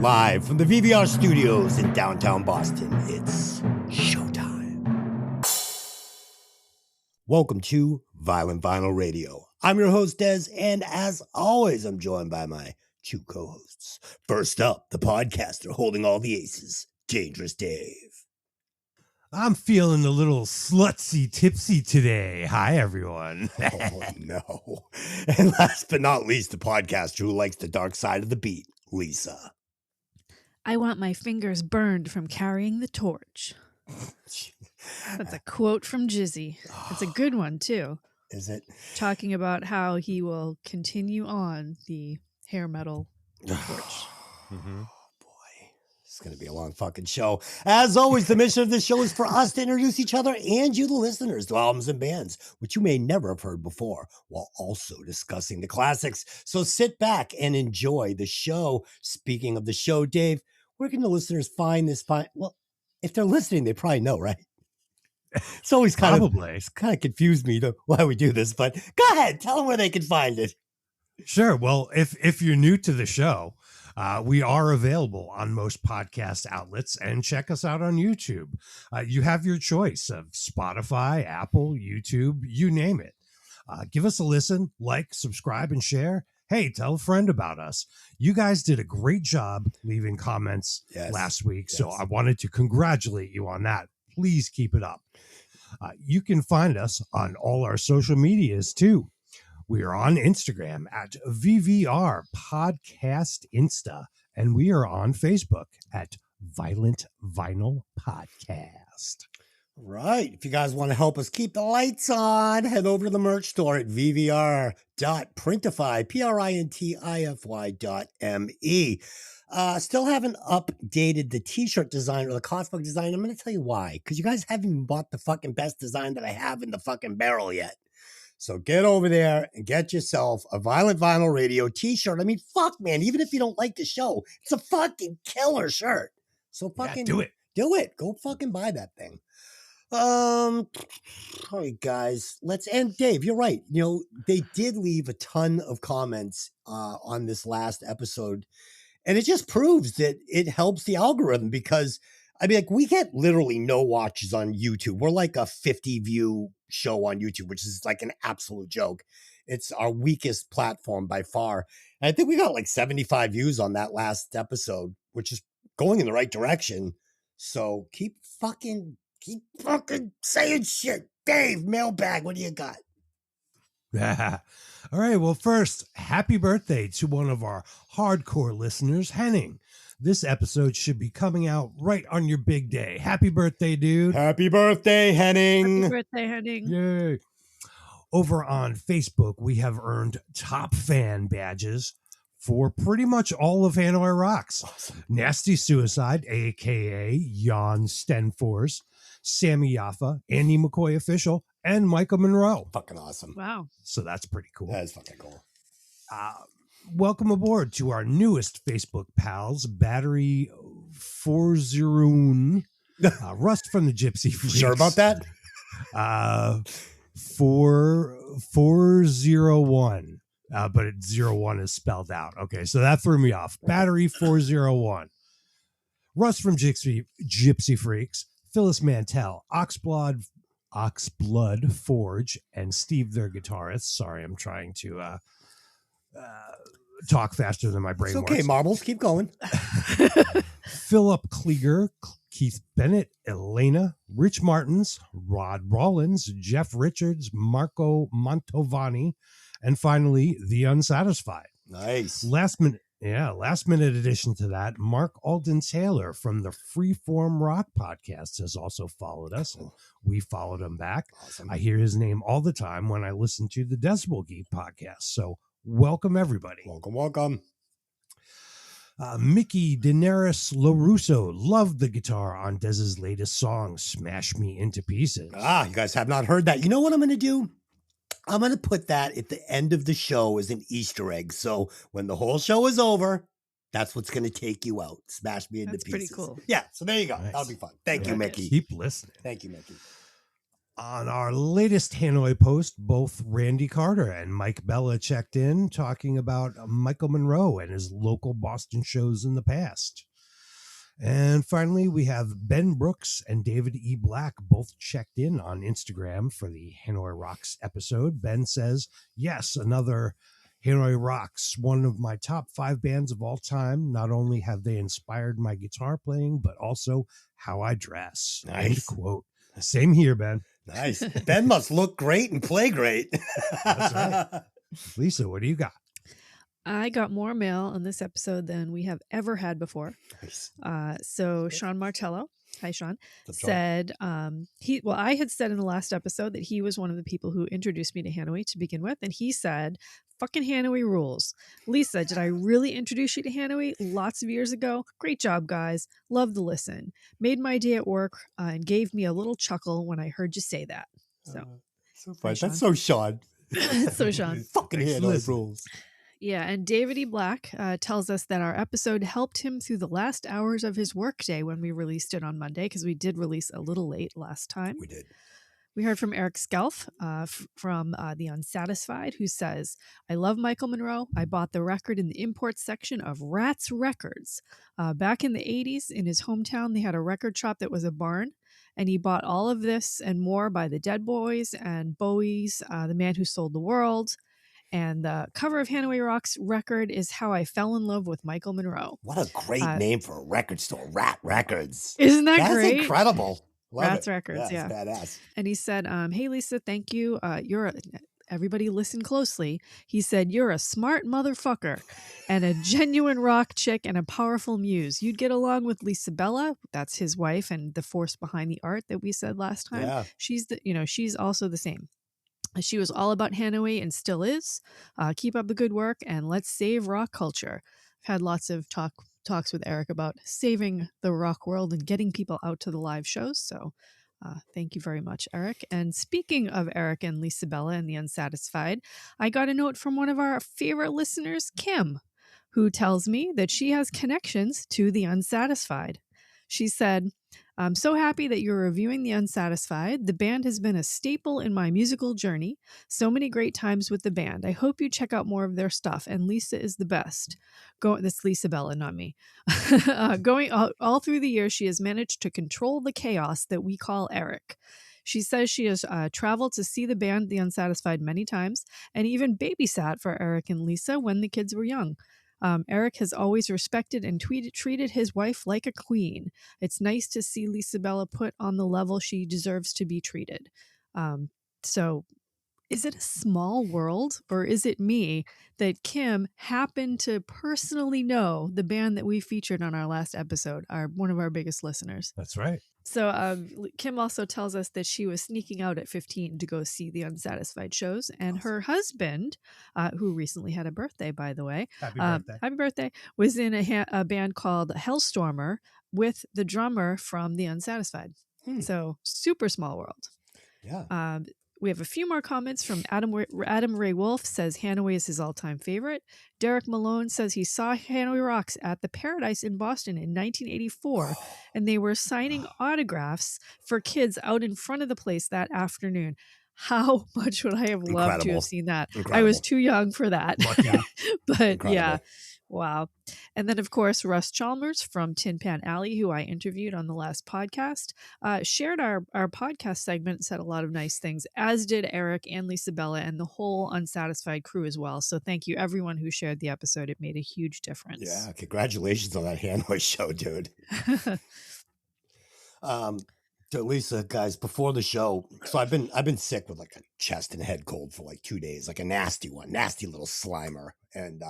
Live from the VVR studios in downtown Boston, it's showtime. Welcome to Violent Vinyl Radio. I'm your host, Des, and as always, I'm joined by my two co-hosts. First up, the podcaster holding all the aces, Dangerous Dave. I'm feeling a little slutsy tipsy today. Hi, everyone. Oh, no. And last but not least, the podcaster who likes the dark side of the beat, Lisa. I want my fingers burned from carrying the torch. That's a quote from Jizzy. It's a good one, too. Is it? Talking about how he will continue on the hair metal torch. Mm-hmm. It's going to be a long fucking show. As always, the mission of this show is for us to introduce each other and you, the listeners, to albums and bands, which you may never have heard before, while also discussing the classics. So sit back and enjoy the show. Speaking of the show, Dave, where can the listeners find this? Well, if they're listening, they probably know, right? It's always kind of confused me why we do this, but go ahead, tell them where they can find it. Sure. Well, if you're new to the show, we are available on most podcast outlets, and check us out on YouTube. You have your choice of Spotify, Apple, YouTube, you name it. Give us a listen, like, subscribe, and share. Hey, tell a friend about us. You guys did a great job leaving comments last week, so I wanted to congratulate you on that. Please keep it up. You can find us on all our social medias, too. We are on Instagram at VVR Podcast Insta, and we are on Facebook at Violent Vinyl Podcast. Right. If you guys want to help us keep the lights on, head over to the merch store at vvr.printify, printify.me. Still haven't updated the t-shirt design or the costume design. I'm going to tell you why. Because you guys haven't even bought the fucking best design that I have in the fucking barrel yet. So get over there and get yourself a Violent Vinyl Radio t-shirt. I mean, fuck, man. Even if you don't like the show, it's a fucking killer shirt. So fucking do it. Do it. Go fucking buy that thing. All right, guys, let's end. Dave, you're right. You know, they did leave a ton of comments on this last episode, and it just proves that it helps the algorithm because, I mean, like, we get literally no watches on YouTube. We're like a 50 view show on YouTube, which is like an absolute joke. It's our weakest platform by far. And I think we got like 75 views on that last episode, which is going in the right direction. So keep fucking saying shit. Dave, mailbag, what do you got? All right. Well, first, happy birthday to one of our hardcore listeners, Henning. This episode should be coming out right on your big day. Happy birthday, dude. Happy birthday, Henning. Happy birthday, Henning. Yay. Over on Facebook, we have earned top fan badges for pretty much all of Hanoi Rocks. Awesome. Nasty Suicide, a.k.a. Jan Stenfors, Sammy Yaffa, Andy McCoy Official, and Michael Monroe. Fucking awesome. Wow. So that's pretty cool. That is fucking cool. Welcome aboard to our newest Facebook pals, Battery 401, Rust from the Gypsy Freaks. Sure about that? 401, but 01 is spelled out. Okay, so that threw me off. Battery 401, Rust from Gypsy Freaks, Phyllis Mantell, Oxblood Forge, and Steve, their guitarist. Sorry, I'm trying to talk faster than my brain It's okay, works. Marbles, keep going. Philip Klieger, Keith Bennett, Elena, Rich Martins, Rod Rollins, Jeff Richards, Marco Mantovani, and finally, The Unsatisfied. Nice. Last minute addition to that, Mark Alden Taylor from the Freeform Rock podcast has also followed us, and we followed him back. Awesome. I hear his name all the time when I listen to the Decibel Geek podcast. So welcome, everybody. Welcome. Mickey Daenerys LaRusso loved the guitar on Dez's latest song, Smash Me Into Pieces. You guys have not heard that. You know what I'm going to do? I'm going to put that at the end of the show as an Easter egg. So when the whole show is over, that's what's going to take you out. Smash Me Into That's Pieces. pretty cool. Yeah, so there you go. Nice. That'll be fun. Thank you, Mickey. Keep listening. Thank you, Mickey. On our latest Hanoi post, both Randy Carter and Mike Bella checked in talking about Michael Monroe and his local Boston shows in the past. And finally, we have Ben Brooks and David E. Black both checked in on Instagram for the Hanoi Rocks episode. Ben says, yes, another Hanoi Rocks, one of my top 5 bands of all time. Not only have they inspired my guitar playing, but also how I dress. Nice. End quote. Same here, Ben. Nice. Ben must look great and play great. That's right. Lisa, what do you got? I got more mail on this episode than we have ever had before. Nice. So Sean Martello, hi Sean, What's up, said I had said in the last episode that he was one of the people who introduced me to Hanoi to begin with, and he said, "Fucking Hanoi rules." Lisa, did I really introduce you to Hanoi lots of years ago? Great job, guys. Love the listen. Made my day at work and gave me a little chuckle when I heard you say that. So, so fun. That's so Sean. So Sean. Fucking Hanoi rules. Yeah, and David E. Black tells us that our episode helped him through the last hours of his workday when we released it on Monday, because we did release a little late last time. We did. We heard from Eric Skelf from The Unsatisfied, who says, I love Michael Monroe. I bought the record in the import section of Rat's Records. Back in the 80s, in his hometown, they had a record shop that was a barn, and he bought all of this and more by the Dead Boys and Bowie's The Man Who Sold the World. And the cover of Hanoi Rocks record is how I fell in love with Michael Monroe. What a great name for a record store, Rat Records. Isn't that That's great? Incredible. Love Rat's it. Records, yeah. It's badass. And he said, hey, Lisa, thank you. Everybody listen closely. He said, you're a smart motherfucker and a genuine rock chick and a powerful muse. You'd get along with Lisa Bella. That's his wife and the force behind the art that we said last time. Yeah. She's also the same. She was all about Hanoi and still is. Keep up the good work and let's save rock culture. I've had lots of talks with Eric about saving the rock world and getting people out to the live shows. So thank you very much, Eric. And speaking of Eric and Lisa Bella and The Unsatisfied, I got a note from one of our favorite listeners, Kim, who tells me that she has connections to The Unsatisfied. She said, I'm so happy that you're reviewing The Unsatisfied. The band has been a staple in my musical journey. So many great times with the band. I hope you check out more of their stuff. And Lisa is the best. That's Lisa Bella, not me. Going all through the years, she has managed to control the chaos that we call Eric. She says she has traveled to see the band The Unsatisfied many times and even babysat for Eric and Lisa when the kids were young. Eric has always respected and treated his wife like a queen. It's nice to see Lisa Bella put on the level she deserves to be treated. So is it a small world, or is it me that Kim happened to personally know the band that we featured on our last episode, one of our biggest listeners? That's right. So Kim also tells us that she was sneaking out at 15 to go see The Unsatisfied shows. And her husband, who recently had a birthday, by the way, happy birthday, was in a band called Hellstormer with the drummer from The Unsatisfied. So super small world. Yeah. We have a few more comments from Adam Ray Wolf says Hanoi is his all-time favorite. Derek Malone says he saw Hanoi Rocks at the Paradise in Boston in 1984, and they were signing autographs for kids out in front of the place that afternoon. How much would I have loved to have seen that? Incredible. I was too young for that. But incredible. Yeah. Wow. And then, of course, Russ Chalmers from Tin Pan Alley, who I interviewed on the last podcast, shared our podcast segment and said a lot of nice things, as did Eric and Lisa Bella and the whole Unsatisfied crew as well. So thank you, everyone who shared the episode. It made a huge difference. Yeah. Congratulations on that Hanoi show, dude. So Lisa, guys, before the show, so I've been sick with like a chest and head cold for like 2 days, like a nasty little Slimer. And,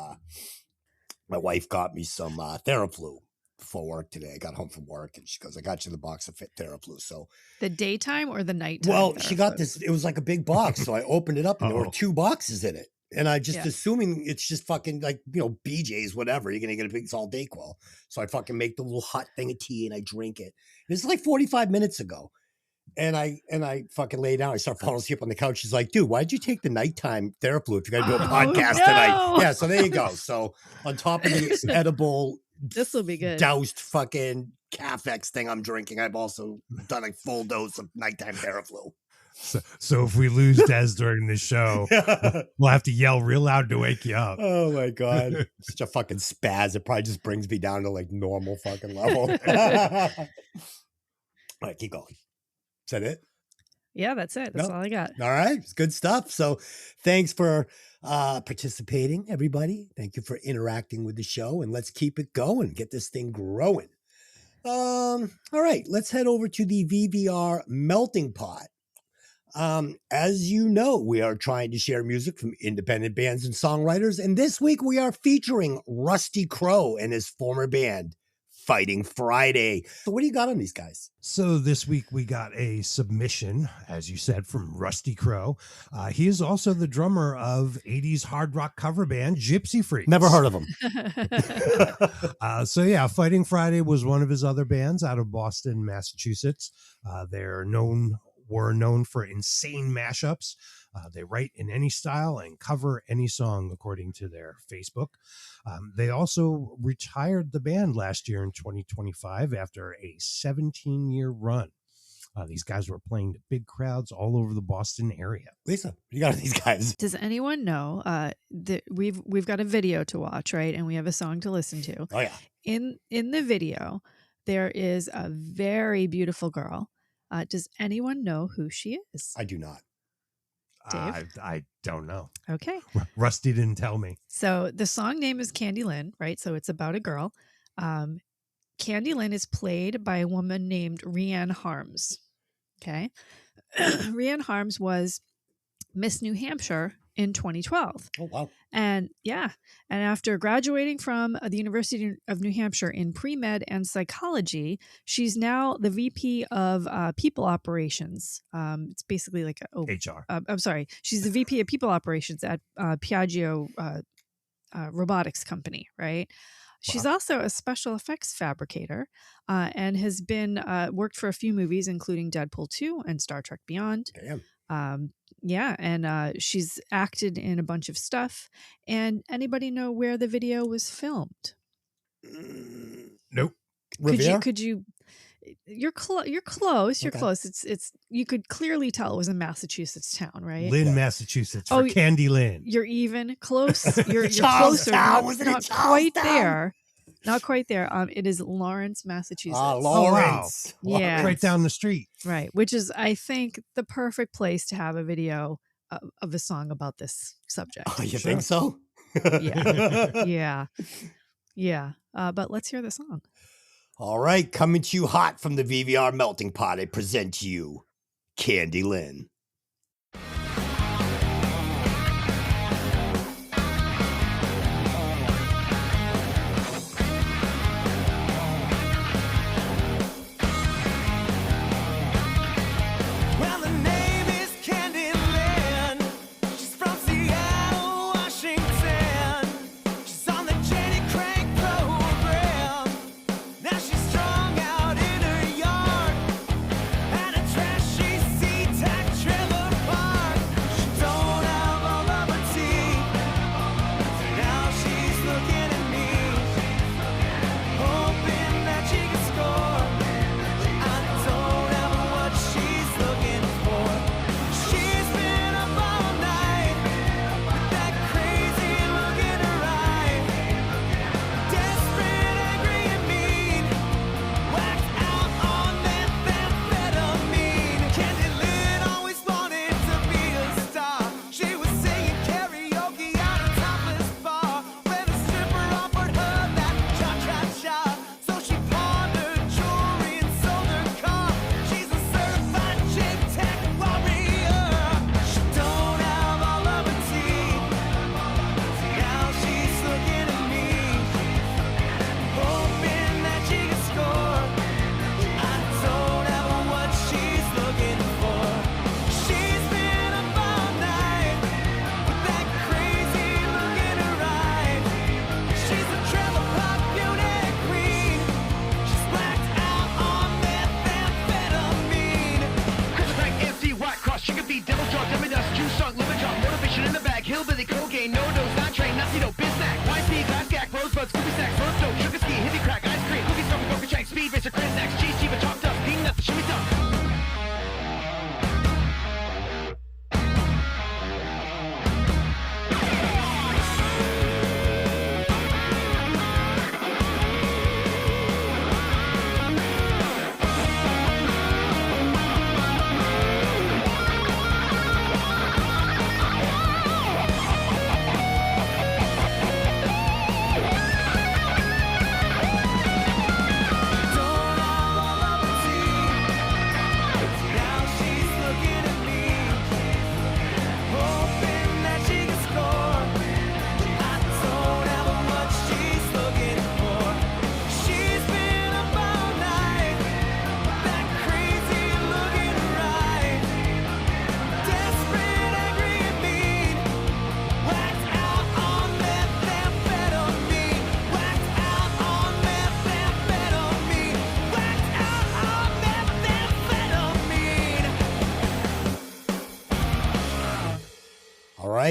my wife got me some Theraflu before work today. I got home from work and she goes, I got you the box of Theraflu. So the daytime or the nighttime? Well, Theraflu? She got this. It was like a big box. So I opened it up and there were 2 boxes in it. And I just assuming it's just fucking like, BJ's, whatever. You're going to get a big, it's all Dayquil. So I fucking make the little hot thing of tea and I drink it. This is like 45 minutes ago. And I fucking lay down. I start falling asleep on the couch. She's like, dude, why'd you take the nighttime Theraflu if you're going to do a podcast tonight? Yeah, so there you go. So on top of the edible, this will be good, doused fucking Cafex thing I'm drinking, I've also done a full dose of nighttime Theraflu. So if we lose Des during the show, we'll have to yell real loud to wake you up. Oh my god, such a fucking spaz. It probably just brings me down to like normal fucking level. All right, keep going. Is that it? Yeah, that's it. That's No. all I got. All right, it's good stuff. So thanks for participating, everybody. Thank you for interacting with the show, and let's keep it going. Get this thing growing. All right, let's head over to the VVR melting pot. As you know, we are trying to share music from independent bands and songwriters, and this week we are featuring Rusty Crowe and his former band, Fighting Friday. So what do you got on these guys? So this week we got a submission, as you said, from Rusty Crowe. He is also the drummer of 80s hard rock cover band Gypsy Freaks. Never heard of them. So yeah, Fighting Friday was one of his other bands out of Boston, Massachusetts. Were known for insane mashups. They write in any style and cover any song, according to their Facebook. They also retired the band last year in 2025 after a 17-year run. These guys were playing to big crowds all over the Boston area. Lisa, what you got on these guys? Does anyone know that we've got a video to watch, right? And we have a song to listen to. Oh yeah. In the video, there is a very beautiful girl. Does anyone know who she is? I do not. Dave? I don't know. Okay. Rusty didn't tell me. So the song name is Candy Lynn, right? So it's about a girl. Candy Lynn is played by a woman named Rhianne Harms. Okay. Rhianne Harms was Miss New Hampshire in 2012. Oh, wow. And after graduating from the University of New Hampshire in pre-med and psychology, she's now the VP of people operations. It's basically like HR. I'm sorry. She's the VP of people operations at Piaggio robotics company, right? She's also a special effects fabricator and has been worked for a few movies, including Deadpool 2 and Star Trek Beyond. Damn. And she's acted in a bunch of stuff. And anybody know where the video was filmed? Nope. Could you? You're close. You're Okay. close. It's. You could clearly tell it was a Massachusetts town, right? Lynn, Yeah. Massachusetts. For Candy Lynn. You're even close. You're closer. Charlestown. Was it in Not quite Charlestown? there. Not quite there. It is Lawrence, Massachusetts. Lawrence. Yeah. Right down the street. Right, which is, I think, the perfect place to have a video of a song about this subject. Oh, you Sure. think so? Yeah. Yeah. But let's hear the song. All right, coming to you hot from the VVR melting pot, I present to you Candy Lynn. Well, the name is Candy Lynn. She's from Seattle, Washington. She's on the Jenny Craig program. Now she's strung out in her yard at a trashy sea-tack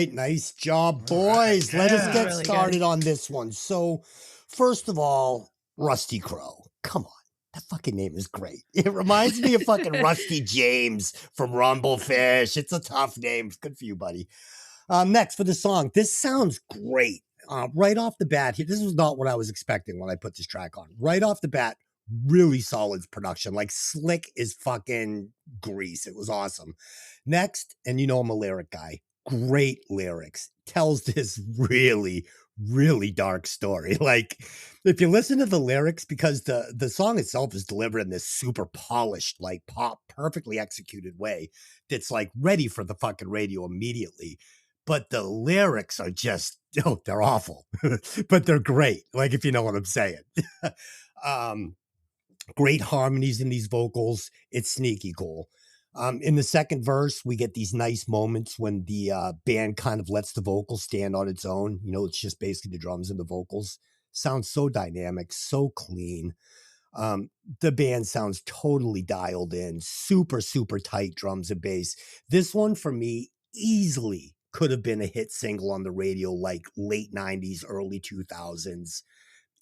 right. Nice job, boys. Let us Yeah. get Really good. started on this one. So, first of all, Rusty Crow. Come on. That fucking name is great. It reminds me of fucking Rusty James from Rumblefish. It's a tough name. Good for you, buddy. Next for the song. This sounds great. Right off the bat, this was not what I was expecting when I put this track on. Right off the bat, really solid production. Like slick as fucking grease. It was awesome. Next, and you know I'm a lyric guy. Great lyrics. Tells this really, really dark story. Like if you listen to the lyrics, because the song itself is delivered in this super polished, like pop, perfectly executed way that's like ready for the fucking radio immediately. But the lyrics are just, they're awful, but they're great. Like if you know what I'm saying. Great harmonies in these vocals. It's sneaky cool. In the second verse, we get these nice moments when the band kind of lets the vocal stand on its own. You know, it's just basically the drums and the vocals. Sounds so dynamic, so clean. The band sounds totally dialed in, super, super tight drums and bass. This one for me easily could have been a hit single on the radio, like late 90s, early 2000s.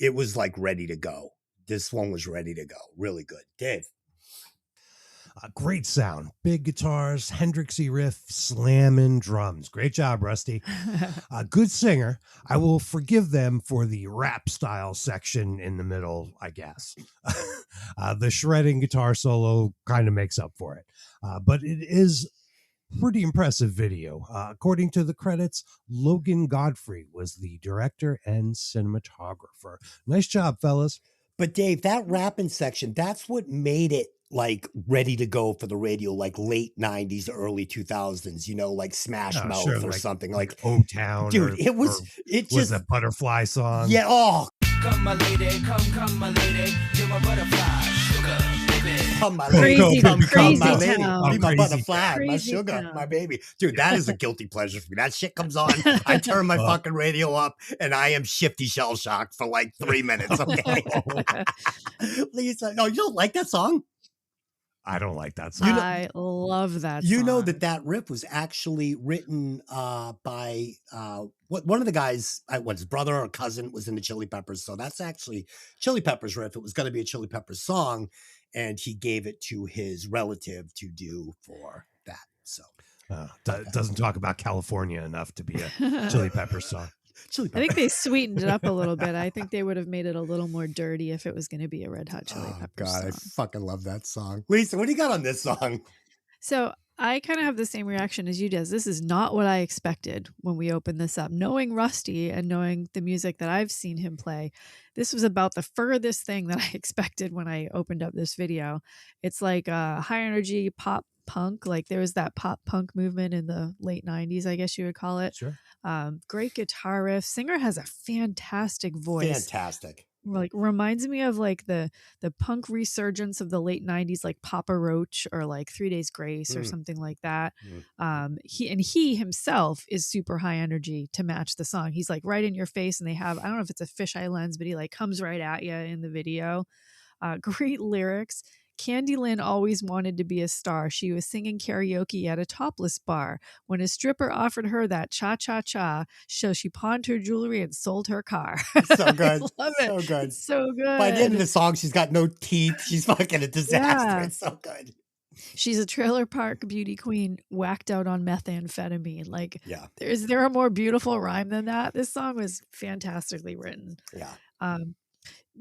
It was like ready to go. This one was ready to go. Really good. Dave. Great sound. Big guitars, Hendrixy riff, slamming drums. Great job, Rusty. Good singer. I will forgive them for the rap style section in the middle, I guess. The shredding guitar solo kind of makes up for it. But it is pretty impressive video. According to the credits, Logan Godfrey was the director and cinematographer. Nice job, fellas. But Dave, that rapping section, that's what made it like ready to go for the radio, like late 90s, early 2000s, you know, like Smash Oh, Mouth sure, or like something like O-Town. dude, or- it was, or it was just, a butterfly song. yeah. Oh, Come my lady, come my lady, you're my butterfly, sugar, baby. come my Crazy- lady, come crazy my lady, town. be my Crazy butterfly, my Crazy sugar, town. my baby. Dude, that is a guilty pleasure for me. That shit comes on. I turn my Oh. fucking radio up and I am shifty shell shocked for like 3 minutes. Okay. Lisa, no, you don't like that song? I don't like that song. You know- I love that You know song. that riff was actually written by one of the guys, what his brother or cousin was in the Chili Peppers. So that's actually Chili Peppers riff. It was going to be a Chili Peppers song, and he gave it to his relative to do for that. So Doesn't talk about California enough to be a Chili Peppers song. Chili I think Peppers. they sweetened it up a little bit. I think they would have made it a little more dirty if it was going to be a Red Hot Chili Oh Peppers God, I song. fucking love that song. Lisa, what do you got on this song? So I kind of have the same reaction as you does. This is not what I expected when we opened this up. Knowing Rusty and knowing the music that I've seen him play, this was about the furthest thing that I expected when I opened up this video. It's like high energy pop punk. Like there was that pop punk movement in the late 90s, I guess you would call it. Sure. Great guitar riff. Singer has a fantastic voice. Fantastic. Like reminds me of like the punk resurgence of the late 90s, like Papa Roach or like 3 Days Grace or something like that. He himself is super high energy to match the song. He's like right in your face, and they have, I don't know if it's a fisheye lens, but he like comes right at you in the video. Great lyrics. Candy Lynn always wanted to be a star. She was singing karaoke at a topless bar. When a stripper offered her that cha-cha-cha, so she pawned her jewelry and sold her car. So good. I love it. So good. It's so good. By the end of the song, she's got no teeth. She's fucking a disaster. Yeah. It's so good. She's a trailer park beauty queen whacked out on methamphetamine. Like, Yeah. is there a more beautiful rhyme than that? This song was fantastically written. Yeah.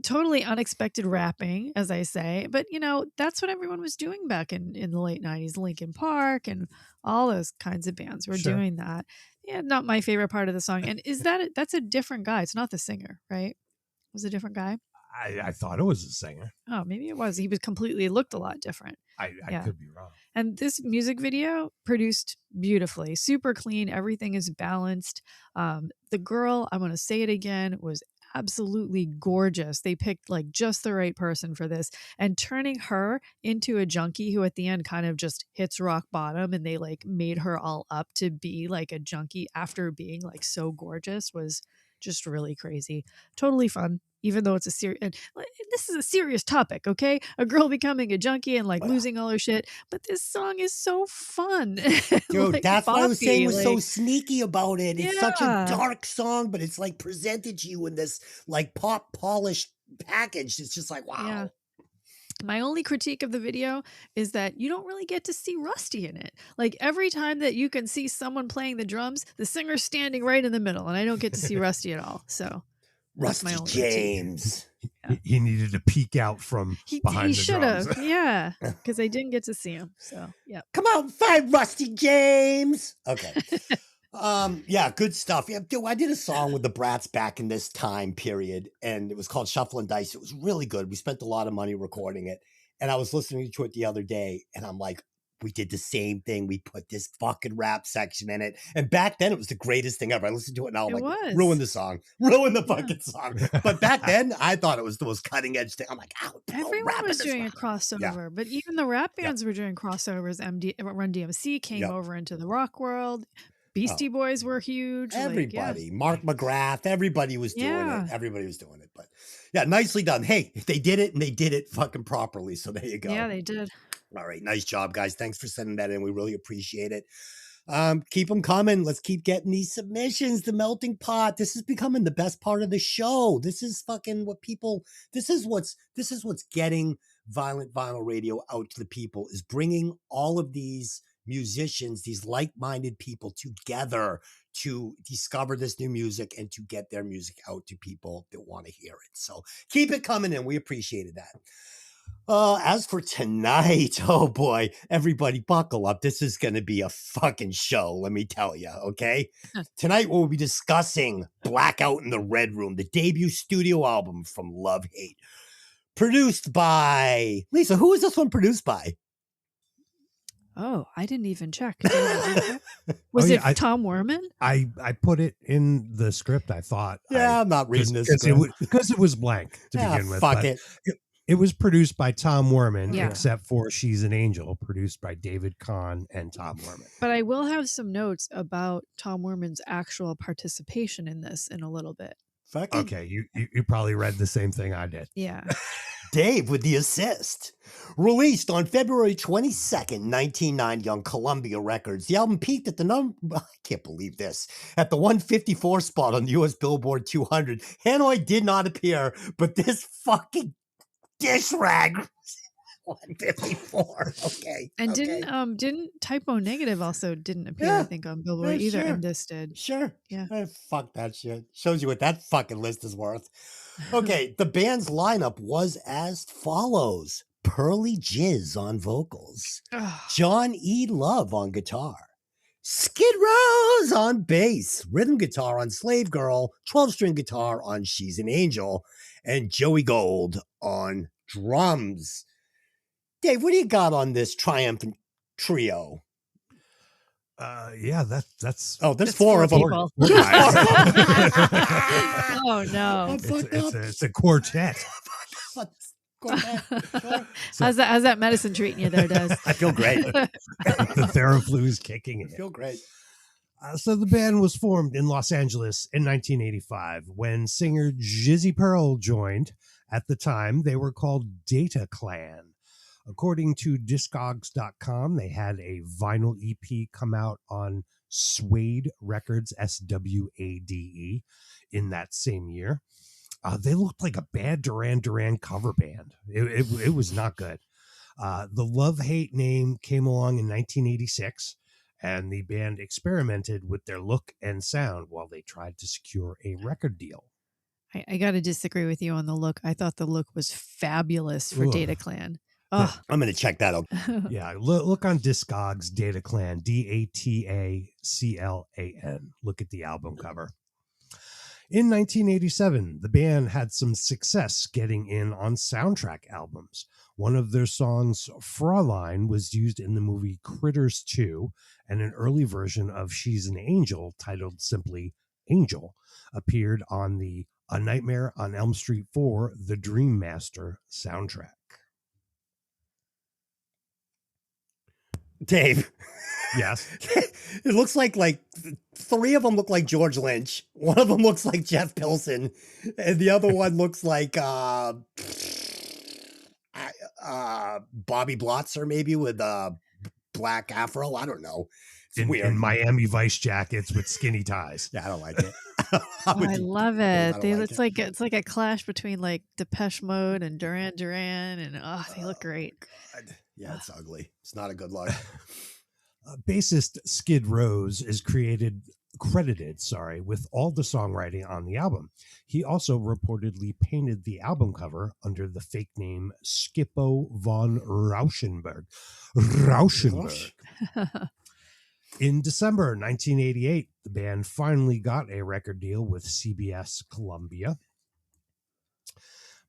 Totally unexpected rapping, as I say, but you know, that's what everyone was doing back in the late 90s. Linkin Park and all those kinds of bands were Sure. doing that. Yeah, not my favorite part of the song. And that's a different guy. It's not the singer, right? It was a different guy. I thought it was a singer. Oh, maybe it was. He was completely looked a lot different. I Yeah. could be wrong. And this music video produced beautifully, super clean. Everything is balanced. The girl, I'm going to say it again, was absolutely gorgeous. They picked like just the right person for this, and turning her into a junkie who at the end kind of just hits rock bottom, and they like made her all up to be like a junkie after being like so gorgeous was just really crazy. Totally fun, even though it's a serious, and this is a serious topic, okay? A girl becoming a junkie and like Well. losing all her shit. But this song is so fun. Dude, Like, that's what I was saying boppy, was so like, sneaky about it. It's such a yeah. dark song, but it's like presented to you in this like pop polished package. It's just like, wow. Yeah. My only critique of the video is that you don't really get to see Rusty in it. Like every time that you can see someone playing the drums, the singer's standing right in the middle, and I don't get to see Rusty at all. So that's my Rusty only critique. James. Yeah. He needed to peek out from behind He the should drums. have, yeah, because I didn't get to see him. So yeah. Come out and fight Rusty James. Okay. Yeah, good stuff. Yeah, dude, I did a song with the Brats back in this time period, and it was called Shuffle and Dice. It was really good. We spent a lot of money recording it, and I was listening to it the other day, and I'm like, we did the same thing. We put this fucking rap section in it, and back then it was the greatest thing ever. I listened to it now, I'm It like, was. ruin the song, ruin the Yeah. fucking song. But back then, I thought it was the most cutting edge thing. I'm like, oh, Everyone was doing a crossover, but even the rap Yeah. bands were doing crossovers. Run DMC came Yep. over into the rock world. Beastie Boys were huge. Everybody, Mark McGrath, everybody was doing Yeah. it. Everybody was doing it. But yeah, nicely done. Hey, they did it and they did it fucking properly. So there you go. Yeah, they did. All right. Nice job, guys. Thanks for sending that in. We really appreciate it. Keep them coming. Let's keep getting these submissions. The melting pot. This is becoming the best part of the show. This is fucking what people, this is what's getting Violent Vinyl Radio out to the people, is bringing all of these musicians, these like-minded people together to discover this new music and to get their music out to people that want to hear it. So keep it coming in. We appreciated that. As for tonight, oh boy, everybody buckle up. This is going to be a fucking show, let me tell you, okay? Tonight we'll be discussing Blackout in the Red Room, the debut studio album from Love Hate. Produced by, Lisa, who is this one produced by? Oh, I didn't even check. Was it Tom Werman? I put it in the script. I thought. Yeah, I'm not reading this because it was blank to begin with. Fuck it. It was produced by Tom Werman, Yeah. except for She's an Angel, produced by David Kahn and Tom Werman. But I will have some notes about Tom Werman's actual participation in this in a little bit. Fuck it. Okay, you probably read the same thing I did. Yeah. Dave with the assist. Released on February 22nd, 1990 on Columbia Records. The album peaked at the I can't believe this, at the 154 spot on the US Billboard 200. Hanoi did not appear, but this fucking dish rag 154. Okay. And okay. didn't Typo Negative also didn't appear, Yeah. I think, on Billboard either, Sure. and this did. Sure. Yeah. Fuck that shit. Shows you what that fucking list is worth. Okay, the band's lineup was as follows. Pearly Jizz on vocals. Ugh. John E. Love on guitar. Skid Row's on bass. Rhythm guitar on Slave Girl. 12-string guitar on She's an Angel. And Joey Gold on drums. Dave, what do you got on this triumphant trio? Yeah, that's Oh, there's It's four of them. people. Four guys. Oh no. it's a quartet. How's that medicine treating you there, Des? I feel great. The Theraflu is kicking I in. feel great. So the band was formed in Los Angeles in 1985 when singer Jizzy Pearl joined. At the time, they were called Data Clan. According to Discogs.com, they had a vinyl EP come out on Suede Records, SWADE, in that same year. They looked like a bad Duran Duran cover band. It was not good. The Love Hate name came along in 1986, and the band experimented with their look and sound while they tried to secure a record deal. I got to disagree with you on the look. I thought the look was fabulous for Ugh. Data Clan. Oh, I'm going to check that out. Yeah, look on Discogs, Data Clan, DATACLAN. Look at the album cover. In 1987, the band had some success getting in on soundtrack albums. One of their songs, Fraulein, was used in the movie Critters 2, and an early version of She's an Angel, titled simply Angel, appeared on the A Nightmare on Elm Street 4, The Dream Master soundtrack. Dave, Yes. It looks like three of them look like George Lynch. One of them looks like Jeff Pilson, and the other one looks like Bobby Blotzer, maybe with black afro. I don't know. It's weird. In Miami Vice jackets with skinny ties. Yeah, I don't like it. I love I it. don't They, like it's like a clash between like Depeche Mode and Duran Duran, and they look great. God. Yeah, it's ugly. It's not a good look. Bassist Skid Rose is credited with all the songwriting on the album. He also reportedly painted the album cover under the fake name Skippo von Rauschenberg. In December 1988, the band finally got a record deal with CBS Columbia.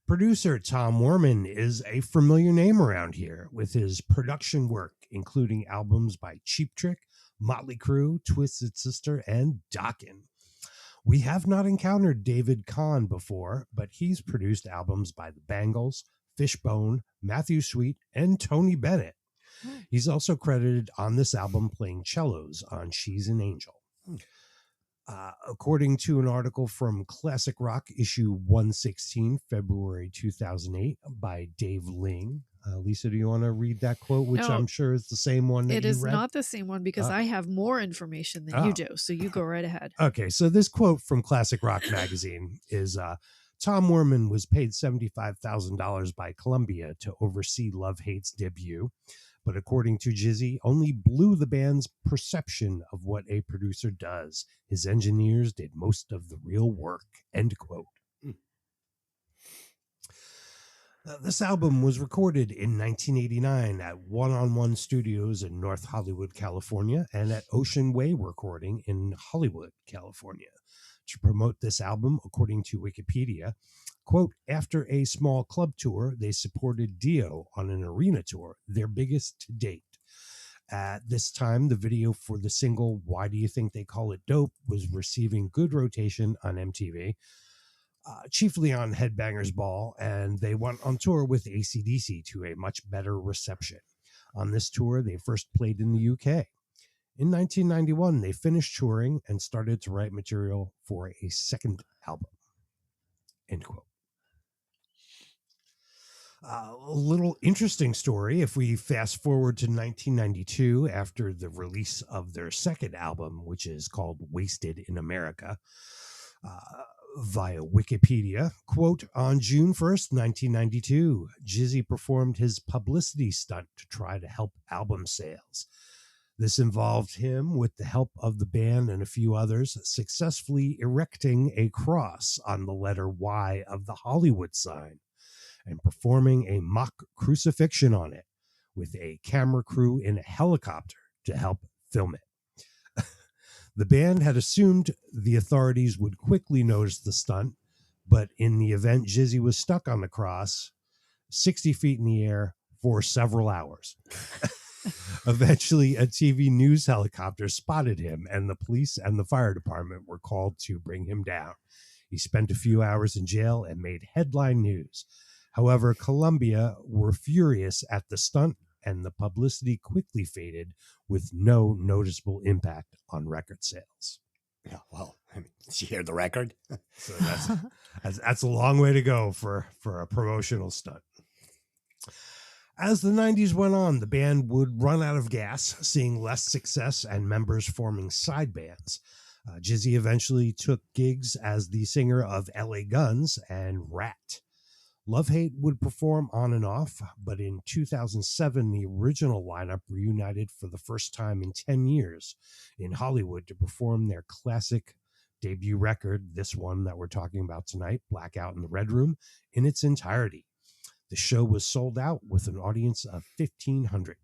Producer Tom Werman is a familiar name around here with his production work, including albums by Cheap Trick, Motley Crue, Twisted Sister, and Dokken. We have not encountered David Kahn before, but he's produced albums by the Bangles, Fishbone, Matthew Sweet, and Tony Bennett. He's also credited on this album playing cellos on She's an Angel. According to an article from Classic Rock, issue 116, February 2008, by Dave Ling. Lisa, do you want to read that quote, which I'm sure is the same one that it you is read? not the same one because I have more information than you do. So you go right ahead. Okay, so this quote from Classic Rock magazine is Tom Werman was paid $75,000 by Columbia to oversee Love Hate's debut, but according to Jizzy, only blew the band's perception of what a producer does. His engineers did most of the real work, end quote. This album was recorded in 1989 at One on One Studios in North Hollywood, California, and at Ocean Way Recording in Hollywood, California. To promote this album, according to Wikipedia, quote, after a small club tour, they supported Dio on an arena tour, their biggest to date. At this time, the video for the single Why Do You Think They Call It Dope was receiving good rotation on MTV, chiefly on Headbangers Ball, and they went on tour with AC/DC to a much better reception. On this tour, they first played in the UK. In 1991, they finished touring and started to write material for a second album, end quote. A little interesting story. If we fast forward to 1992, after the release of their second album, which is called Wasted in America, via Wikipedia, quote, on June 1st, 1992, Jizzy performed his publicity stunt to try to help album sales. This involved him, with the help of the band and a few others, successfully erecting a cross on the letter Y of the Hollywood sign and performing a mock crucifixion on it with a camera crew in a helicopter to help film it. The band had assumed the authorities would quickly notice the stunt, but in the event, Jizzy was stuck on the cross 60 feet in the air for several hours. Eventually, a TV news helicopter spotted him, and the police and the fire department were called to bring him down. He spent a few hours in jail and made headline news. However, Columbia were furious at the stunt, and the publicity quickly faded with no noticeable impact on record sales. Yeah, well, I mean, did you hear the record? So that's a long way to go for a promotional stunt. As the 90s went on, the band would run out of gas, seeing less success and members forming side bands. Jizzy eventually took gigs as the singer of LA Guns and Rat. Love Hate would perform on and off, but in 2007, the original lineup reunited for the first time in 10 years in Hollywood to perform their classic debut record, this one that we're talking about tonight, Blackout in the Red Room, in its entirety. The show was sold out with an audience of 1,500.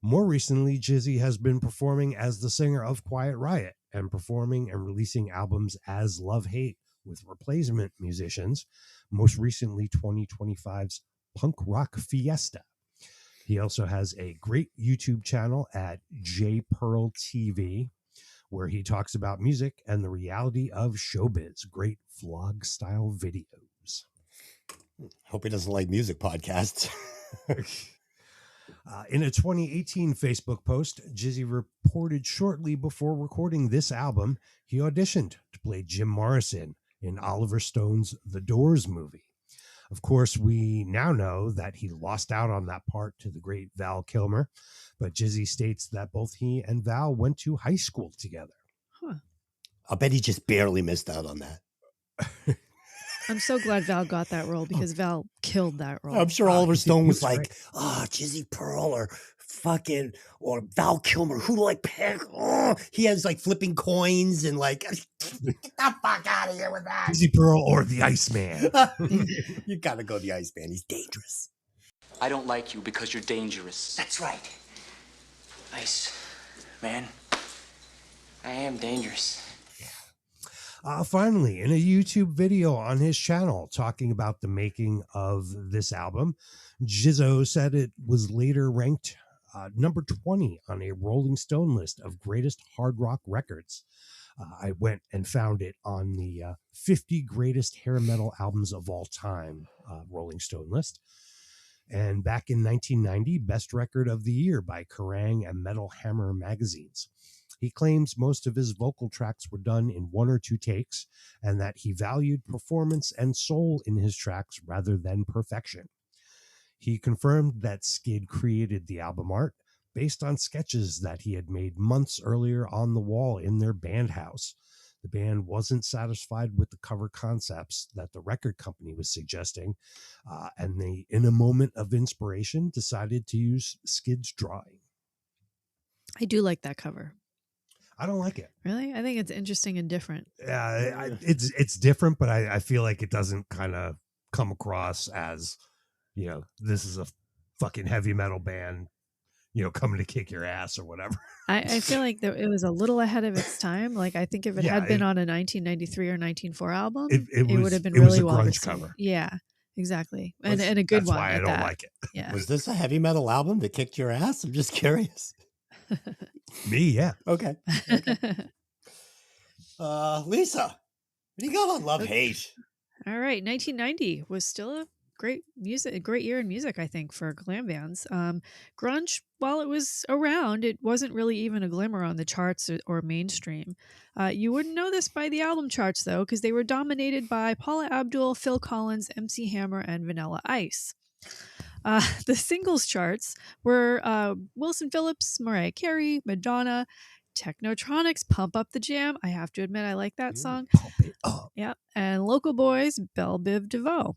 More recently, Jizzy has been performing as the singer of Quiet Riot and performing and releasing albums as Love Hate with replacement musicians, most recently 2025's Punk Rock Fiesta. He also has a great YouTube channel at JPearl TV, where he talks about music and the reality of showbiz. Great vlog-style videos. Hope he doesn't like music podcasts. In a 2018 Facebook post, Jizzy reported shortly before recording this album, he auditioned to play Jim Morrison in Oliver Stone's The Doors movie. Of course, we now know that he lost out on that part to the great Val Kilmer, but Jizzy states that both he and Val went to high school together. Huh. I'll bet he just barely missed out on that. I'm so glad Val got that role because Val killed that role. I'm sure Oliver Stone was That's like, Jizzy Pearl or Val Kilmer. Who do I pick? Oh, he has like flipping coins and like, get the fuck out of here with that. Jizzy Pearl or the Iceman. You gotta go the Iceman. He's dangerous. I don't like you because you're dangerous. That's right. Ice, man. I am dangerous. Finally, in a YouTube video on his channel talking about the making of this album, Jizzo said it was later ranked number 20 on a Rolling Stone list of greatest hard rock records. I went and found it on the 50 greatest hair metal albums of all time Rolling Stone list. And back in 1990, Best Record of the Year by Kerrang and Metal Hammer magazines. He claims most of his vocal tracks were done in 1 or 2 takes, and that he valued performance and soul in his tracks rather than perfection. He confirmed that Skid created the album art based on sketches that he had made months earlier on the wall in their band house. The band wasn't satisfied with the cover concepts that the record company was suggesting, and they, in a moment of inspiration, decided to use Skid's drawing. I do like that cover. I don't like it. Really? I think it's interesting and different. Yeah, it's different, but I feel like it doesn't kind of come across as, you know, this is a fucking heavy metal band, you know, coming to kick your ass or whatever. I feel like it was a little ahead of its time. Like, I think if it had been on a 1993 or 1994 album, it would have been really well received. Cover. Yeah, exactly. And a good that's one. That's why I don't like it. Yeah. Was this a heavy metal album that kicked your ass? I'm just curious. Me, yeah. Okay. Lisa, what do you got on Love Hate? All right. 1990 was still a great year in music, I think, for glam bands. Grunge, while it was around, it wasn't really even a glimmer on the charts or mainstream. You wouldn't know this by the album charts, though, because they were dominated by Paula Abdul, Phil Collins, MC Hammer, and Vanilla Ice. The singles charts were Wilson Phillips, Mariah Carey, Madonna, Technotronics, Pump Up the Jam. I have to admit, I like that song. Pump it up. Yeah. And Local Boys, Belle Biv DeVoe.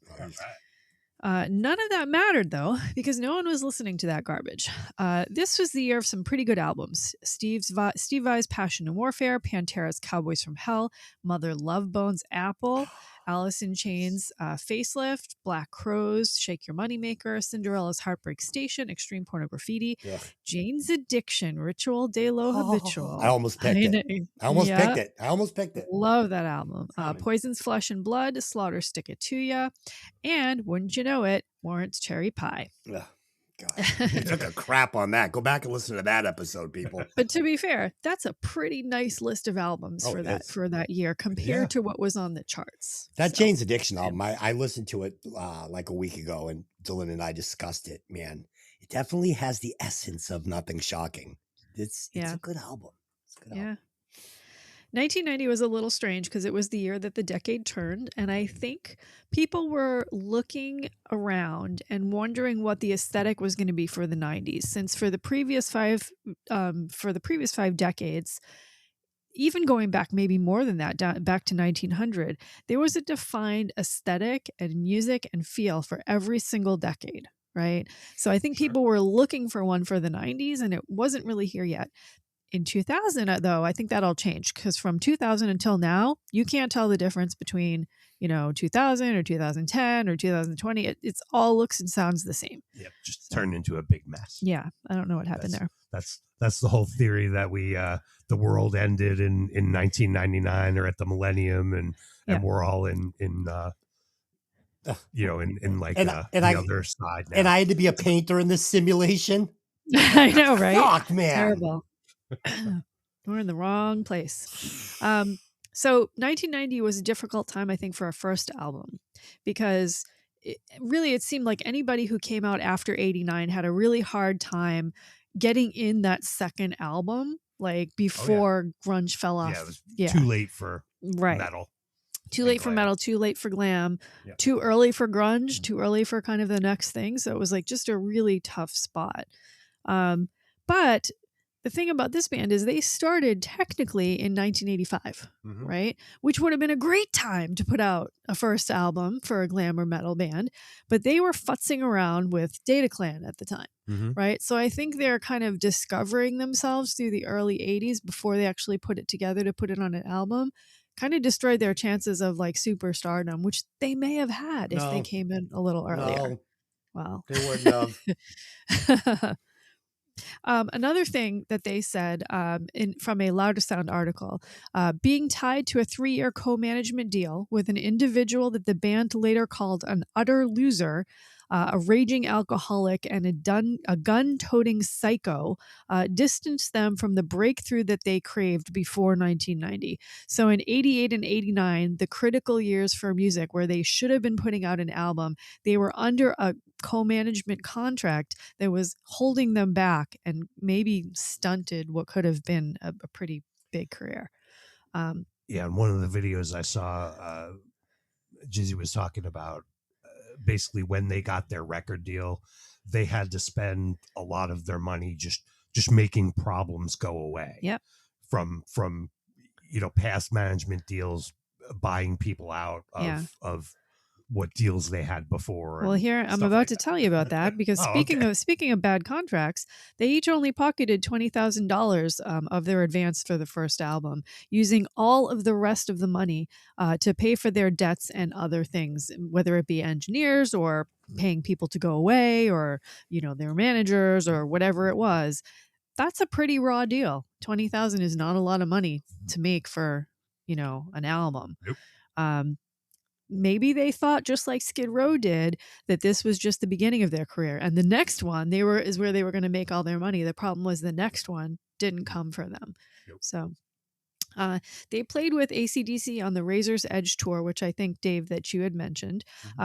None of that mattered, though, because no one was listening to that garbage. This was the year of some pretty good albums. Steve Vai's Passion and Warfare, Pantera's Cowboys from Hell, Mother Love Bone's Apple, Alice in Chains' Facelift, Black Crowes, Shake Your Moneymaker, Cinderella's Heartbreak Station, Extreme Pornography, Jane's Addiction, Ritual de lo Habitual. I almost picked it. I almost picked it. Love that album. Poison's Flesh and Blood, Slaughter Stick It To Ya, and wouldn't you know it, Warrant's Cherry Pie. Ugh. God, you took a crap on that. Go back and listen to that episode, people. But to be fair, that's a pretty nice list of albums for that year compared to what was on the charts. That Jane's Addiction album, I listened to it like a week ago, and Dylan and I discussed it. Man, it definitely has the essence of Nothing Shocking. It's a good album. It's a good album. 1990 was a little strange because it was the year that the decade turned, and I think people were looking around and wondering what the aesthetic was going to be for the 90s. Since for the previous five decades, even going back maybe more than that, back to 1900, there was a defined aesthetic and music and feel for every single decade, right? So I think people were looking for one for the 90s, and it wasn't really here yet. In 2000, though, I think that all changed because from 2000 until now, you can't tell the difference between, 2000 or 2010 or 2020. It's all looks and sounds the same. Yep, just turned into a big mess. Yeah, I don't know what happened there. That's the whole theory that the world ended in 1999 or at the millennium, and we're all in the other side now. And I had to be a painter in this simulation. I know, right? Fuck, man. Terrible. We're in the wrong place. So 1990 was a difficult time, I think, for our first album because really, it seemed like anybody who came out after 89 had a really hard time getting in that second album, like before grunge fell off. Yeah, it was too late for Right. metal. Too and late for glam. metal, too late for glam, Yeah. too early for grunge, too early for kind of the next thing. So it was like just a really tough spot. But the thing about this band is they started technically in 1985, right? Which would have been a great time to put out a first album for a glamour metal band. But they were futzing around with Data Clan at the time, right? So I think they're kind of discovering themselves through the early 80s before they actually put it together to put it on an album. Kind of destroyed their chances of like superstardom, which they may have had if they came in a little earlier. No, Well, they wouldn't have. Another thing that they said from a Louder Sound article, being tied to a 3-year co-management deal with an individual that the band later called an utter loser, a raging alcoholic, and a gun-toting psycho, distanced them from the breakthrough that they craved before 1990. So in 88 and 89, the critical years for music where they should have been putting out an album, they were under a co-management contract that was holding them back and maybe stunted what could have been a pretty big career. Yeah, in one of the videos I saw, Jizzy was talking about basically when they got their record deal, they had to spend a lot of their money just making problems go away. Yep. From past management deals, buying people out of what deals they had before. Well, here I'm about to tell you about that because speaking of bad contracts, they each only pocketed $20,000 of their advance for the first album, using all of the rest of the money to pay for their debts and other things, whether it be engineers or paying people to go away or their managers or whatever it was. That's a pretty raw deal. $20,000 is not a lot of money to make for an album. Nope. Maybe they thought, just like Skid Row did, that this was just the beginning of their career, and the next one is where they were going to make all their money. The problem was the next one didn't come for them. Yep. So they played with AC/DC on the Razor's Edge tour, which I think, Dave, that you had mentioned.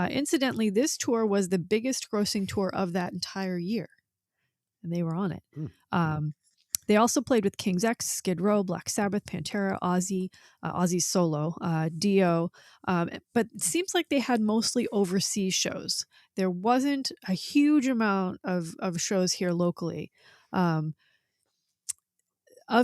Incidentally, this tour was the biggest grossing tour of that entire year, and they were on it. They also played with King's X, Skid Row, Black Sabbath, Pantera, Ozzy's solo, Dio. But it seems like they had mostly overseas shows. There wasn't a huge amount of shows here locally. Of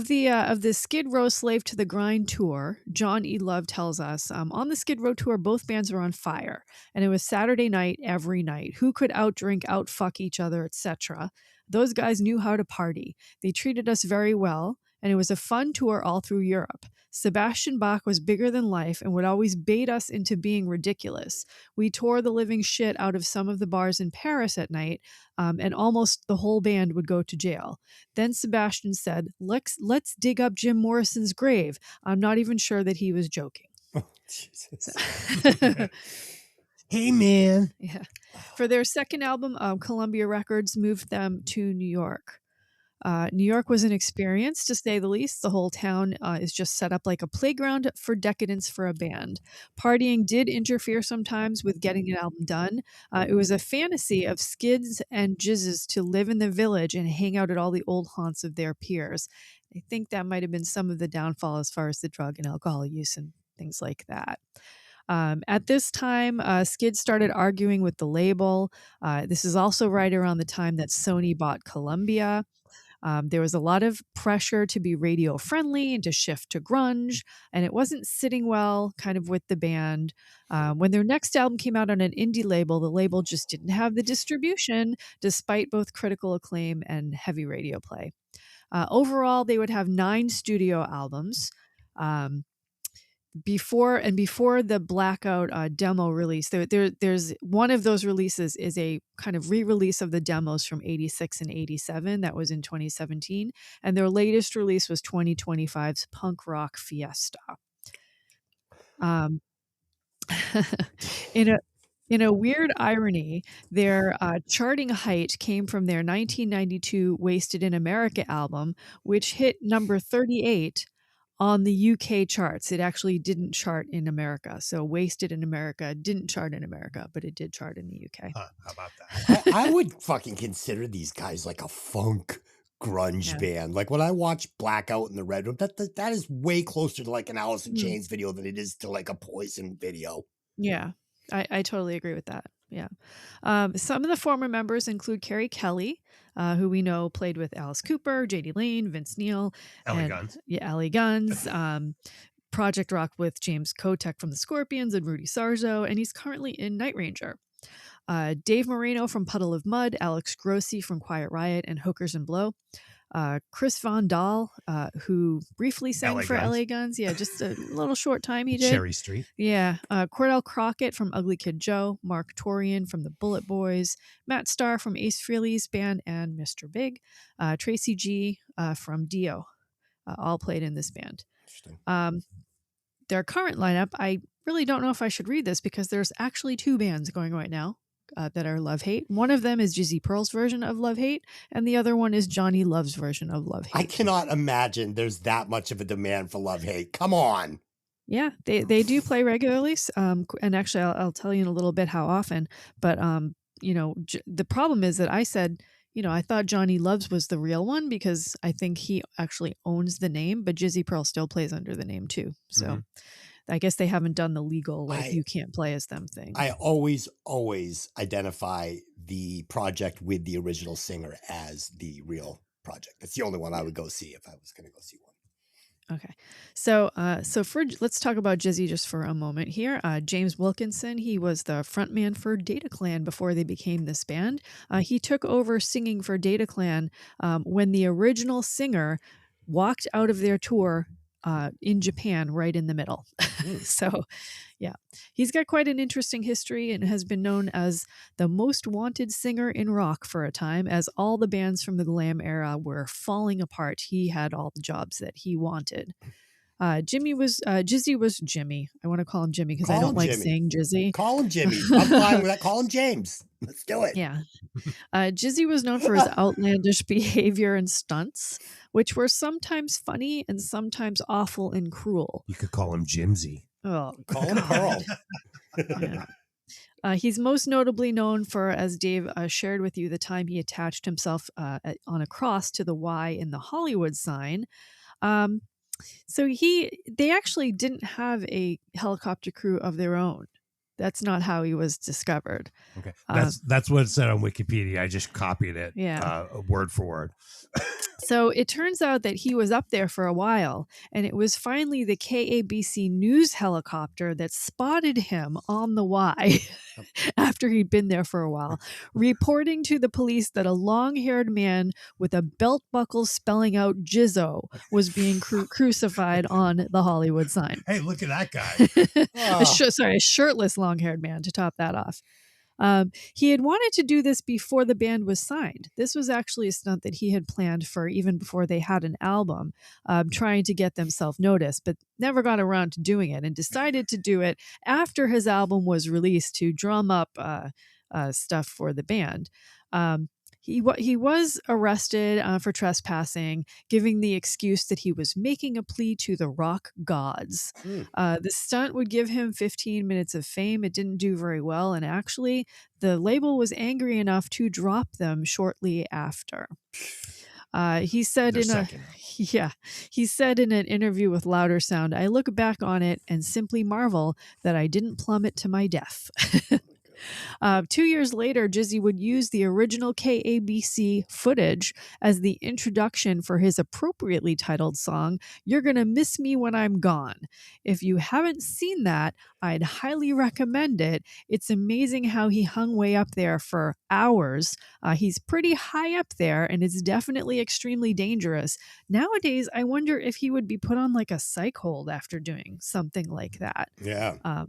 the Skid Row Slave to the Grind tour, John E. Love tells us, on the Skid Row tour, both bands were on fire, and it was Saturday night every night. Who could outdrink, outfuck each other, etc. Those guys knew how to party. They treated us very well, and it was a fun tour all through Europe. Sebastian Bach was bigger than life and would always bait us into being ridiculous. We tore the living shit out of some of the bars in Paris at night, and almost the whole band would go to jail. Then Sebastian said, let's dig up Jim Morrison's grave. I'm not even sure that he was joking. Oh, Jesus. Hey, man. Yeah. For their second album, Columbia Records moved them to New York. New York was an experience, to say the least. The whole town is just set up like a playground for decadence for a band. Partying did interfere sometimes with getting an album done. It was a fantasy of Skids and Jizzes to live in the village and hang out at all the old haunts of their peers. I think that might have been some of the downfall as far as the drug and alcohol use and things like that. At this time, Skid started arguing with the label. This is also right around the time that Sony bought Columbia. There was a lot of pressure to be radio friendly and to shift to grunge, and it wasn't sitting well kind of with the band. When their next album came out on an indie label, the label just didn't have the distribution, despite both critical acclaim and heavy radio play. Overall, they would have 9 studio albums. Before the Blackout demo release, there's one of those releases is a kind of re-release of the demos from 86 and 87 that was in 2017, and their latest release was 2025's Punk Rock Fiesta. In a weird irony, their charting height came from their 1992 Wasted in America album, which hit number 38 on the UK charts. It actually didn't chart in America. So Wasted in America didn't chart in America, but it did chart in the UK. How about that? I would fucking consider these guys like a funk grunge Yeah. band. Like when I watch Blackout in the Red Room, that is way closer to like an Alice in Mhm. Chains video than it is to like a Poison video. Yeah, I totally agree with that. Yeah. Some of the former members include Carrie Kelly, who we know played with Alice Cooper, J.D. Lane, Vince Neil, Ellie and Guns. yeah, Ellie Guns. Project Rock with James Kotek from the Scorpions and Rudy Sarzo, and he's currently in Night Ranger. Dave Moreno from Puddle of Mud, Alex Grossi from Quiet Riot and Hookers and Blow. Chris Von Dahl, who briefly sang LA for Guns. LA Guns. Yeah, just a little short time he did. Cherry Street. Yeah. Cordell Crockett from Ugly Kid Joe, Mark Torian from the Bullet Boys, Matt Starr from Ace Frehley's band and Mr. Big, Tracy G from Dio, all played in this band. Interesting. Their current lineup, I really don't know if I should read this because there's actually two bands going right now that are Love Hate. One of them is Jizzy Pearl's version of Love Hate, and the other one is Johnny Love's version of Love Hate. I cannot imagine there's that much of a demand for Love Hate. Come on. Yeah, they do play regularly. And actually, I'll tell you in a little bit how often. But the problem is that I said, I thought Johnny Loves was the real one because I think he actually owns the name, but Jizzy Pearl still plays under the name too. So I guess they haven't done the legal you can't play as them thing. I always identify the project with the original singer as the real project. That's the only one I would go see if I was going to go see one. Okay. So let's talk about Jizzy just for a moment here. James Wilkinson, he was the frontman for Data Clan before they became this band. He took over singing for Data Clan when the original singer walked out of their tour in Japan right in the middle. So, yeah, he's got quite an interesting history and has been known as the most wanted singer in rock for a time. As all the bands from the glam era were falling apart, he had all the jobs that he wanted. Jizzy was Jimmy. I want to call him Jimmy because I don't like saying Jizzy. Call him Jimmy. I'm fine with that. Call him James. Let's do it. Yeah. Jizzy was known for his outlandish behavior and stunts, which were sometimes funny and sometimes awful and cruel. You could call him Jimsy. Oh, Call him Carl. Yeah. He's most notably known for, as Dave shared with you, the time he attached himself on a cross to the Y in the Hollywood sign. So they actually didn't have a helicopter crew of their own. That's not how he was discovered. Okay, that's what it said on Wikipedia. I just copied it, word for word. So it turns out that he was up there for a while, and it was finally the KABC News helicopter that spotted him on the Y after he'd been there for a while, reporting to the police that a long-haired man with a belt buckle spelling out Jizzo was being crucified on the Hollywood sign. Hey, look at that guy. A shirtless long-haired man to top that off. He had wanted to do this before the band was signed. This was actually a stunt that he had planned for even before they had an album, trying to get them self-noticed, but never got around to doing it and decided to do it after his album was released to drum up stuff for the band. He was arrested for trespassing, giving the excuse that he was making a plea to the rock gods. The stunt would give him 15 minutes of fame. It didn't do very well, and actually, the label was angry enough to drop them shortly after. He said in an interview with Louder Sound, "I look back on it and simply marvel that I didn't plummet to my death." 2 years later, Jizzy would use the original KABC footage as the introduction for his appropriately titled song, "You're Gonna Miss Me When I'm Gone." If you haven't seen that, I'd highly recommend it. It's amazing how he hung way up there for hours. He's pretty high up there, and it's definitely extremely dangerous. Nowadays, I wonder if he would be put on like a psych hold after doing something like that. Yeah.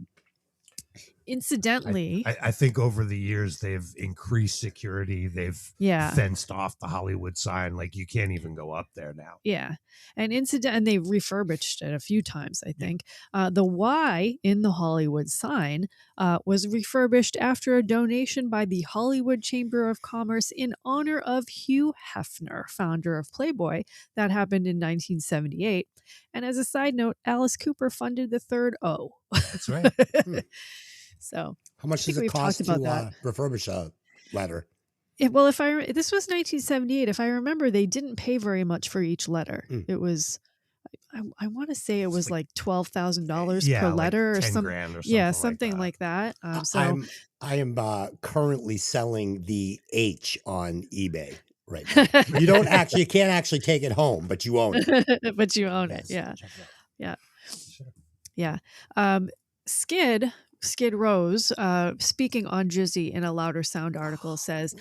Incidentally, I think over the years they've increased security. They've yeah. fenced off the Hollywood sign. Like you can't even go up there now. Yeah. And they refurbished it a few times, I think. The Y in the Hollywood sign was refurbished after a donation by the Hollywood Chamber of Commerce in honor of Hugh Hefner, founder of Playboy. That happened in 1978. And as a side note, Alice Cooper funded the third O. That's right. So How much does it we've cost talked to about that. refurbish a letter? Well, this was 1978. If I remember, they didn't pay very much for each letter. It was, I want to say it was like $12,000 per letter or 10 something. grand or something. Yeah, something like that. I am currently selling the H on eBay right now. You can't actually take it home, but you own it. But you own it. Yes, Yeah. check it out. Yeah. Yeah. Skid Rose, speaking on Jizzy in a Louder Sound article, says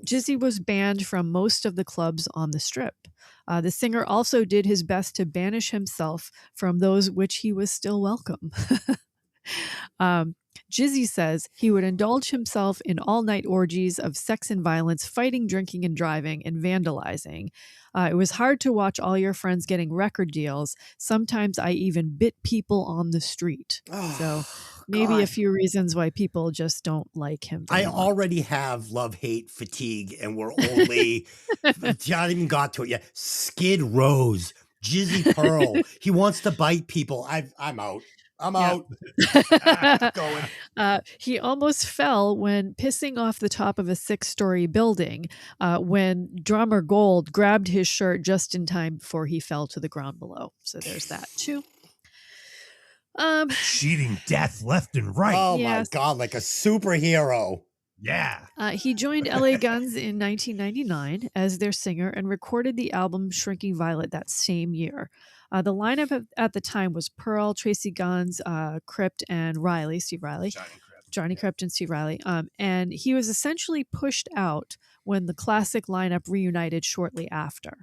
Jizzy was banned from most of the clubs on the Strip. The singer also did his best to banish himself from those which he was still welcome. Jizzy says he would indulge himself in all-night orgies of sex and violence, fighting, drinking, and driving, and vandalizing. It was hard to watch all your friends getting record deals. Sometimes I even bit people on the street. So maybe a few reasons why people just don't like him. I already have love-hate fatigue, and we're only not even got to it yet. Skid Rose, Jizzy Pearl. He wants to bite people. I'm out. I'm out. Going. He almost fell when pissing off the top of a 6-story building when drummer Gold grabbed his shirt just in time before he fell to the ground below. So there's that too. Cheating death left and right. Oh my God, like a superhero. Yeah. He joined LA Guns in 1999 as their singer and recorded the album Shrinking Violet that same year. The lineup at the time was Pearl, Tracy Guns, Crypt, and Steve Riley. Johnny Crypt and Steve Riley. And he was essentially pushed out when the classic lineup reunited shortly after.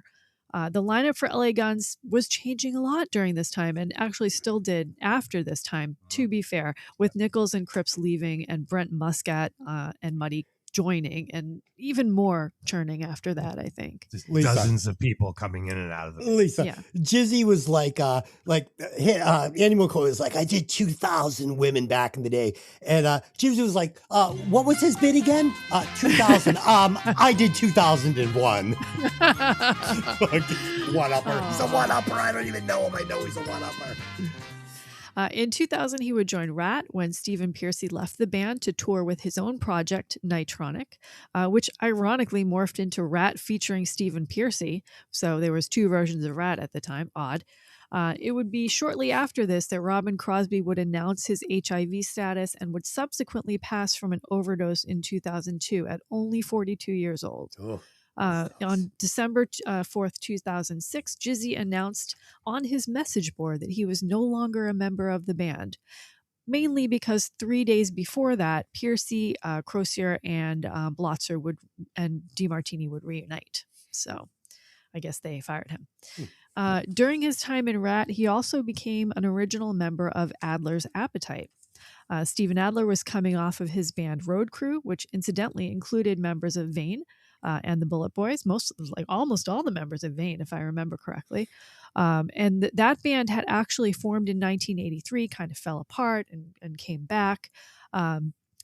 The lineup for LA Guns was changing a lot during this time and actually still did after this time, to be fair, with Nichols and Cripps leaving and Brent Muscat and Muddy joining, and even more churning after that, I think. Just dozens of people coming in and out of the Lisa. Yeah. Jizzy was like Andy McCoy was like, I did 2,000 women back in the day. And Jizzy was like, what was his bid again? 2,000. I did 2001. One-upper. He's a one-upper. I don't even know him. I know he's a one-upper. In 2000, he would join Rat when Stephen Pearcy left the band to tour with his own project, Nitronic, which ironically morphed into Rat featuring Stephen Pearcy. So there was 2 versions of Rat at the time. Odd. It would be shortly after this that Robin Crosby would announce his HIV status and would subsequently pass from an overdose in 2002 at only 42 years old. Oh. On December 4th, 2006, Jizzy announced on his message board that he was no longer a member of the band, mainly because 3 days before that, Pearcy, Crozier, and Blotzer and DeMartini would reunite. So I guess they fired him. During his time in Rat, he also became an original member of Adler's Appetite. Steven Adler was coming off of his band Road Crew, which incidentally included members of Vane, and the Bullet Boys, almost all the members of Vane, if I remember correctly. And that band had actually formed in 1983, kind of fell apart and came back.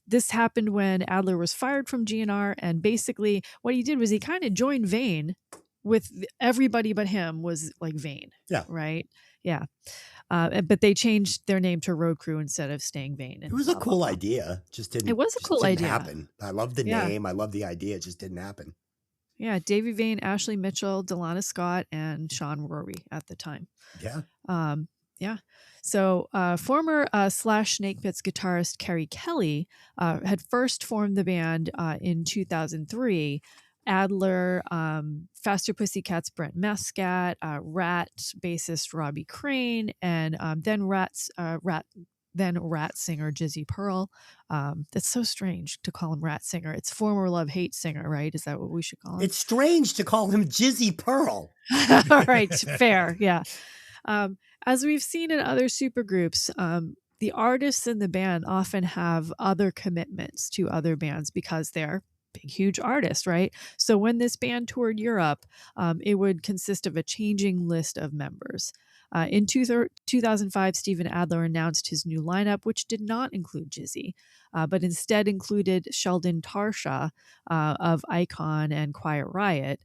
This happened when Adler was fired from GNR, and basically what he did was he kind of joined Vane with everybody but him was like Vane. Yeah. Right? Yeah. But they changed their name to Road Crew instead of staying Vane. It was a cool idea. It was a cool idea. Happen. I love the name. I love the idea. It just didn't happen. Yeah, Davey Vane, Ashley Mitchell, Delana Scott, and Sean Rory at the time. Yeah. Yeah. So former Slash Snake Pits guitarist Kerry Kelly had first formed the band in 2003. Adler, Faster Pussycats Brent Muscat, Rat bassist Robbie Crane, and then Rat singer Jizzy Pearl. That's so strange to call him Rat singer. It's former Love-Hate singer, right? Is that what we should call him? It's strange to call him Jizzy Pearl. All right, fair, yeah. As we've seen in other supergroups, the artists in the band often have other commitments to other bands because they're big, huge artists, right? So when this band toured Europe, it would consist of a changing list of members. In 2005, Steven Adler announced his new lineup, which did not include Jizzy, but instead included Sheldon Tarsha of Icon and Quiet Riot,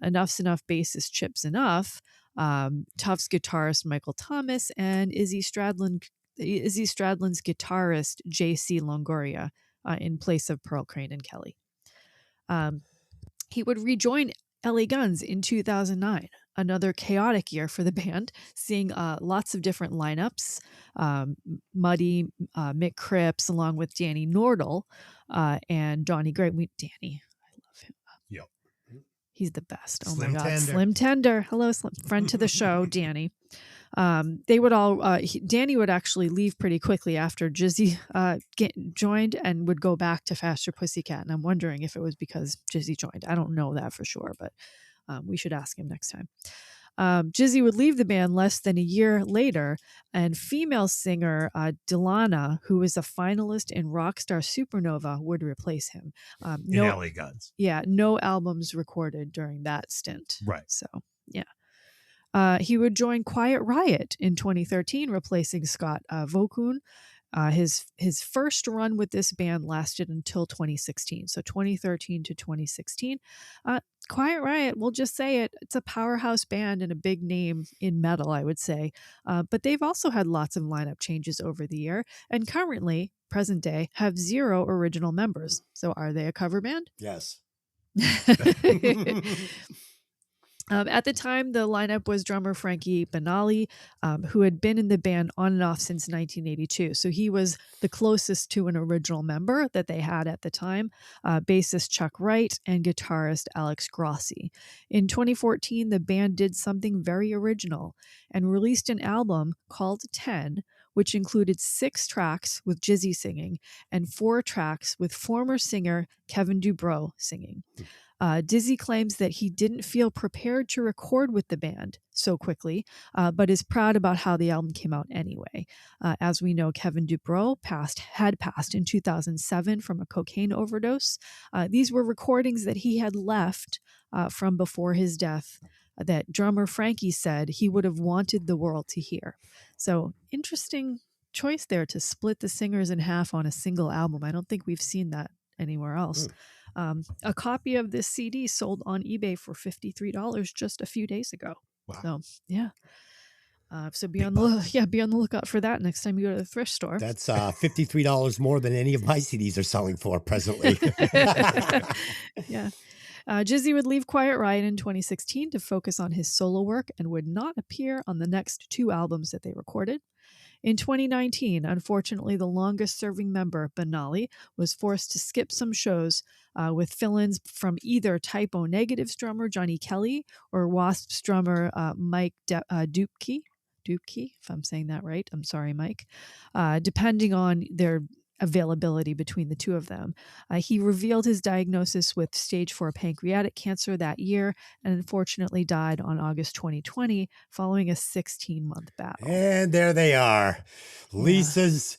Enough's Enough bassist Chips Enough, Tufts guitarist Michael Thomas, and Izzy Stradlin's guitarist J.C. Longoria in place of Pearl Crane and Kelly. He would rejoin LA Guns in 2009, another chaotic year for the band, seeing lots of different lineups. Muddy, Mick Cripps, along with Danny Nordell and Donnie Gray. Danny, I love him. Yep. He's the best. Oh Slim my God. Tender. Slim Tender. Hello, Slim. Friend to the show, Danny. They would all, Danny would actually leave pretty quickly after Jizzy joined and would go back to Faster Pussycat. And I'm wondering if it was because Jizzy joined. I don't know that for sure, but we should ask him next time. Jizzy would leave the band less than a year later, and female singer Delana, who was a finalist in Rockstar Supernova, would replace him. In LA Guns. Yeah, no albums recorded during that stint. Right. So, yeah. He would join Quiet Riot in 2013, replacing Scott Vokun. His first run with this band lasted until 2016. So 2013 to 2016. Quiet Riot, we'll just say it, it's a powerhouse band and a big name in metal, I would say. But they've also had lots of lineup changes over the year, and currently, present day, have 0 original members. So are they a cover band? Yes. At the time, the lineup was drummer Frankie Banali, who had been in the band on and off since 1982. So he was the closest to an original member that they had at the time, bassist Chuck Wright and guitarist Alex Grossi. In 2014, the band did something very original and released an album called 10, which included 6 tracks with Jizzy singing and 4 tracks with former singer Kevin Dubrow singing. Dizzy claims that he didn't feel prepared to record with the band so quickly, but is proud about how the album came out anyway. As we know, Kevin Dubrow had passed in 2007 from a cocaine overdose. These were recordings that he had left from before his death that drummer Frankie said he would have wanted the world to hear. So interesting choice there to split the singers in half on a single album. I don't think we've seen that anywhere else. A copy of this CD sold on eBay for $53 just a few days ago. Wow. So yeah. So be on the lookout for that next time you go to the thrift store. That's $53 more than any of my CDs are selling for presently. Yeah. Jizzy would leave Quiet Riot in 2016 to focus on his solo work and would not appear on the next 2 albums that they recorded. In 2019, unfortunately, the longest-serving member, Banali, was forced to skip some shows with fill-ins from either Type O Negative's drummer Johnny Kelly or Wasp's drummer Mike Dupke, if I'm saying that right. I'm sorry, Mike. Depending on their availability between the two of them. He revealed his diagnosis with stage 4 pancreatic cancer that year and unfortunately died on August 2020 following a 16-month battle. And there they are. Lisa's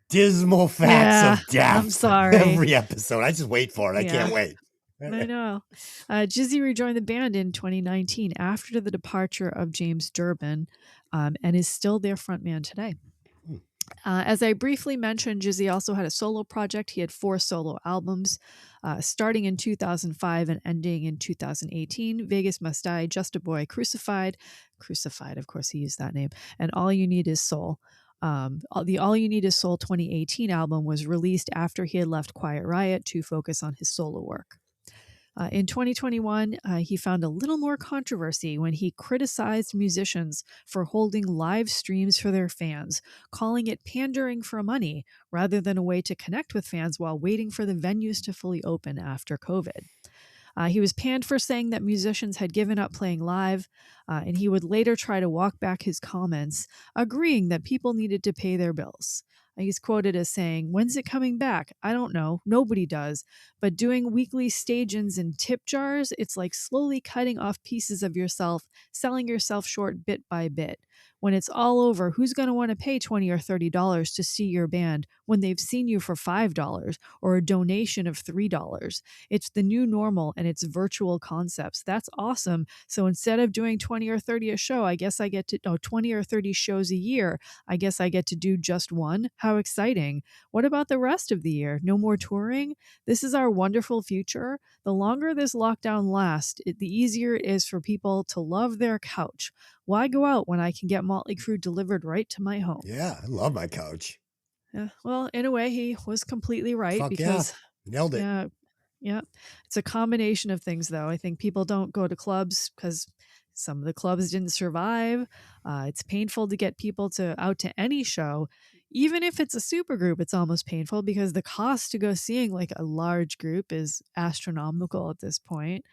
dismal facts of death. I'm sorry. Every episode. I just wait for it. I can't wait. I know. Jizzy rejoined the band in 2019 after the departure of James Durbin and is still their frontman today. As I briefly mentioned, Jizzy also had a solo project. He had 4 solo albums, starting in 2005 and ending in 2018. Vegas Must Die, Just a Boy, Crucified, of course he used that name, and All You Need Is Soul. The All You Need Is Soul 2018 album was released after he had left Quiet Riot to focus on his solo work. In 2021, he found a little more controversy when he criticized musicians for holding live streams for their fans, calling it pandering for money rather than a way to connect with fans while waiting for the venues to fully open after COVID. He was panned for saying that musicians had given up playing live, and he would later try to walk back his comments, agreeing that people needed to pay their bills. He's quoted as saying, "When's it coming back? I don't know. Nobody does. But doing weekly stage-ins in tip jars, it's like slowly cutting off pieces of yourself, selling yourself short bit by bit. When it's all over, who's going to want to pay $20 or $30 to see your band when they've seen you for $5 or a donation of $3? It's the new normal, and it's virtual concepts. That's awesome. So instead of doing 20 or 30 a show, I guess I get to 20 or 30 shows a year. I guess I get to do just one. How exciting. What about the rest of the year? No more touring? This is our wonderful future. The longer this lockdown lasts, the easier it is for people to love their couch. Why go out when I can get Motley Crue delivered right to my home? Yeah, I love my couch. Yeah, well, in a way, he was completely right. Fuck Because nailed it. yeah, it's a combination of things, though. I think people don't go to clubs because some of the clubs didn't survive. It's painful to get people out to any show. Even if it's a super group, it's almost painful because the cost to go seeing like a large group is astronomical at this point.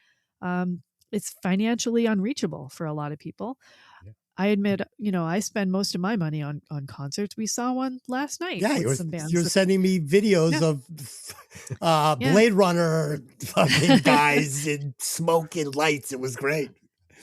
It's financially unreachable for a lot of people. Yeah. I admit, I spend most of my money on concerts. We saw one last night. Yeah, with some bands. you're sending me videos of Blade Runner fucking guys in smoke and lights. It was great.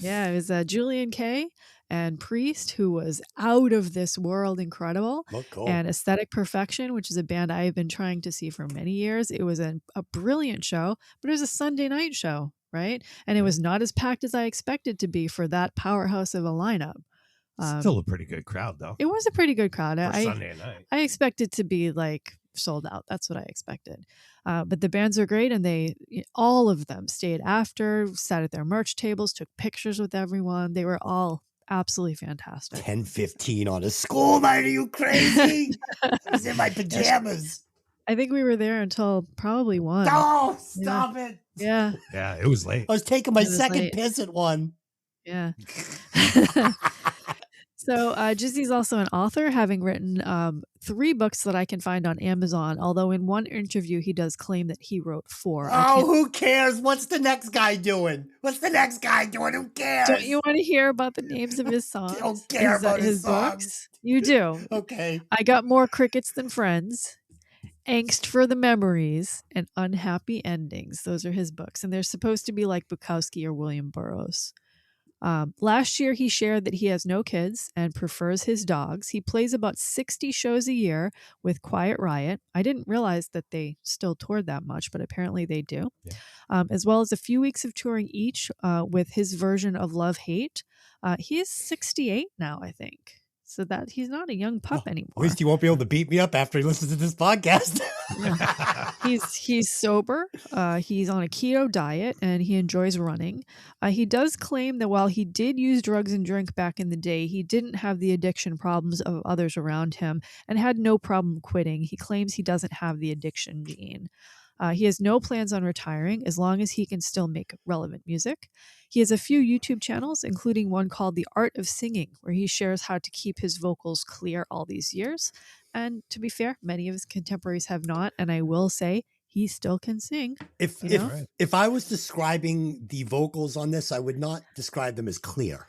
Yeah, it was Julian Kay and Priest, who was out of this world incredible. Look cool. And Aesthetic Perfection, which is a band I have been trying to see for many years. It was a brilliant show, but it was a Sunday night show, right? And it was not as packed as I expected to be for that powerhouse of a lineup. Still a pretty good crowd, though. It was a pretty good crowd. For Sunday night. I expected to be like sold out. That's what I expected. But the bands are great, and all of them stayed after, sat at their merch tables, took pictures with everyone. They were all absolutely fantastic. 10:15 on a school night. Are you crazy? I was in my pajamas. I think we were there until probably 1. Oh, stop it. Yeah. Yeah, it was late. I was taking my It was second late. piss at 1. Yeah. So Jizzy's also an author, having written 3 books that I can find on Amazon, although in one interview he does claim that he wrote 4. Oh, who cares? What's the next guy doing? Who cares? Don't you want to hear about the names of his songs? I don't care about his books? You do. Okay. I Got More Crickets Than Friends, Angst for the Memories, and Unhappy Endings. Those are his books, and they're supposed to be like Bukowski or William Burroughs. Last year, he shared that he has no kids and prefers his dogs. He plays about 60 shows a year with Quiet Riot. I didn't realize that they still toured that much, but apparently they do. Yeah. As well as a few weeks of touring each with his version of Love Hate. He is 68 now, I think. So that he's not a young pup anymore. At least he won't be able to beat me up after he listens to this podcast. He's sober. He's on a keto diet, and he enjoys running. He does claim that while he did use drugs and drink back in the day, he didn't have the addiction problems of others around him and had no problem quitting. He claims he doesn't have the addiction gene. He has no plans on retiring as long as he can still make relevant music. He has a few YouTube channels, including one called The Art of Singing, where he shares how to keep his vocals clear all these years. And to be fair, many of his contemporaries have not. And I will say he still can sing. If I was describing the vocals on this, I would not describe them as clear.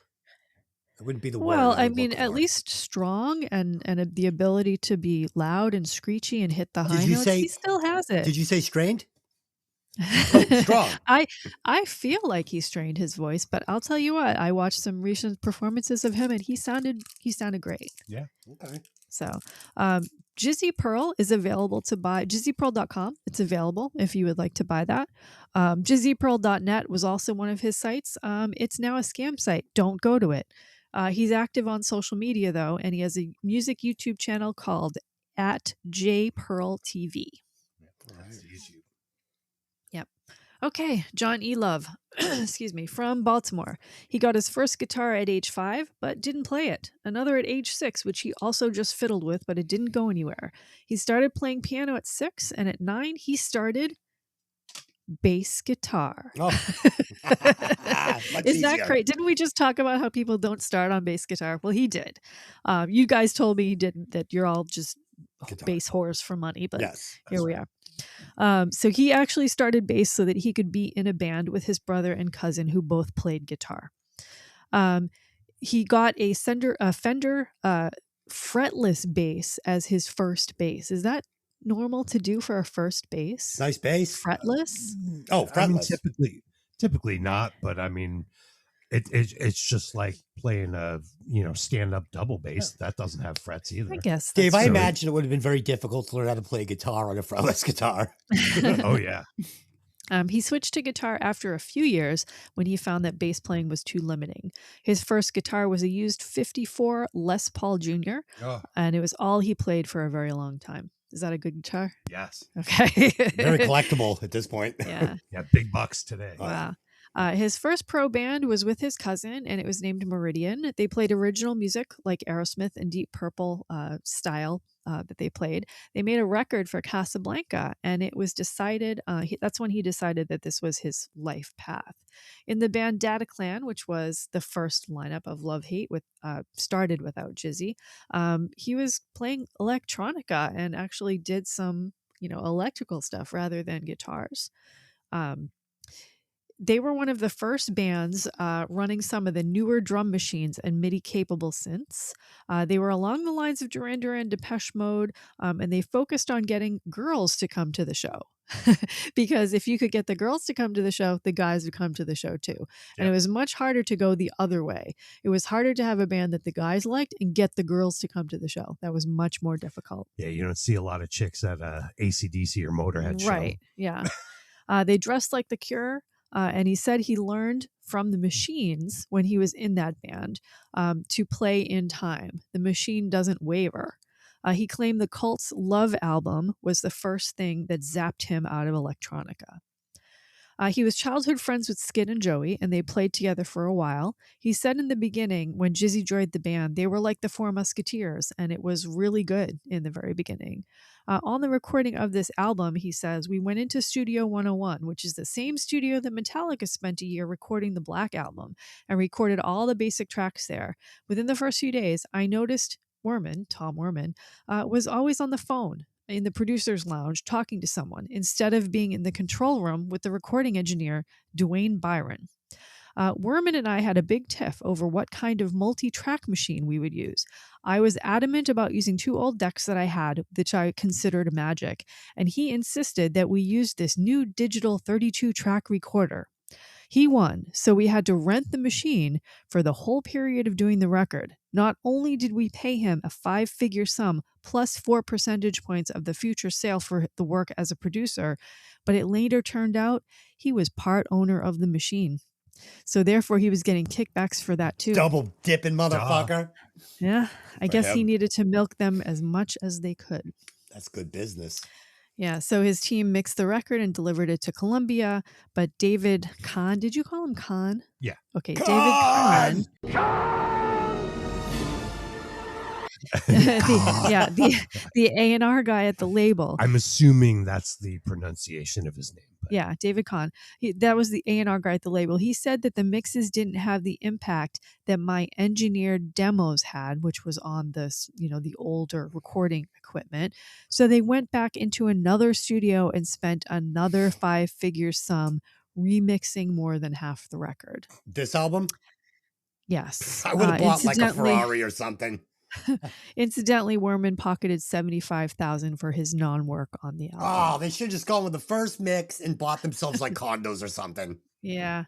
It wouldn't be the word. Well, I I would mean, look at for. least strong and the ability to be loud and screechy and hit the high you notes. say- He still has it. Did you say strained? Strong. I feel like he strained his voice, but I'll tell you what, I watched some recent performances of him and he sounded great. Yeah. Okay. So Jizzy Pearl is available to buy. JizzyPearl.com. It's available if you would like to buy that. JizzyPearl.net was also one of his sites. It's now a scam site. Don't go to it. He's active on social media though, and he has a music YouTube channel called @JPearlTV. That's easy. Okay, John E. Love, excuse me, from Baltimore. He got his first guitar at age 5, but didn't play it. Another at age 6, which he also just fiddled with, but it didn't go anywhere. He started playing piano at 6, and at 9, he started bass guitar. Oh. Much Is that easier. great? Didn't we just talk about how people don't start on bass guitar? Well, he did. You guys told me he didn't, that you're all just Guitar. bass whores for money, but Yes. here we are. So he actually started bass so that he could be in a band with his brother and cousin who both played guitar. He got a Fender fretless bass as his first bass. Is that normal to do for a first bass? Nice bass. Fretless? Oh, I mean, fretless. typically not, but I mean, It's just like playing a stand up double bass that doesn't have frets either. I guess. Dave, I true. imagine it would have been very difficult to learn how to play guitar on a fretless guitar. Oh yeah. He switched to guitar after a few years when he found that bass playing was too limiting. His first guitar was a used 54 Les Paul Jr., Oh, and it was all he played for a very long time. Is that a good guitar? yes. Okay. Very collectible at this point. Yeah. Yeah, big bucks today. Wow. His first pro band was with his cousin, and it was named Meridian. They played original music like Aerosmith and Deep Purple style that they played. They made a record for Casablanca, and it was decided, that's when he decided that this was his life path. In the band Data Clan, which was the first lineup of Love Hate, started without Jizzy, he was playing electronica and actually did some, electrical stuff rather than guitars. They were one of the first bands running some of the newer drum machines and MIDI-capable synths. They were along the lines of Duran Duran, Depeche Mode, and they focused on getting girls to come to the show. Because if you could get the girls to come to the show, the guys would come to the show too. And it was much harder to go the other way. It was harder to have a band that the guys liked and get the girls to come to the show. That was much more difficult. Yeah, you don't see a lot of chicks at a AC/DC or Motorhead show. Right, yeah. They dressed like The Cure. And he said he learned from the Machines when he was in that band to play in time. The machine doesn't waver. He claimed the Cult's Love album was the first thing that zapped him out of electronica. He was childhood friends with Skid and Joey, and they played together for a while. He said in the beginning, when Jizzy joined the band, they were like the Four Musketeers, and it was really good in the very beginning. On the recording of this album, he says, we went into Studio 101, which is the same studio that Metallica spent a year recording the Black Album, and recorded all the basic tracks there. Within the first few days, I noticed Tom Werman, was always on the phone in the producer's lounge talking to someone instead of being in the control room with the recording engineer, Dwayne Byron. Werman and I had a big tiff over what kind of multi-track machine we would use. I was adamant about using two old decks that I had, which I considered magic, and he insisted that we use this new digital 32-track recorder. He won, so we had to rent the machine for the whole period of doing the record. Not only did we pay him a 5-figure sum plus 4 percentage points of the future sale for the work as a producer, but it later turned out he was part owner of the machine. So therefore, he was getting kickbacks for that too. Double dipping motherfucker. Yeah, I guess him. he needed to milk them as much as they could. That's good business. Yeah, so his team mixed the record and delivered it to Columbia, but David Kahn, did you call him Kahn? Yeah. Okay, David Kahn. the A&R guy at the label. I'm assuming that's the pronunciation of his name. But Yeah, David Kahn. That was the A&R guy at the label. He said that the mixes didn't have the impact that my engineered demos had, which was on this, the older recording equipment. So they went back into another studio and spent another 5-figure sum remixing more than half the record. This album? Yes. I would have bought like a Ferrari or something. Incidentally, Werman pocketed $75,000 for his non-work on the album. Oh, they should have just gone with the first mix and bought themselves like condos or something. Yeah.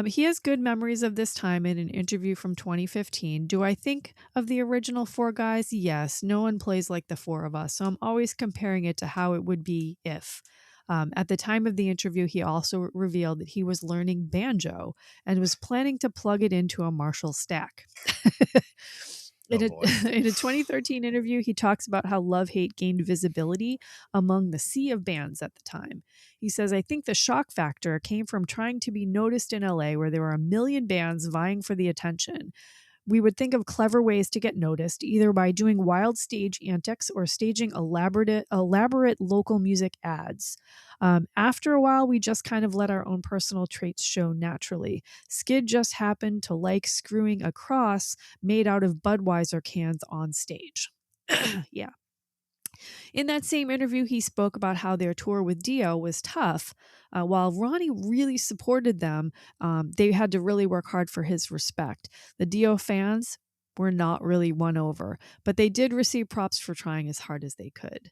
He has good memories of this time in an interview from 2015. Do I think of the original four guys? Yes. No one plays like the four of us, so I'm always comparing it to how it would be if. At the time of the interview, he also revealed that he was learning banjo and was planning to plug it into a Marshall stack. In a 2013 interview, he talks about how Love Hate gained visibility among the sea of bands at the time. He says, I think the shock factor came from trying to be noticed in LA where there were 1 million bands vying for the attention. We would think of clever ways to get noticed, either by doing wild stage antics or staging elaborate local music ads. After a while, we just kind of let our own personal traits show naturally. Skid just happened to like screwing a cross made out of Budweiser cans on stage. Yeah. In that same interview, he spoke about how their tour with Dio was tough. While Ronnie really supported them, they had to really work hard for his respect. The Dio fans were not really won over, but they did receive props for trying as hard as they could.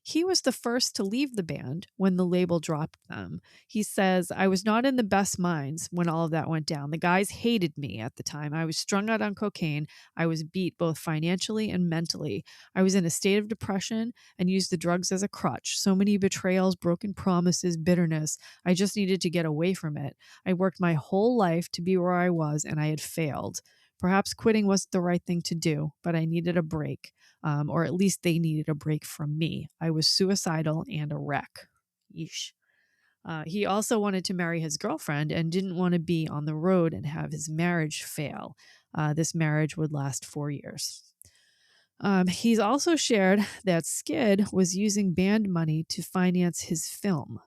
He was the first to leave the band when the label dropped them. He says, I was not in the best minds when all of that went down. The guys hated me at the time. I was strung out on cocaine. I was beat both financially and mentally. I was in a state of depression and used the drugs as a crutch. So many betrayals, broken promises, bitterness. I just needed to get away from it. I worked my whole life to be where I was, and I had failed. Perhaps quitting wasn't the right thing to do, but I needed a break. Or at least they needed a break from me. I was suicidal and a wreck. Yeesh. He also wanted to marry his girlfriend and didn't want to be on the road and have his marriage fail. This marriage would last 4 years. He's also shared that Skid was using band money to finance his film.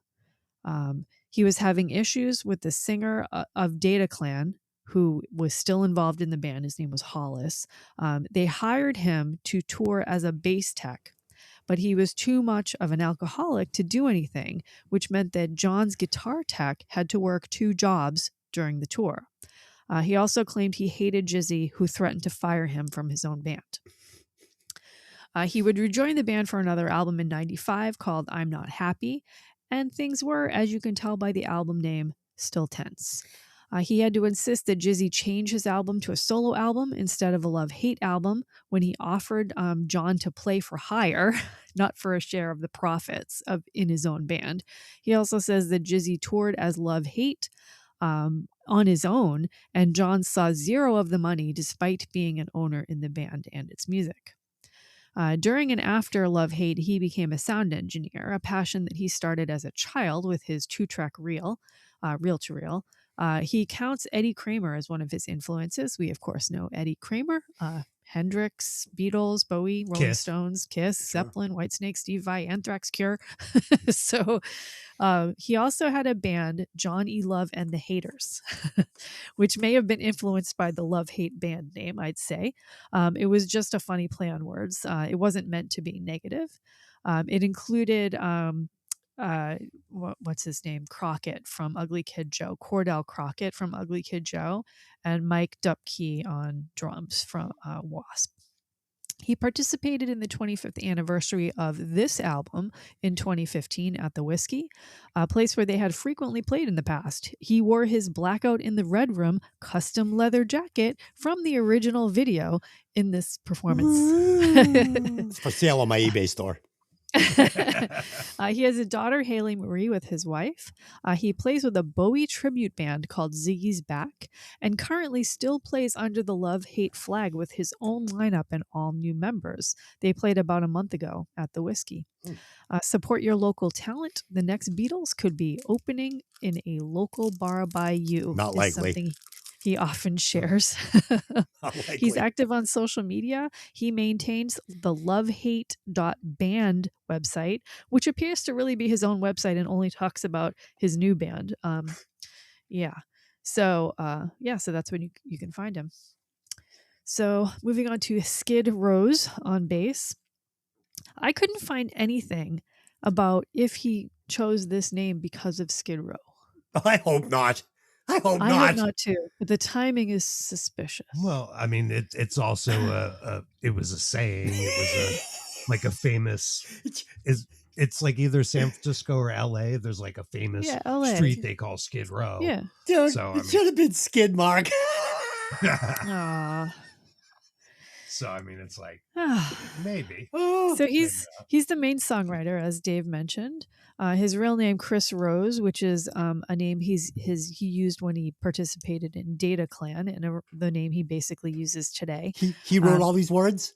He was having issues with the singer of Data Clan, who was still involved in the band. His name was Hollis. They hired him to tour as a bass tech, but he was too much of an alcoholic to do anything, which meant that John's guitar tech had to work 2 jobs during the tour. He also claimed he hated Jizzy, who threatened to fire him from his own band. He would rejoin the band for another album in 95 called I'm Not Happy, and things were, as you can tell by the album name, still tense. He had to insist that Jizzy change his album to a solo album instead of a love-hate album when he offered John to play for hire, not for a share of the profits in his own band. He also says that Jizzy toured as love-hate on his own, and John saw 0 of the money despite being an owner in the band and its music. During and after Love Hate, he became a sound engineer, a passion that he started as a child with his 2-track reel to reel. He counts Eddie Kramer as one of his influences. We, of course, know Eddie Kramer, Hendrix, Beatles, Bowie, Rolling Stones, Kiss, Zeppelin, Whitesnake, Steve Vai, Anthrax, Cure. So he also had a band, John E. Love and the Haters, which may have been influenced by the Love Hate band name, I'd say. It was just a funny play on words. It wasn't meant to be negative. It included... what's his name? Crockett from Ugly Kid Joe, Cordell Crockett from Ugly Kid Joe, and Mike Dupke on drums from Wasp. He participated in the 25th anniversary of this album in 2015 at the Whiskey, a place where they had frequently played in the past. He wore his Blackout in the Red Room custom leather jacket from the original video in this performance. It's for sale on my eBay store. He has a daughter, Haley Marie, with his wife. He plays with a Bowie tribute band called Ziggy's Back, and currently still plays under the Love Hate flag with his own lineup and all new members. They played about a month ago at the Whiskey. Support your local talent. The next Beatles could be opening in a local bar by you. Not likely. Something he often shares. He's active on social media. He maintains the lovehate.band website, which appears to really be his own website and only talks about his new band. So that's when you can find him. So moving on to Skid Rose on bass. I couldn't find anything about if he chose this name because of Skid Row. I hope not. I hope I not. hope not too. But the timing is suspicious. Well, I mean, it's also it was a saying. It was like a famous. It's like either San Francisco or L.A. There's like a famous street they call Skid Row. Yeah. Dude, so it should have been Skid Mark. Aww. So I mean, it's like maybe. So he's the main songwriter, as Dave mentioned. His real name, Chris Rose, which is a name he used when he participated in Data Clan, and the name he basically uses today. He wrote all these words?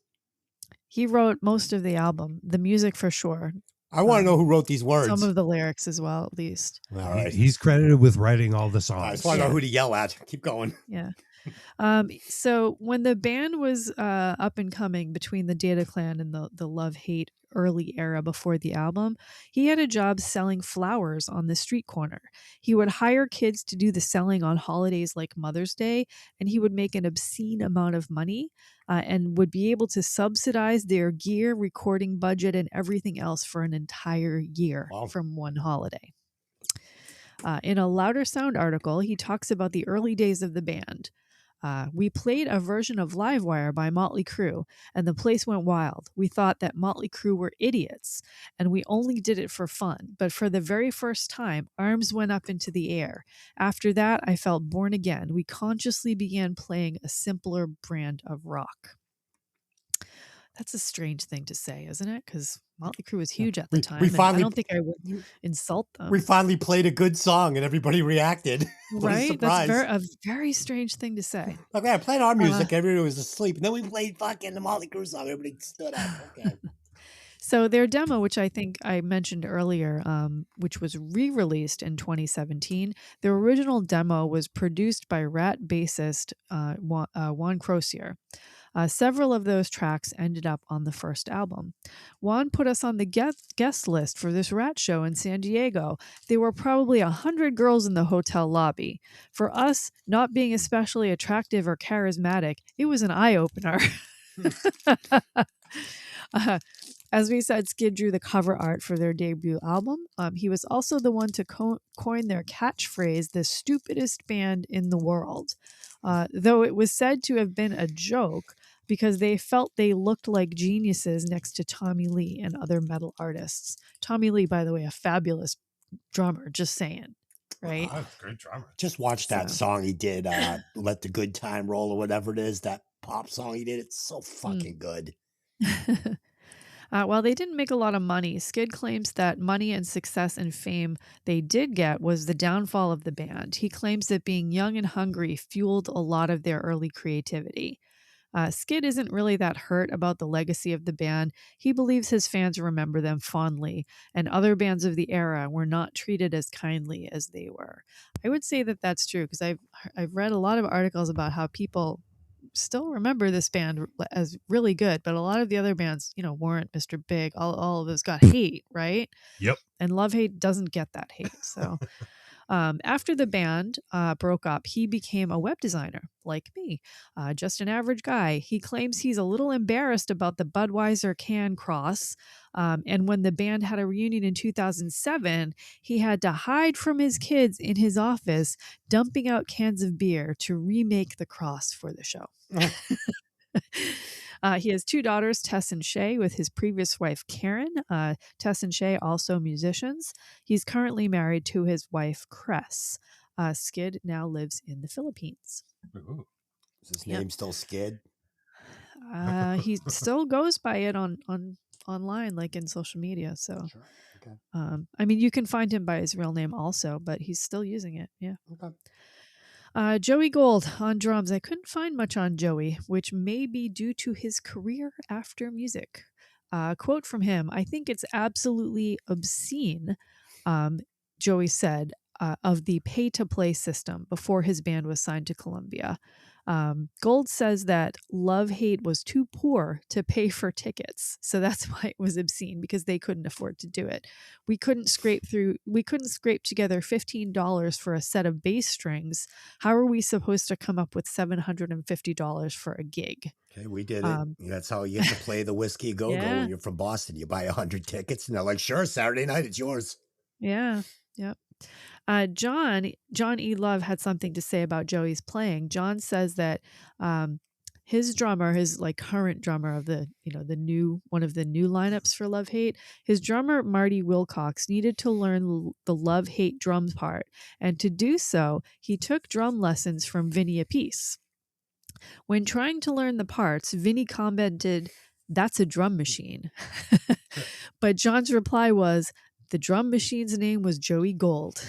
He wrote most of the album, the music for sure. I want to know who wrote these words. Some of the lyrics as well, at least. All right. He's credited with writing all the songs. I just want to know who to yell at. Keep going. Yeah. So when the band was up and coming between the Data Clan and the Love Hate early era before the album, he had a job selling flowers on the street corner. He would hire kids to do the selling on holidays like Mother's Day, and he would make an obscene amount of money and would be able to subsidize their gear, recording budget, and everything else for an entire year from one holiday. In a Louder Sound article, he talks about the early days of the band. We played a version of Livewire by Motley Crue, and the place went wild. We thought that Motley Crue were idiots, and we only did it for fun. But for the very first time, arms went up into the air. After that, I felt born again. We consciously began playing a simpler brand of rock. That's a strange thing to say, isn't it? Because Motley Crue was huge at the time. We and finally- I don't think I would insult them. We finally played a good song and everybody reacted. What a Right? That's surprise. a very strange thing to say. Okay, I played our music. Everybody was asleep. And then we played fucking the Motley Crue song. Everybody stood up. Okay. So their demo, which I think I mentioned earlier, which was re-released in 2017, their original demo was produced by Rat bassist Juan Crosier. Several of those tracks ended up on the first album. Juan put us on the guest list for this Rat show in San Diego. There were probably 100 girls in the hotel lobby. For us, not being especially attractive or charismatic, it was an eye-opener. As we said, Skid drew the cover art for their debut album. He was also the one to coin their catchphrase, the stupidest band in the world. Though it was said to have been a joke because they felt they looked like geniuses next to Tommy Lee and other metal artists. Tommy Lee, by the way, a fabulous drummer, just saying. Right? Wow, that's a great drummer. Just watch that song he did, Let the Good Time Roll or whatever it is, that pop song he did. It's so fucking good. While they didn't make a lot of money, Skid claims that money and success and fame they did get was the downfall of the band. He claims that being young and hungry fueled a lot of their early creativity. Skid isn't really that hurt about the legacy of the band. He believes his fans remember them fondly, and other bands of the era were not treated as kindly as they were. I would say that that's true because I've read a lot of articles about how people still remember this band as really good, but a lot of the other bands, weren't Mr. Big. All of those got hate, right? Yep. And Love Hate doesn't get that hate. So after the band broke up, he became a web designer like me, just an average guy. He claims he's a little embarrassed about the Budweiser can cross. And when the band had a reunion in 2007, he had to hide from his kids in his office, dumping out cans of beer to remake the cross for the show. He has two daughters, Tess and Shay, with his previous wife, Karen. Tess and Shay, also musicians. He's currently married to his wife, Cress. Skid now lives in the Philippines. Ooh. Is his name still Skid? He still goes by it on online, like in social media. So, Sure. Okay. I mean, you can find him by his real name also, but he's still using it. Yeah. Okay. Joey Gold on drums. I couldn't find much on Joey, which may be due to his career after music. Quote from him: "I think it's absolutely obscene," Joey said, of the pay-to-play system before his band was signed to Columbia. Gold says that Love Hate was too poor to pay for tickets, so that's why it was obscene, because they couldn't afford to do it. We couldn't scrape together $15 for a set of bass strings. How are we supposed to come up with $750 for a gig? Okay, we did it. That's how you get to play the Whiskey Go-Go Yeah. when you're from Boston. You buy 100 tickets and they're like, sure, Saturday night, it's yours. Yeah. Yep. John E. Love had something to say about Joey's playing. John says that his drummer, his current drummer of the one of the new lineups for Love Hate, his drummer Marty Wilcox needed to learn the Love Hate drum part, and to do so, he took drum lessons from Vinny Appice. When trying to learn the parts, Vinny commented, "That's a drum machine." But John's reply was, "The drum machine's name was Joey Gold."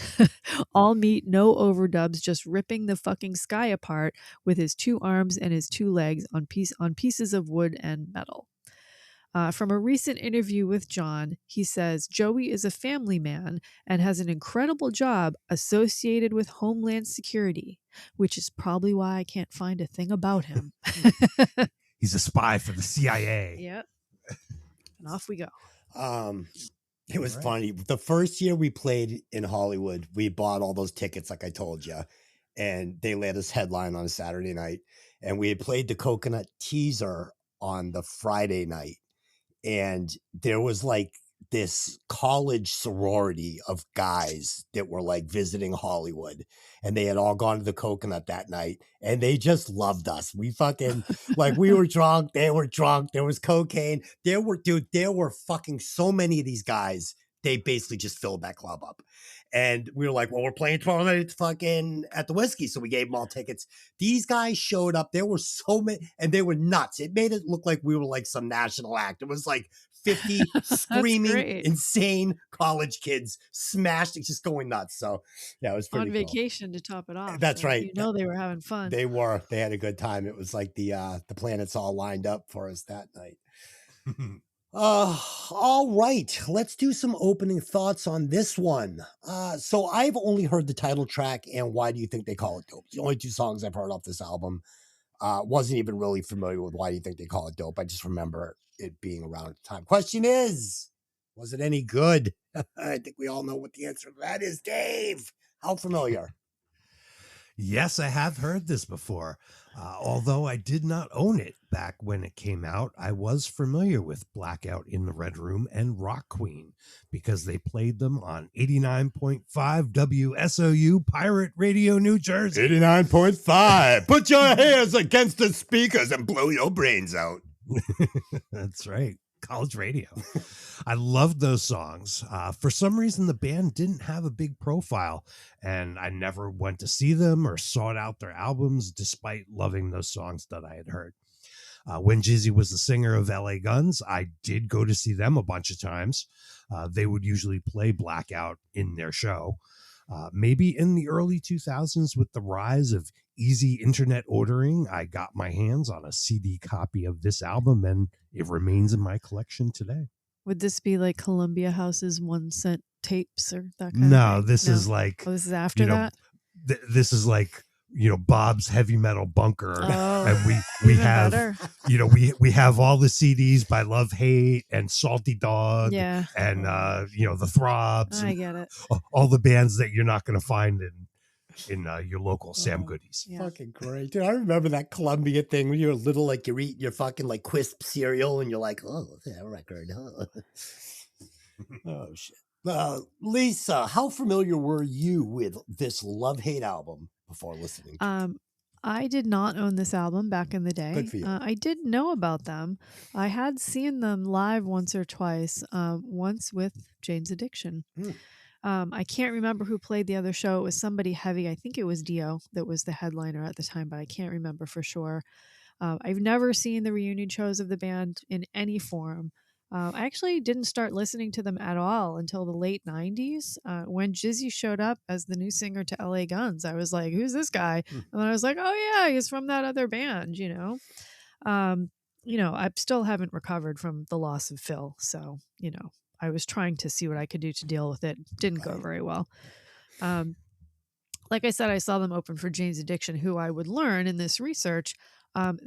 All meat, no overdubs, just ripping the fucking sky apart with his two arms and his two legs on pieces of wood and metal. From a recent interview with John, he says, "Joey is a family man and has an incredible job associated with Homeland Security, which is probably why I can't find a thing about him." He's a spy for the CIA. Yep. And off we go. It was funny. The first year we played in Hollywood, we bought all those tickets, like I told you, and they let us headline on a Saturday night. And we had played the Coconut Teaser on the Friday night. And there was this college sorority of guys that were like visiting Hollywood, and they had all gone to the Coconut that night, and they just loved us. We fucking like we were drunk, they were drunk, there was cocaine, there were fucking so many of these guys. They basically just filled that club up. And we were like, well, we're playing tomorrow night fucking at the Whiskey. So we gave them all tickets. These guys showed up. There were so many, and they were nuts. It made it look like we were like some national act. It was like 50 screaming, great. insane college kids smashed, just going nuts. So yeah, it was pretty On cool. vacation to top it off. That's so right. You know they were having fun. They were. They had a good time. It was like the planets all lined up for us that night. All right, let's do some opening thoughts on this one. So I've only heard the title track and Why Do You Think They Call It Dope? It's the only two songs I've heard off this album. Wasn't even really familiar with Why Do You Think They Call It Dope? I just remember it being around at the time. Question is, was it any good? I think we all know what the answer to that is. Dave, how familiar? Yes, I have heard this before. Although I did not own it back when it came out, I was familiar with Blackout in the Red Room and Rock Queen because they played them on 89.5 WSOU Pirate Radio, New Jersey. 89.5. Put your hands against the speakers and blow your brains out. That's right. College radio. I loved those songs. For some reason, the band didn't have a big profile, and I never went to see them or sought out their albums, despite loving those songs that I had heard. When Jizzy was the singer of LA Guns, I did go to see them a bunch of times. They would usually play Blackout in their show. Maybe in the early 2000s, with the rise of easy internet ordering, I got my hands on a CD copy of this album, and it remains in my collection today. Would this be like Columbia House's 1 cent tapes or that kind No, of thing? this is like, Oh, this is after that? This is like, Bob's Heavy Metal Bunker. Oh, And we even have, better. we have all the CDs by Love Hate and Salty Dog Yeah, and, the Throbs, I and get it. all the bands that you're not going to find in your local Sam Goodies. Yeah. Fucking great. Dude, I remember that Columbia thing when you were little, like you're eating your fucking like Quisp cereal and you're like, oh, that record, huh? Oh, shit. Lisa, how familiar were you with this Love Hate album before listening to it? I did not own this album back in the day. Good for you. I did know about them. I had seen them live once or twice, once with Jane's Addiction. I can't remember who played the other show. It was somebody heavy. I think it was Dio that was the headliner at the time, but I can't remember for sure. I've never seen the reunion shows of the band in any form. I actually didn't start listening to them at all until the late 90s. When Jizzy showed up as the new singer to LA Guns, I was like, who's this guy? And then I was like, oh yeah, he's from that other band, I still haven't recovered from the loss of Phil. So, I was trying to see what I could do to deal with it. Didn't go very well. Like I said, I saw them open for Jane's Addiction, who I would learn in this research.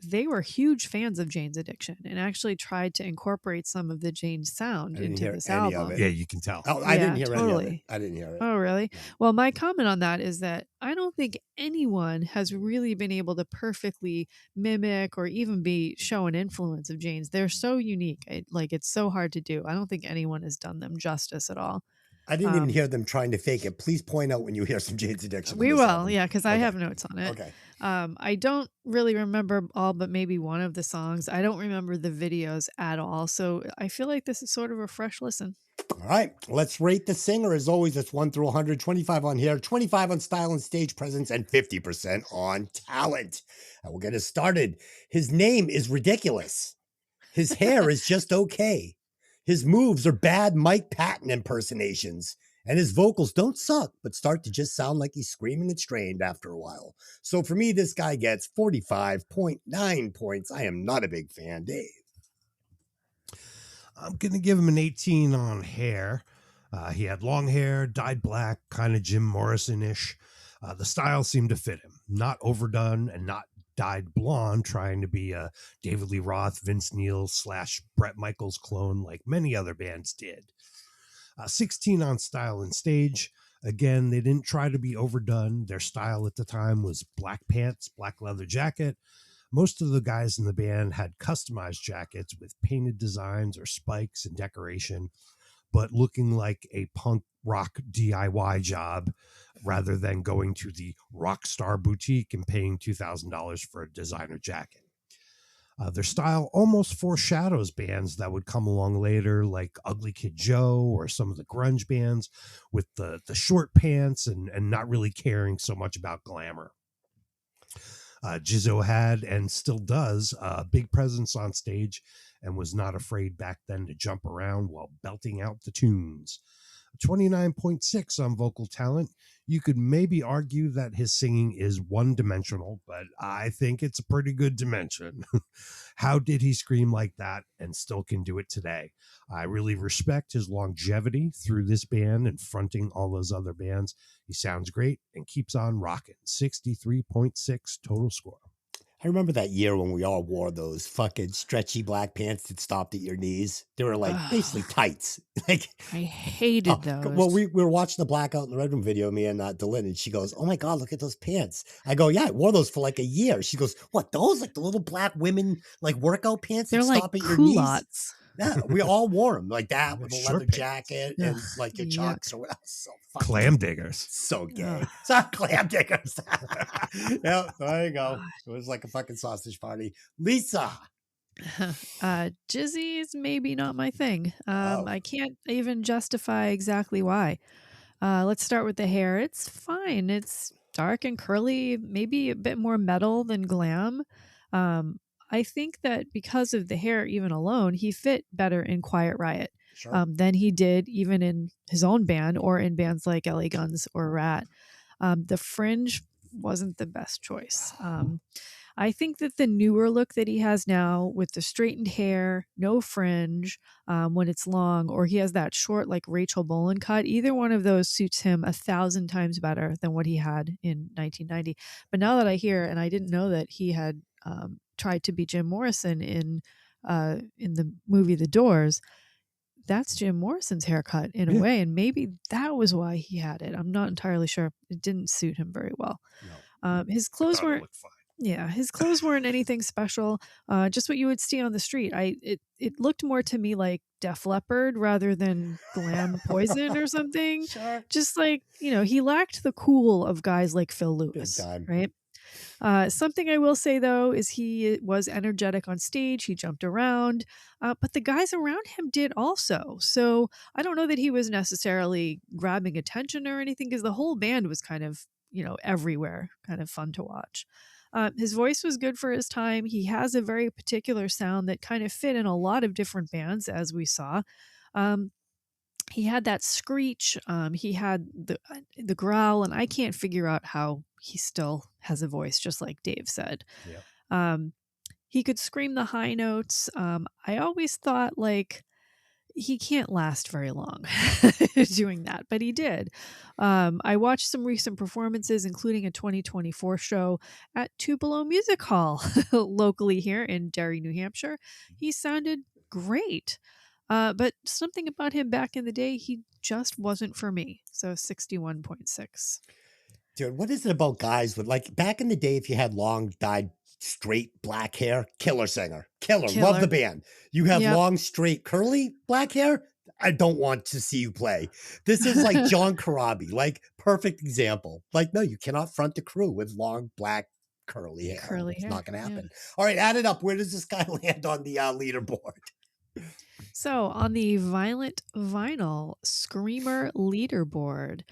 They were huge fans of Jane's Addiction and actually tried to incorporate some of the Jane sound I didn't into hear this any of album. it. Yeah, you can tell. Oh, I didn't Yeah, hear any of it. totally. I didn't hear it. Oh, really? Well, my comment on that is that I don't think anyone has really been able to perfectly mimic or even show an influence of Jane's. They're so unique. It's so hard to do. I don't think anyone has done them justice at all. I didn't even hear them trying to fake it. Please point out when you hear some Jane's Addiction. We on this will, album. yeah, because I Okay. have notes on it. Okay. I don't really remember all but maybe one of the songs. I don't remember the videos at all. So I feel like this is sort of a fresh listen. All right, let's rate the singer. As always, it's 1 through 100, 25 on hair, 25 on style and stage presence, and 50% on talent. We'll get us started. His name is ridiculous. His hair is just okay. His moves are bad Mike Patton impersonations. And his vocals don't suck, but start to just sound like he's screaming and strained after a while. So for me, this guy gets 45.9 points. I am not a big fan. Dave. I'm going to give him an 18 on hair. He had long hair, dyed black, kind of Jim Morrison-ish. The style seemed to fit him. Not overdone and not dyed blonde, trying to be a David Lee Roth, Vince Neil / Bret Michaels clone like many other bands did. 16 on style and stage. Again, they didn't try to be overdone. Their style at the time was black pants, black leather jacket. Most of the guys in the band had customized jackets with painted designs or spikes and decoration. but looking like a punk rock DIY job rather than going to the rock star boutique and paying $2,000 for a designer jacket. Their style almost foreshadows bands that would come along later, like Ugly Kid Joe or some of the grunge bands with the short pants and not really caring so much about glamour. Jizzo had and still does a big presence on stage and was not afraid back then to jump around while belting out the tunes. 29.6 on vocal talent. You could maybe argue that his singing is one-dimensional, but I think it's a pretty good dimension. How did he scream like that and still can do it today? I really respect his longevity through this band and fronting all those other bands. He sounds great and keeps on rocking. 63.6 total score. I remember that year when we all wore those fucking stretchy black pants that stopped at your knees. They were like basically tights. Like I hated those. Well, we were watching the Blackout in the Red Room video, me and Lynn, and she goes, "Oh my God, look at those pants." I go, "Yeah, I wore those for like a year." She goes, "What, those? Like the little black women like workout pants They're that like stop at your knees?" culottes. Yeah, we all wore them like that with a Short leather pants. jacket and Ugh, like your yuck. chucks or whatever. So fucking Clam diggers. so gay. Ugh. So clam diggers. Yeah, there you go. It was like a fucking sausage party. Lisa. Jizzy's maybe not my thing. Oh. I can't even justify exactly why. Let's start with the hair. It's fine. It's dark and curly, maybe a bit more metal than glam. I think that because of the hair even alone, he fit better in Quiet Riot Sure. than he did even in his own band or in bands like LA Guns or Rat. The fringe wasn't the best choice. I think that the newer look that he has now with the straightened hair, no fringe when it's long, or he has that short like Rachel Bolan cut, either one of those suits him 1,000 times better than what he had in 1990. But now that I hear, and I didn't know that he had tried to be Jim Morrison in the movie The Doors, that's Jim Morrison's haircut in a way, and maybe that was why he had it. I'm not entirely sure. It didn't suit him very well. No. His clothes Thought it weren't. looked fine. Yeah, his clothes weren't anything special. Just what you would see on the street. It looked more to me like Def Leppard rather than Glam Poison or something. Sure. Just like, he lacked the cool of guys like Phil Lewis, time. right? Something I will say though is he was energetic on stage. He jumped around, but the guys around him did also. So I don't know that he was necessarily grabbing attention or anything, because the whole band was kind of everywhere, kind of fun to watch. His voice was good for his time. He has a very particular sound that kind of fit in a lot of different bands, as we saw. He had that screech. He had the growl, and I can't figure out how he still has a voice, just like Dave said. Yeah. He could scream the high notes. I always thought like he can't last very long doing that, but he did. I watched some recent performances, including a 2024 show at Tupelo Music Hall locally here in Derry, New Hampshire. He sounded great. But something about him back in the day, he just wasn't for me. So 61.6. Dude, what is it about guys with like back in the day, if you had long, dyed, straight black hair, killer singer, killer, love the band. You have long, straight, curly black hair, I don't want to see you play. This is like John Corabi, like perfect example. Like, no, you cannot front the crew with long, black, curly hair. It's not going to happen. All right, add it up. Where does this guy land on the leaderboard? So on the Violent Vinyl Screamer leaderboard,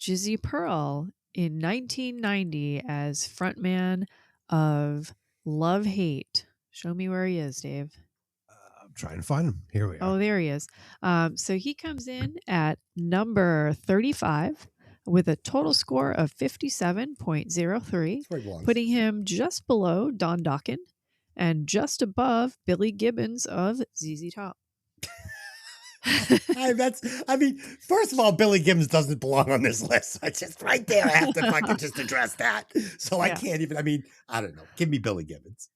Jizzy Pearl in 1990 as frontman of Love Hate. Show me where he is, Dave. I'm trying to find him. Here we are. Oh, there he is. So he comes in at number 35 with a total score of 57.03, putting him just below Don Dokken and just above Billy Gibbons of ZZ Top. First of all, Billy Gibbons doesn't belong on this list. I just right there, I have to fucking just address that. So I can't even, I don't know. Give me Billy Gibbons.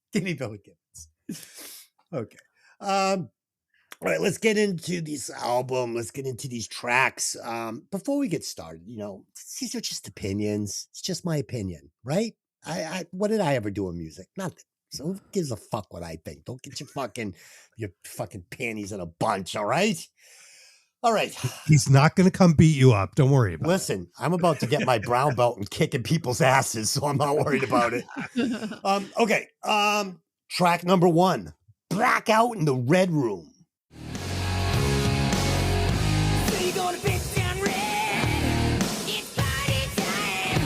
Okay. All right, let's get into this album. Let's get into these tracks. Before we get started, these are just opinions. It's just my opinion, right? What did I ever do in music? Nothing. So who gives a fuck what I think? Don't get your fucking panties in a bunch, all right? All right. He's not going to come beat you up. Don't worry about Listen, I'm about to get my brown belt and kicking people's asses, so I'm not worried about it. Okay. Track number 1, Blackout in the Red Room. So you're gonna pick down red. It's party time.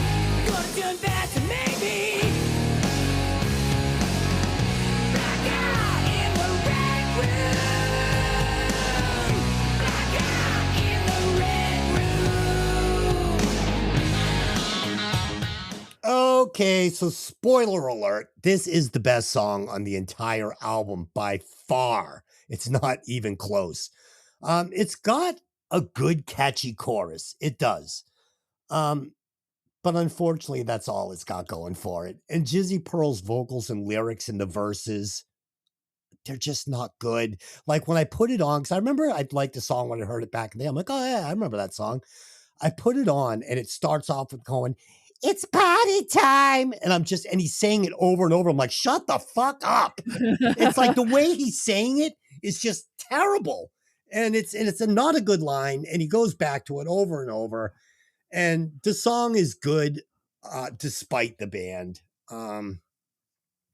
Gonna turn bad to maybe. Blackout in the red room. Blackout in the red room. Okay, so spoiler alert, this is the best song on the entire album by far. It's not even close. It's got a good catchy chorus. It does. But unfortunately, that's all it's got going for it. And Jizzy Pearl's vocals and lyrics in the verses, they're just not good. Like when I put it on, because I remember I liked the song when I heard it back in the day. I'm like, oh yeah, I remember that song. I put it on and it starts off with going, it's party time. And he's saying it over and over. I'm like, shut the fuck up. It's like the way he's saying it is just terrible. And it's not a good line. And he goes back to it over and over. And the song is good, despite the band.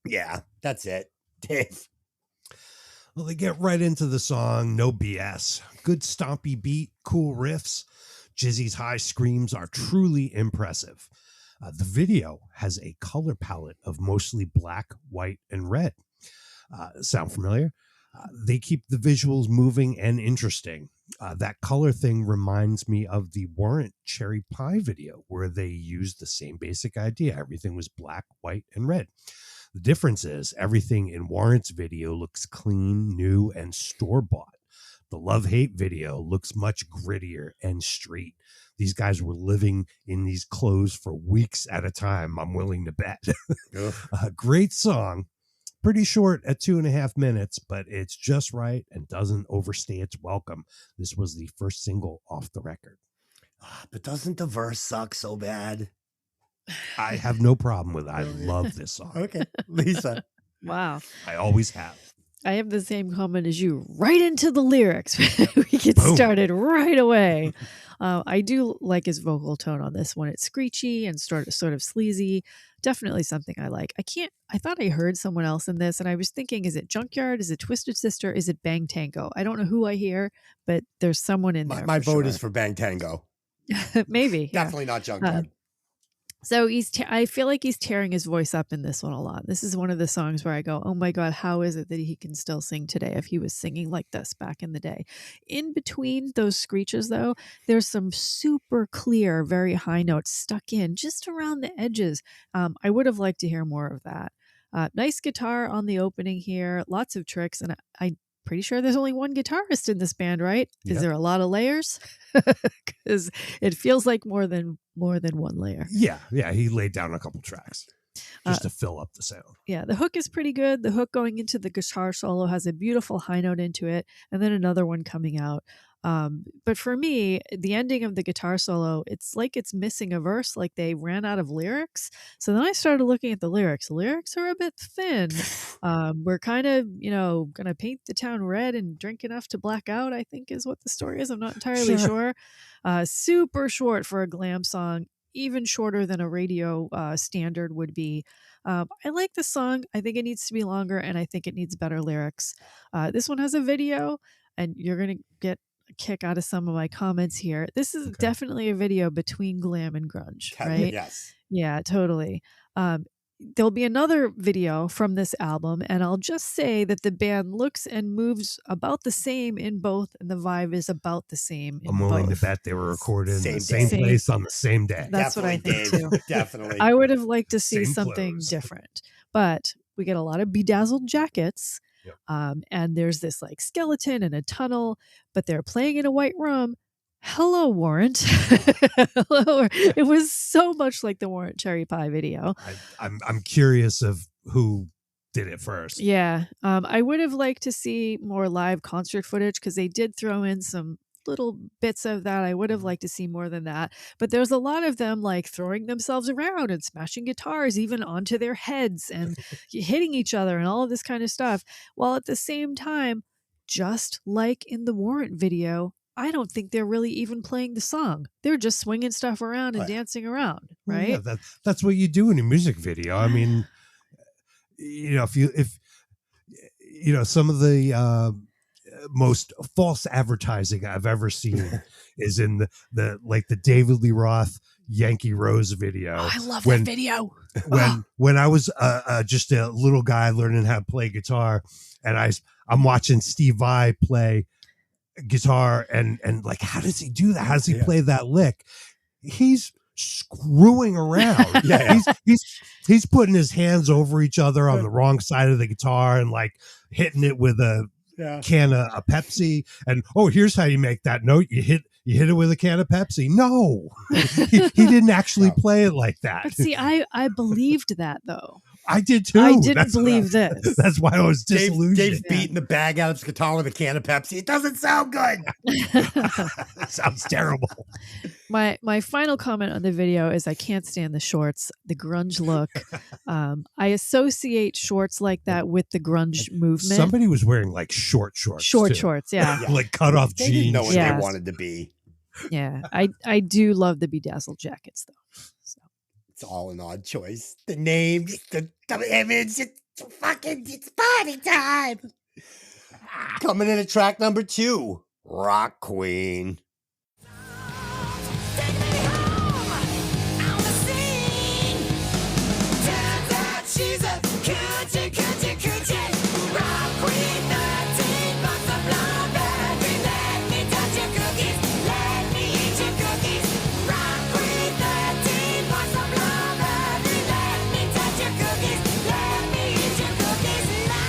Yeah, that's it. Dave. Well, they get right into the song. No BS. Good stompy beat, cool riffs. Jizzy's high screams are truly impressive. The video has a color palette of mostly black, white, and red. Sound familiar? They keep the visuals moving and interesting. That color thing reminds me of the Warrant Cherry Pie video, where they used the same basic idea. Everything was black, white, and red. The difference is everything in Warrant's video looks clean, new, and store-bought. The Love-Hate video looks much grittier and street. These guys were living in these clothes for weeks at a time, I'm willing to bet. Great song. Pretty short at 2.5 minutes, but it's just right and doesn't overstay its welcome. This was the first single off the record. But doesn't the verse suck so bad? I have no problem with it. I love this song. Okay. Lisa. Wow. I always have. I have the same comment as you. Right into the lyrics. We get Boom. started right away. I do like his vocal tone on this one. It's screechy and sort of sleazy. Definitely something I like. I thought I heard someone else in this, and I was thinking, is it Junkyard? Is it Twisted Sister? Is it Bang Tango? I don't know who I hear, but there's someone in there. My for vote sure. is for Bang Tango. Maybe. Yeah. Definitely not Junkyard. So I feel like he's tearing his voice up in this one a lot. This is one of the songs where I go, oh my God, how is it that he can still sing today if he was singing like this back in the day? In between those screeches, though, there's some super clear, very high notes stuck in just around the edges. I would have liked to hear more of that. Nice guitar on the opening here, lots of tricks, and I'm pretty sure there's only one guitarist in this band, right? Yep. Is there a lot of layers? Because it feels like more than one layer. Yeah, he laid down a couple tracks just to fill up the sound. Yeah, the hook is pretty good. The hook going into the guitar solo has a beautiful high note into it, and then another one coming out. But for me, the ending of the guitar solo, it's like it's missing a verse, like they ran out of lyrics. So then I started looking at the lyrics. The lyrics are a bit thin. We're kind of, going to paint the town red and drink enough to black out, I think is what the story is. I'm not entirely sure. Super short for a glam song, even shorter than a radio standard would be. I like the song. I think it needs to be longer, and I think it needs better lyrics. This one has a video, and you're going to get a kick out of some of my comments here. This is definitely a video between glam and grunge, right? Yes. Yeah, totally. There'll be another video from this album, and I'll just say that the band looks and moves about the same in both, and the vibe is about the same in I'm willing both. to bet they were recorded in the Same same place on the same day. That's what I think too. Definitely. I would have liked to see Same something clothes. different, but we get a lot of bedazzled jackets. Yep. And there's this like skeleton in a tunnel, but they're playing in a white room. Hello, Warrant. Hello. It was so much like the Warrant Cherry Pie video. I'm curious of who did it first. Yeah. I would have liked to see more live concert footage because they did throw in some little bits of that. I would have liked to see more than that. But there's a lot of them like throwing themselves around and smashing guitars even onto their heads and hitting each other and all of this kind of stuff. While at the same time, just like in the Warrant video, I don't think they're really even playing the song. They're just swinging stuff around and Oh, yeah. dancing around, Well, right? yeah, that's what you do in a music video. I mean, if some of the most false advertising I've ever seen is in the David Lee Roth Yankee Rose video. Oh, I love that video. When I was just a little guy learning how to play guitar, and I'm watching Steve Vai play guitar, and like, how does he do that? How does he play that lick? He's screwing around. He's putting his hands over each other on the wrong side of the guitar and like hitting it with a can of a Pepsi. And here's how you make that note. You hit it with a can of Pepsi. No, he didn't actually play it like that. But see, I believed that though. I did too. I didn't believe this. That's why I was disillusioned. Dave's beating the bag out of his guitar with a can of Pepsi. It doesn't sound good. That sounds terrible. My final comment on the video is I can't stand the shorts, the grunge look. I associate shorts like that with the grunge movement. Somebody was wearing like short shorts. Short too. shorts, yeah. Like cut off They jeans. didn't know what Yes. they wanted to be. Yeah. I do love the bedazzled jackets though. So. It's all an odd choice. The names, the image, it's party time. Coming in at track number 2, Rock Queen. Take me home on the scene. Turns out she's a coochie rock queen. 13 bucks of blueberry. Let me touch your cookies. Let me eat your cookies. Rock queen. 13 bucks of blueberry. Let me touch your cookies. Let me eat your cookies now.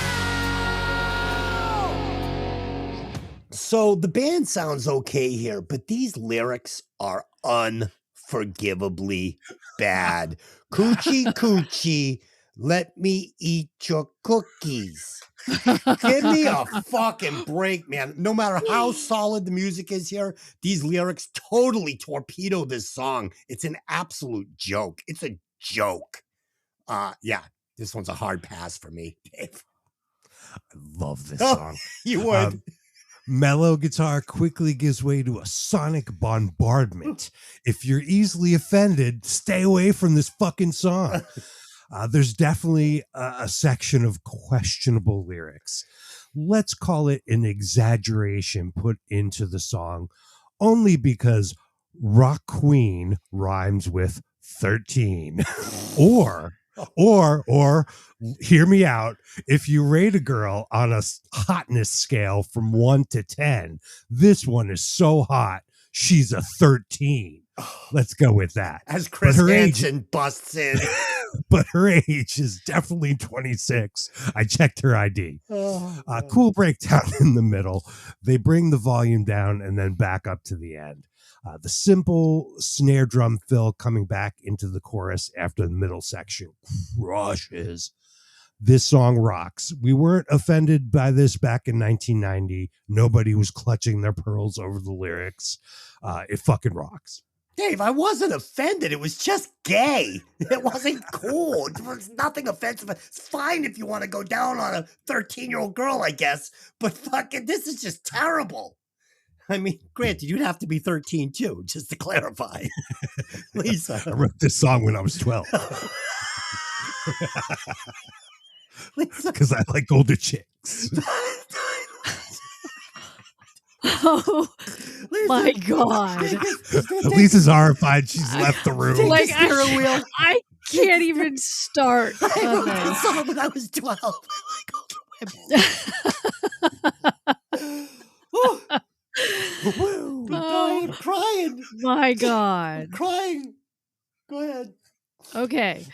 So the band sounds okay here, but these lyrics are unforgivably bad. Coochie coochie, let me eat your cookies. Give me a fucking break, man. No matter how solid the music is here, these lyrics totally torpedo this song. It's an absolute joke. It's a joke. Yeah, this one's a hard pass for me, Dave. I love this Oh, song. You would. Mellow guitar quickly gives way to a sonic bombardment. If you're easily offended, stay away from this fucking song. There's definitely a section of questionable lyrics. Let's call it an exaggeration put into the song, only because Rock Queen rhymes with 13. Or hear me out. If you rate a girl on a hotness scale from 1 to 10, this one is so hot, she's a 13. Let's go with that. As Chris her age- Hansen busts in. But her age is definitely 26. I checked her ID. Cool breakdown in the middle. They bring the volume down and then back up to the end. The simple snare drum fill coming back into the chorus after the middle section crushes. This song rocks. We weren't offended by this back in 1990. Nobody was clutching their pearls over the lyrics. It fucking rocks. Dave, I wasn't offended. It was just gay. It wasn't cool. It was nothing offensive. It's fine if you want to go down on a 13-year-old girl, I guess. But fucking, this is just terrible. I mean, granted, you'd have to be 13 too, just to clarify. Lisa. I wrote this song when I was 12 Lisa. because I like older chicks. Oh my God. Lisa's horrified. She's left the room. Like I can't even start I on wrote this this. song when I was 12. Oh, woo, I'm crying. My God. Crying. Go ahead. Okay.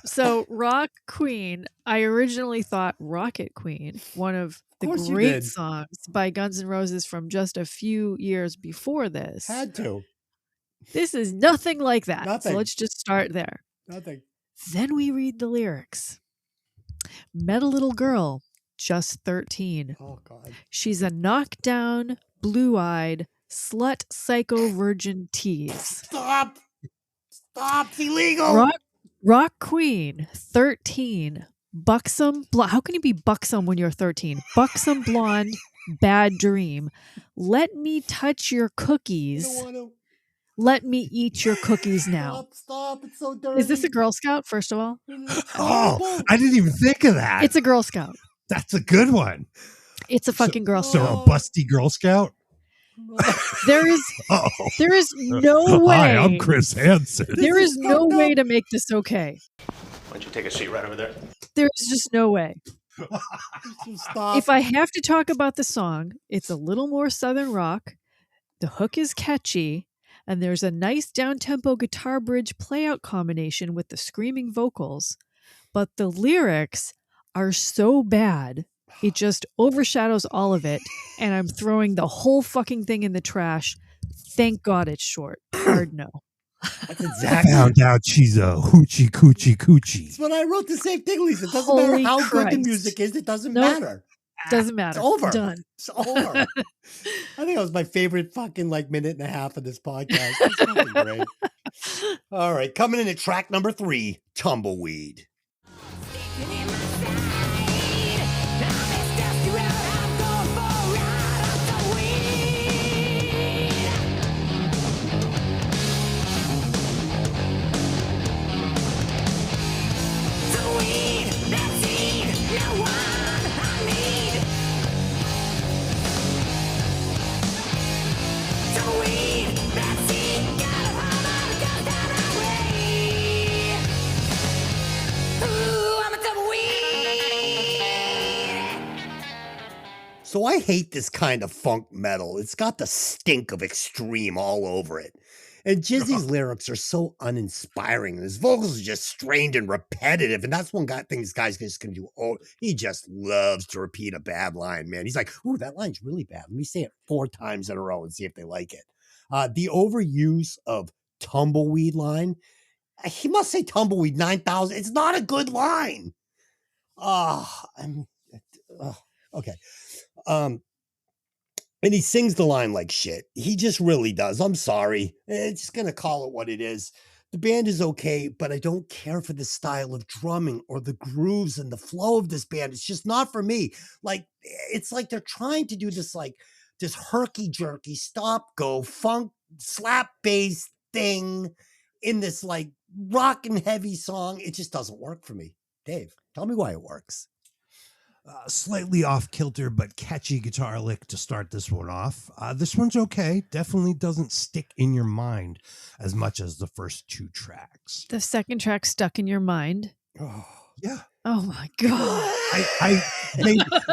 So Rock Queen, I originally thought Rocket Queen, one of the course you great did. songs by Guns N' Roses from just a few years before this. Had to. This is nothing like that. Nothing. So let's just start there. Nothing. Then we read the lyrics. Met a little girl, just 13. Oh, God. She's a knockdown, blue-eyed, slut psycho virgin tease. Stop. It's illegal. Rock queen, 13. Buxom blonde. How can you be buxom when you're 13? Buxom blonde, bad dream. Let me touch your I cookies. don't want to. Let me eat your cookies now. Stop. It's so dirty. Is this a Girl Scout, first of all? Oh, I didn't even think of that. It's a Girl Scout. That's a good one. It's a fucking Girl So Scout. a busty Girl Scout? There is no way. Hi, I'm Chris Hansen. There is no way to make this okay. Why don't you take a seat right over there? There's just no way. Stop. If I have to talk about the song, it's a little more Southern rock. The hook is catchy, and there's a nice down-tempo guitar bridge play-out combination with the screaming vocals. But the lyrics are so bad, it just overshadows all of it, and I'm throwing the whole fucking thing in the trash. Thank God it's short. Hard no. That's exactly. Found out she's a hoochie coochie coochie. That's what I wrote the same thing, Lisa. It doesn't Holy matter how good the Christ. music is. It doesn't Nope. matter. Doesn't matter. It's over. Done. It's over. I think that was my favorite fucking minute and a half of this podcast. It's fucking great. All right, coming in at track number 3, Tumbleweed. So I hate this kind of funk metal. It's got the stink of extreme all over it. And Jizzy's lyrics are so uninspiring. And his vocals are just strained and repetitive. And that's one thing this guy's just going to do. Oh, he just loves to repeat a bad line, man. He's like, ooh, that line's really bad. Let me say it 4 times in a row and see if they like it. The overuse of tumbleweed line. He must say tumbleweed 9,000. It's not a good line. Okay. And he sings the line like shit. He just really does. I'm sorry. It's just going to call it what it is. The band is okay, but I don't care for the style of drumming or the grooves and the flow of this band. It's just not for me. It's like they're trying to do this herky-jerky stop-go funk slap bass thing in this rockin' heavy song. It just doesn't work for me. Dave, tell me why it works. Slightly off kilter, but catchy guitar lick to start this one off. This one's okay. Definitely doesn't stick in your mind as much as the first 2 tracks. The second track stuck in your mind. Oh, yeah. Oh my God.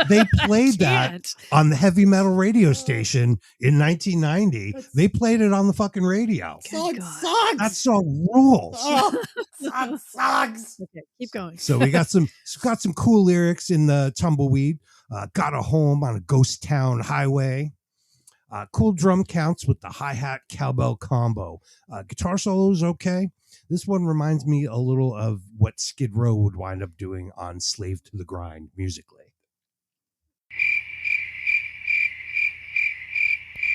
They played that on the heavy metal radio station in 1990. They played it on the fucking radio. Song sucks. That song rules. Oh, song sucks. Okay, keep going. So we got some cool lyrics in the Tumbleweed. Got a home on a ghost town highway. Cool drum counts with the hi-hat cowbell combo. Guitar solo is okay. This one reminds me a little of what Skid Row would wind up doing on Slave to the Grind musically.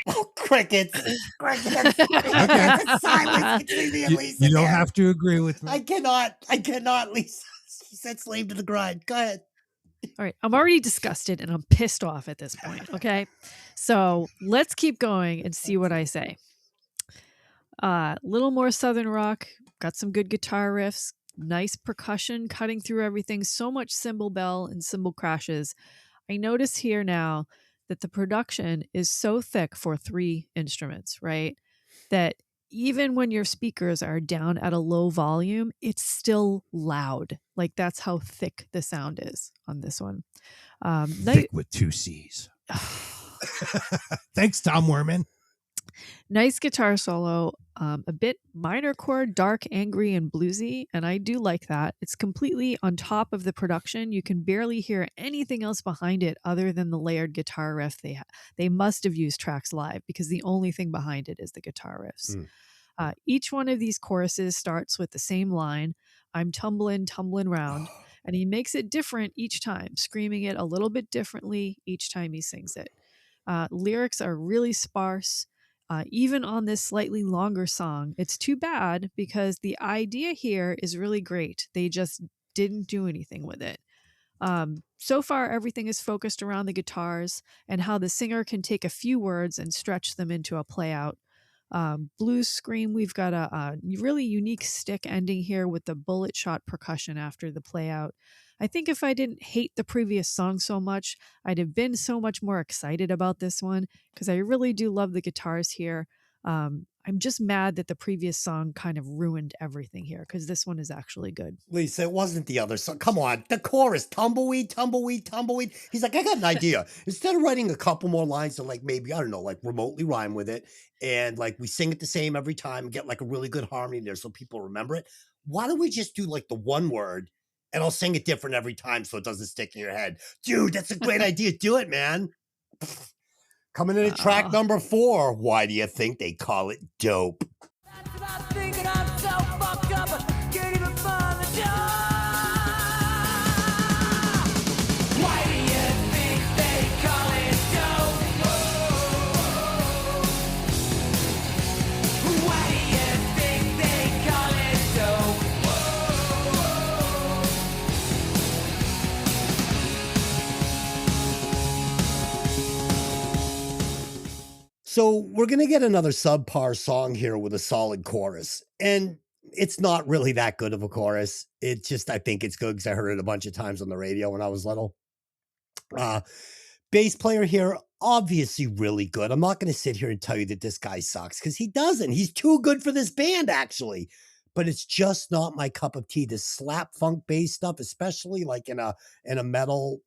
Oh, crickets. Crickets. Okay. Silence between me and Lisa. You don't there. have to agree with me. I cannot, Lisa. She said slave to the grind. Go ahead. All right. I'm already disgusted and I'm pissed off at this point. Okay. So let's keep going and see what I say. Little more Southern rock. Got some good guitar riffs. Nice percussion cutting through everything. So much cymbal bell and cymbal crashes. I notice here now that the production is so thick for 3 instruments, right? That even when your speakers are down at a low volume, it's still loud. That's how thick the sound is on this one. Thick with 2 C's. Thanks, Tom Werman. Nice guitar solo, a bit minor chord, dark, angry, and bluesy, and I do like that. It's completely on top of the production. You can barely hear anything else behind it other than the layered guitar riff. They must have used tracks live because the only thing behind it is the guitar riffs. Each one of these choruses starts with the same line, "I'm tumbling round," and he makes it different each time, screaming it a little bit differently each time he sings it. Lyrics are really sparse, even on this slightly longer song. It's too bad because the idea here is really great. They just didn't do anything with it. So far, everything is focused around the guitars and how the singer can take a few words and stretch them into a play out. Blues Scream, we've got a really unique stick ending here with the bullet shot percussion after the play out. I think if I didn't hate the previous song so much, I'd have been so much more excited about this one because I really do love the guitars here. I'm just mad that the previous song kind of ruined everything here because this one is actually good. Lisa, it wasn't the other song. Come on, the chorus, tumbleweed, tumbleweed, tumbleweed. He's like, I got an idea. Instead of writing a couple more lines to like maybe, I don't know, like remotely rhyme with it, and like we sing it the same every time and get like a really good harmony there so people remember it. Why don't we just do like the one word and I'll sing it different every time so it doesn't stick in your head? Dude, that's a great idea. Do it, man. Coming in at track number 4. Why do you think they call it dope? That's what I'm thinking. I'm so fucked up, I can't even find the job. Why do you think they call it dope? Why do you think they call it dope? So we're going to get another subpar song here with a solid chorus. And it's not really that good of a chorus. It just, I think it's good because I heard it a bunch of times on the radio when I was little. Bass player here, obviously really good. I'm not going to sit here and tell you that this guy sucks because he doesn't. He's too good for this band, actually. But it's just not my cup of tea. This slap funk bass stuff, especially like in a metal,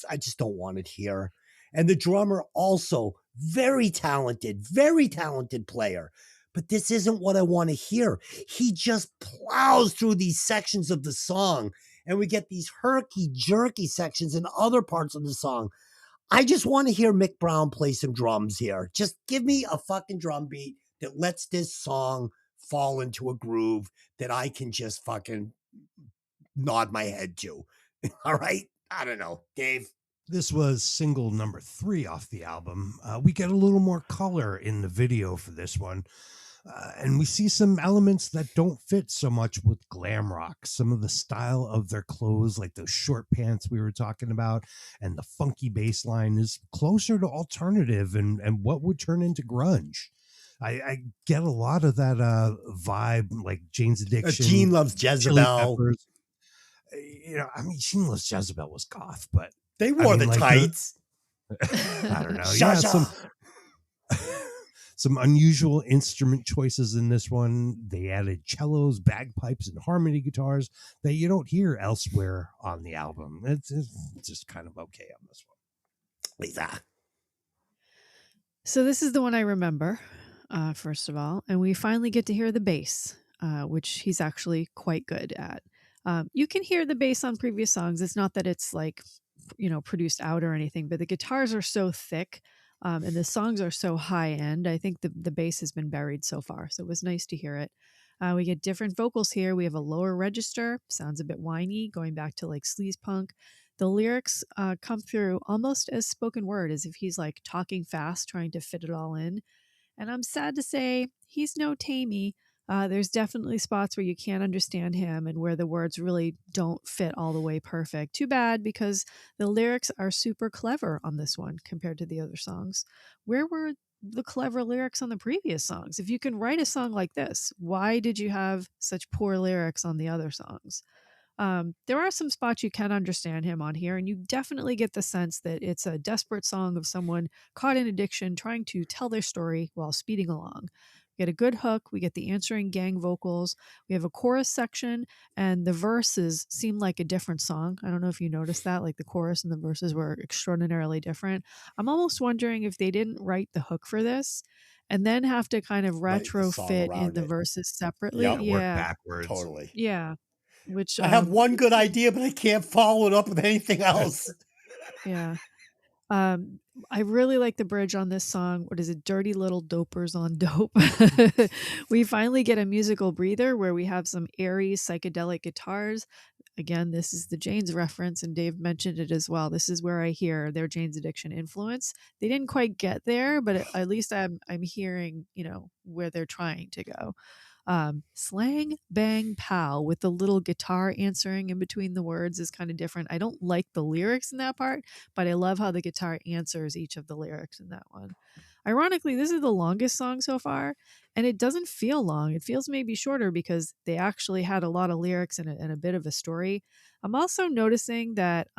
I just don't want it here. And the drummer also very talented player. But this isn't what I want to hear. He just plows through these sections of the song, and we get these herky-jerky sections in other parts of the song. I just want to hear Mick Brown play some drums here. Just give me a fucking drum beat that lets this song fall into a groove that I can just fucking nod my head to. All right? I don't know. Dave? This was single number 3 off the album. We get a little more color in the video for this one. And we see some elements that don't fit so much with glam rock. Some of the style of their clothes, like those short pants we were talking about, and the funky bass line is closer to alternative and what would turn into grunge. I get a lot of that vibe, like Jane's Addiction. Gene Loves Jezebel. You know, I mean, Gene Loves Jezebel was goth, but they wore the tights. I don't know. Yeah, some unusual instrument choices in this one. They added cellos, bagpipes, and harmony guitars that you don't hear elsewhere on the album. It's just kind of okay on this one. Lisa. So this is the one I remember, first of all. And we finally get to hear the bass, which he's actually quite good at. You can hear the bass on previous songs. It's not that it's like, produced out or anything, but the guitars are so thick and the songs are so high end. I think the bass has been buried so far. So it was nice to hear it. We get different vocals here. We have a lower register, sounds a bit whiny, going back to like sleaze punk. The lyrics come through almost as spoken word, as if he's like talking fast, trying to fit it all in. And I'm sad to say he's no Tammy. There's definitely spots where you can't understand him and where the words really don't fit all the way perfect. Too bad, because the lyrics are super clever on this one compared to the other songs. Where were the clever lyrics on the previous songs? If you can write a song like this, why did you have such poor lyrics on the other songs? There are some spots you can understand him on here, and you definitely get the sense that it's a desperate song of someone caught in addiction trying to tell their story while speeding along. We get a good hook. We get the answering gang vocals. We have a chorus section, and the verses seem like a different song. I don't know if you noticed that, like the chorus and the verses were extraordinarily different. I'm almost wondering if they didn't write the hook for this and then have to kind of retrofit in the verses separately. Yeah, work backwards. Totally. Yeah. Which I have one good idea, but I can't follow it up with anything else. Yeah. I really like the bridge on this song. What is it? Dirty Little Dopers on Dope. We finally get a musical breather where we have some airy psychedelic guitars. again, this is the Jane's reference, and Dave mentioned it as well. This is where I hear their Jane's Addiction influence. They didn't quite get there, but at least I'm hearing, where they're trying to go. Slang bang pow with the little guitar answering in between the words is kind of different. I don't like the lyrics in that part, but I love how the guitar answers each of the lyrics in that one. Ironically, this is the longest song so far, and it doesn't feel long. It feels maybe shorter because they actually had a lot of lyrics and a bit of a story. I'm also noticing that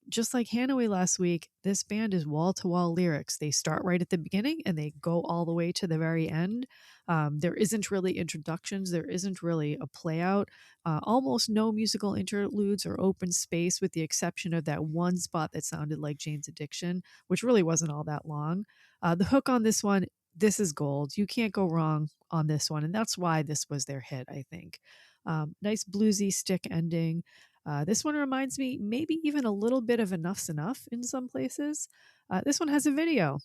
just like Hanaway last week, this band is wall to wall lyrics. They start right at the beginning and they go all the way to the very end. There isn't really introductions. There isn't really a play out. Almost no musical interludes or open space, with the exception of that one spot that sounded like Jane's Addiction, which really wasn't all that long. The hook on this one, this is gold. You can't go wrong on this one. And that's why this was their hit, I think. Nice bluesy stick ending. This one reminds me maybe even a little bit of Enough's Enough in some places. This one has a video.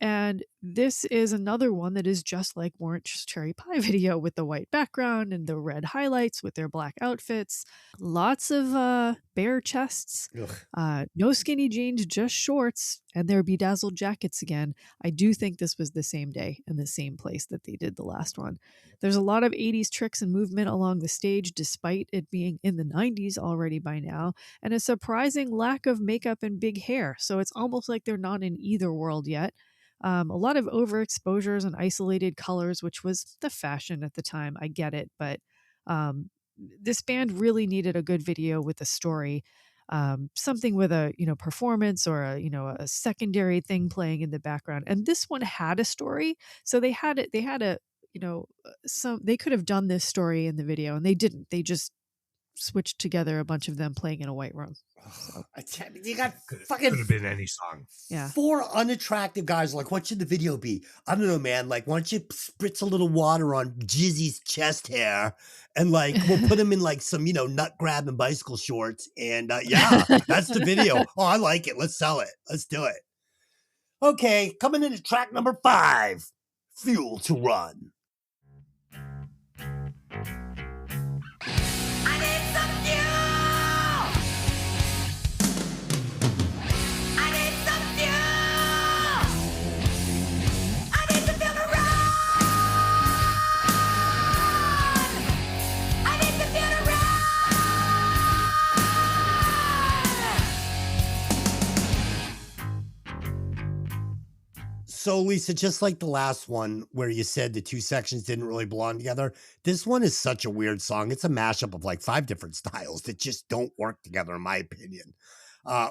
And this is another one that is just like Warrant's Cherry Pie video, with the white background and the red highlights with their black outfits. Lots of bare chests, no skinny jeans, just shorts, and their bedazzled jackets again. I do think this was the same day and the same place that they did the last one. There's a lot of 80s tricks and movement along the stage, despite it being in the 90s already by now, and a surprising lack of makeup and big hair. So it's almost like they're not in either world yet. A lot of overexposures and isolated colors, which was the fashion at the time. I get it, but this band really needed a good video with a story, something with a performance or a secondary thing playing in the background. And this one had a story, so they had it. They had a they could have done this story in the video, and they didn't. They just switched together a bunch of them playing in a white room. So. You got Could fucking have been any song. Yeah. 4 unattractive guys. Like, what should the video be? I don't know, man. Like, why don't you spritz a little water on Jizzy's chest hair, and like we'll put him in like some nut grabbing bicycle shorts, and yeah, that's the video. Oh, I like it. Let's sell it. Let's do it. Okay, coming in at track number 5, Fuel to Run. I need some fuel. I need some fuel. I need to feel the run. I need to feel the run. So, Lisa, just like the last one where you said the 2 sections didn't really belong together, this one is such a weird song. It's a mashup of like 5 different styles that just don't work together, in my opinion.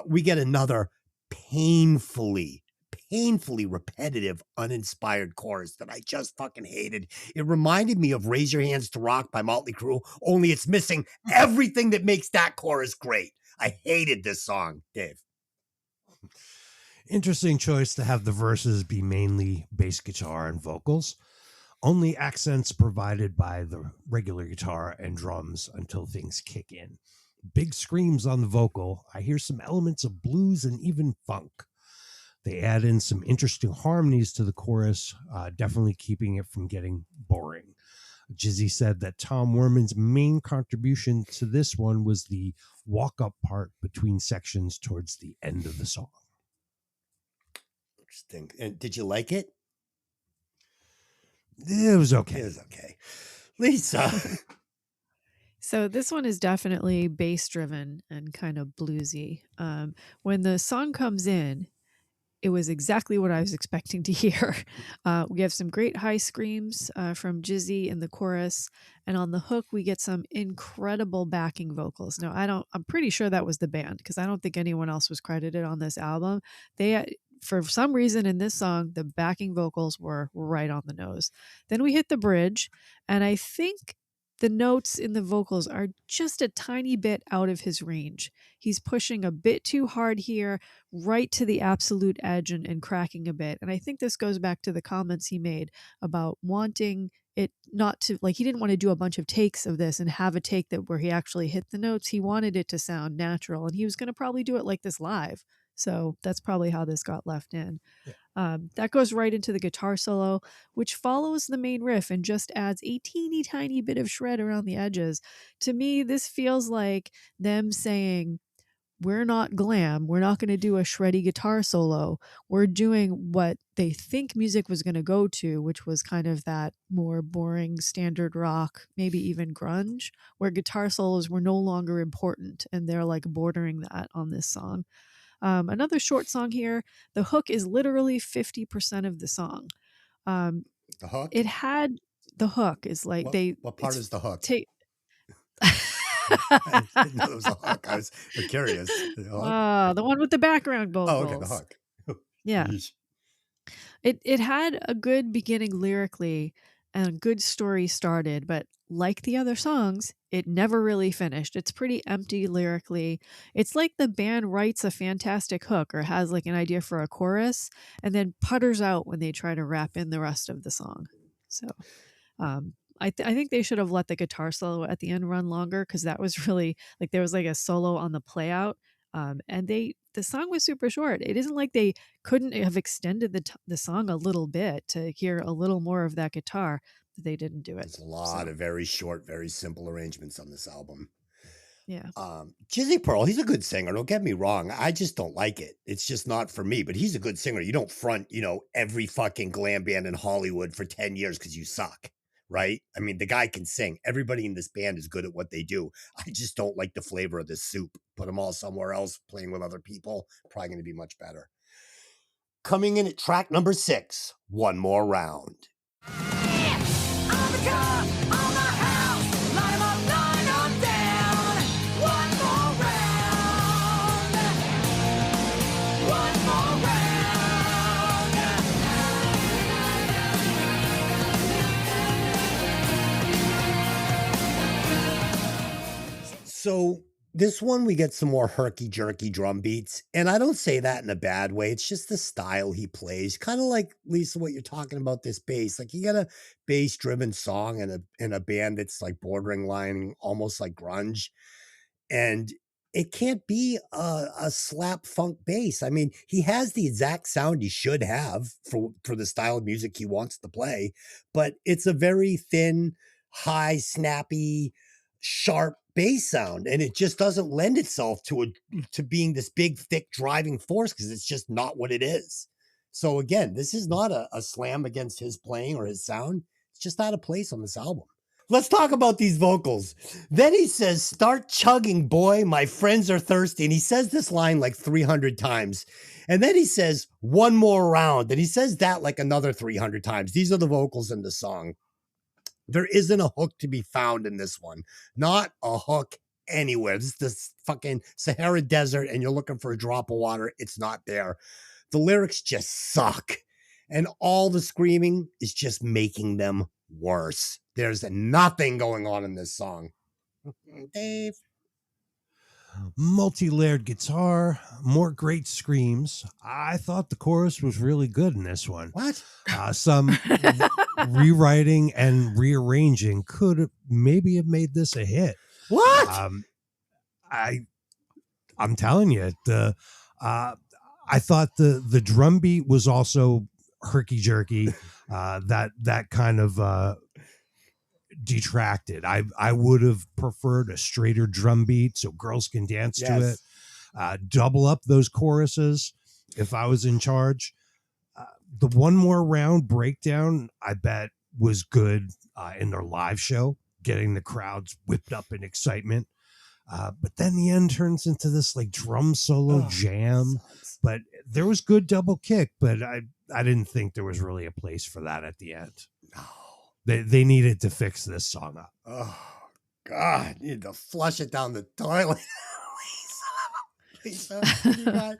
We get another painfully repetitive, uninspired chorus that I just fucking hated. It reminded me of Raise Your Hands to Rock by Motley Crue, only it's missing everything that makes that chorus great. I hated this song, Dave. Interesting choice to have the verses be mainly bass guitar and vocals. Only accents provided by the regular guitar and drums until things kick in. Big screams on the vocal. I hear some elements of blues and even funk. They add in some interesting harmonies to the chorus, definitely keeping it from getting boring. Jizzy said that Tom Werman's main contribution to this one was the walk-up part between sections towards the end of the song. Interesting. And did you like it? It was okay. It was okay. Lisa. So this one is definitely bass driven and kind of bluesy. When the song comes in, it was exactly what I was expecting to hear. We have some great high screams from Jizzy in the chorus, and on the hook we get some incredible backing vocals. Now I'm pretty sure that was the band, because I don't think anyone else was credited on this album. For some reason in this song, the backing vocals were right on the nose. Then we hit the bridge, and I think the notes in the vocals are just a tiny bit out of his range. He's pushing a bit too hard here, right to the absolute edge and cracking a bit. And I think this goes back to the comments he made about wanting it not to, like, he didn't want to do a bunch of takes of this and have a take where he actually hit the notes. He wanted it to sound natural, and he was going to probably do it like this live. So that's probably how this got left in. Yeah. That goes right into the guitar solo, which follows the main riff and just adds a teeny tiny bit of shred around the edges. To me, this feels like them saying, we're not glam. We're not going to do a shreddy guitar solo. We're doing what they think music was going to go to, which was kind of that more boring standard rock, maybe even grunge, where guitar solos were no longer important. And they're like bordering that on this song. Another short song here. The hook is literally 50% of the song. The hook? It had the hook is like what part is the hook? I didn't know there was a hook. I was curious. The hook? the one with the background vocals. Oh, okay, the hook. Yeah. Yeesh. It had a good beginning lyrically and a good story started, but like the other songs, it never really finished. It's pretty empty lyrically. It's like the band writes a fantastic hook or has like an idea for a chorus and then putters out when they try to wrap in the rest of the song. So I think they should have let the guitar solo at the end run longer, because that was really like there was like a solo on the play out. And the song was super short. It isn't like they couldn't have extended the song a little bit to hear a little more of that guitar, but they didn't do it. There's a lot of very short, very simple arrangements on this album. Yeah. Jizzy Pearl, he's a good singer. Don't get me wrong. I just don't like it. It's just not for me, but he's a good singer. You don't front, every fucking glam band in Hollywood for 10 years because you suck, right? I mean, the guy can sing. Everybody in this band is good at what they do. I just don't like the flavor of this soup. Put them all somewhere else, playing with other people. Probably going to be much better. Coming in at track number 6, One More Round. On the car, on my house, line 'em up, line 'em down. One more round. One more round. So this one, we get some more herky-jerky drum beats, and I don't say that in a bad way. It's just the style he plays, kind of like, Lisa, what you're talking about, this bass. Like, you got a bass-driven song in a band that's like bordering line, almost like grunge, and it can't be a slap funk bass. I mean, he has the exact sound he should have for the style of music he wants to play, but it's a very thin, high, snappy, sharp bass sound, and it just doesn't lend itself to being this big, thick driving force, because it's just not what it is. So again, this is not a slam against his playing or his sound. It's just out of place on this album. Let's talk about these vocals. Then he says, "Start chugging, boy. My friends are thirsty." And he says this line like 300 times. And then he says, "One more round." And he says that like another 300 times. These are the vocals in the song. There isn't a hook to be found in this one. Not a hook anywhere. This is the fucking Sahara Desert, and you're looking for a drop of water. It's not there. The lyrics just suck. And all the screaming is just making them worse. There's nothing going on in this song. Dave. Multi-layered guitar, more great screams. I thought the chorus was really good in this one. What? Some rewriting and rearranging could have maybe have made this a hit. What? I'm telling you, I thought the drum beat was also herky jerky. That kind of detracted. I would have preferred a straighter drum beat so girls can dance to it. Double up those choruses if I was in charge. The One More Round breakdown, I bet, was good in their live show, getting the crowds whipped up in excitement. But then the end turns into this like drum solo jam. But there was good double kick, but I didn't think there was really a place for that at the end. No. They needed to fix this song up. Oh, God. You need to flush it down the toilet. Lisa, what do you got?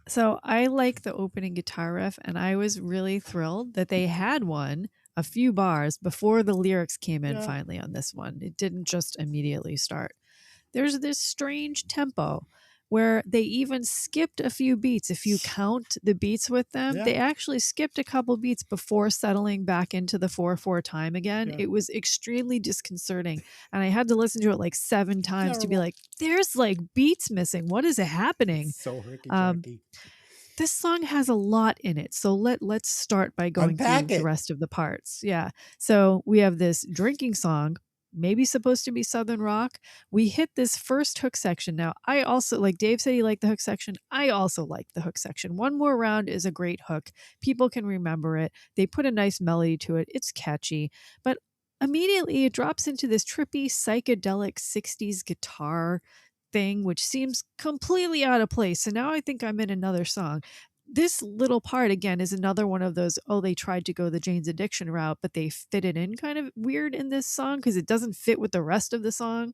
So I like the opening guitar riff, and I was really thrilled that they had one a few bars before the lyrics came in finally on this one. It didn't just immediately start. There's this strange tempo. where they even skipped a few beats. If you count the beats with them, Yeah. they actually skipped a couple beats before settling back into the 4/4 time again. Yeah. It was extremely disconcerting. And I had to listen to it like 7 times to be Terrible. like, there's like beats missing. What is happening? So herky Um, jerky. This song has a lot in it. So let's start by going Unpack through it. the rest of the parts. Yeah. So we have this drinking song, maybe supposed to be Southern rock. We hit this first hook section. Now, I also, like Dave said he liked the hook section. I also like the hook section. One More Round is a great hook. People can remember it. They put a nice melody to it. It's catchy. But immediately it drops into this trippy psychedelic 60s guitar thing, which seems completely out of place. So now I think I'm in another song. This little part again is another one of those, oh, they tried to go the Jane's Addiction route, but they fit it in kind of weird in this song because it doesn't fit with the rest of the song.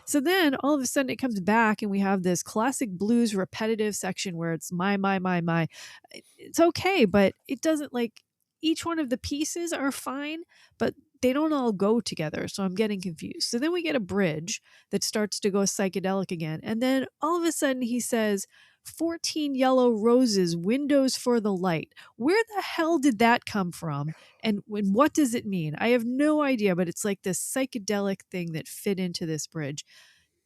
So then all of a sudden it comes back and we have this classic blues repetitive section where it's my. It's okay, but it doesn't, like, each one of the pieces are fine, but they don't all go together. So I'm getting confused. So then we get a bridge that starts to go psychedelic again. And then all of a sudden he says, 14 yellow roses, windows for the light. Where the hell did that come from? And what does it mean? I have no idea, but it's like this psychedelic thing that fit into this bridge.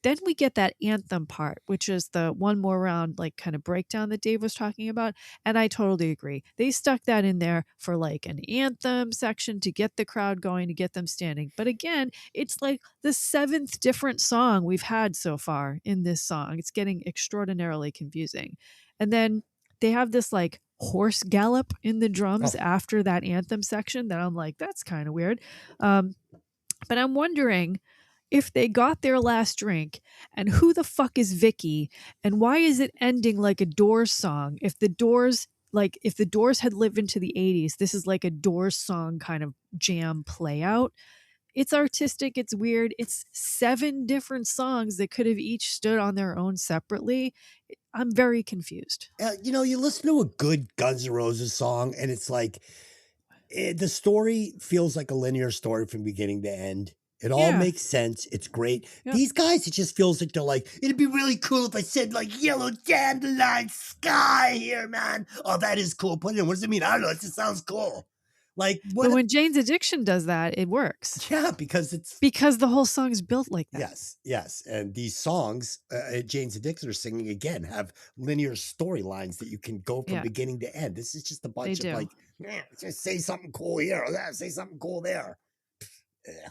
Then we get that anthem part, which is the One More Round, like kind of breakdown that Dave was talking about. And I totally agree. They stuck that in there for like an anthem section to get the crowd going, to get them standing. But again, it's like the 7th different song we've had so far in this song. It's getting extraordinarily confusing. And then they have this like horse gallop in the drums after that anthem section that I'm like, that's kind of weird. But I'm wondering if they got their last drink, and who the fuck is Vicky, and why is it ending like a Doors song? If the Doors had lived into the 80s, this is like a Doors song kind of jam play out. It's artistic, it's weird. It's 7 different songs that could have each stood on their own separately. I'm very confused. You listen to a good Guns N' Roses song, and it's like the story feels like a linear story from beginning to end. It all Yeah. makes sense. It's great. Yep. These guys, it just feels like they're like, it'd be really cool if I said like yellow dandelion sky here, man. Oh, that is cool. Put it in. What does it mean? I don't know. It just sounds cool. Like what? But when Jane's Addiction does that, it works. Yeah, because it's Because the whole song is built like that. yes. And these songs, Jane's Addiction are singing again, have linear storylines that you can go from Yeah. beginning to end. This is just a bunch They of do. like, man, just say something cool here, or say something cool there. Yeah.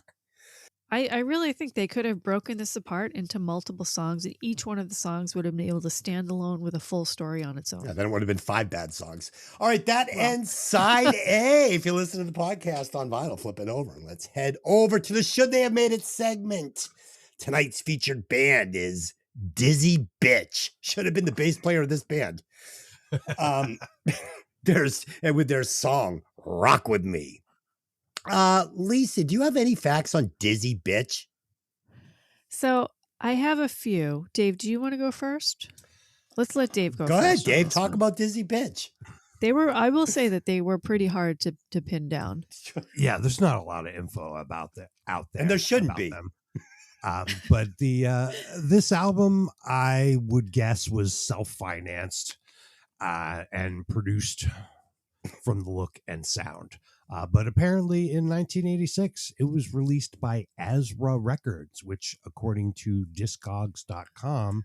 I really think they could have broken this apart into multiple songs, and each one of the songs would have been able to stand alone with a full story on its own. Yeah, then it would have been 5 bad songs. All right, that ends side A. If you listen to the podcast on vinyl, flip it over and let's head over to the Should They Have Made It segment. Tonight's featured band is Dizzy Bitch. Should have been the bass player of this band. With their song Rock With Me. Lisa, do you have any facts on Dizzy Bitch? So I have a few. Dave, do you want to go first? Let's let Dave go Go first. ahead, on Dave. this Talk one. about Dizzy Bitch. I will say that they were pretty hard to pin down. Yeah, there's not a lot of info out there, And there shouldn't about be. them. But this album, I would guess, was self-financed and produced from the look and sound. But apparently in 1986, it was released by Azra Records, which, according to Discogs.com,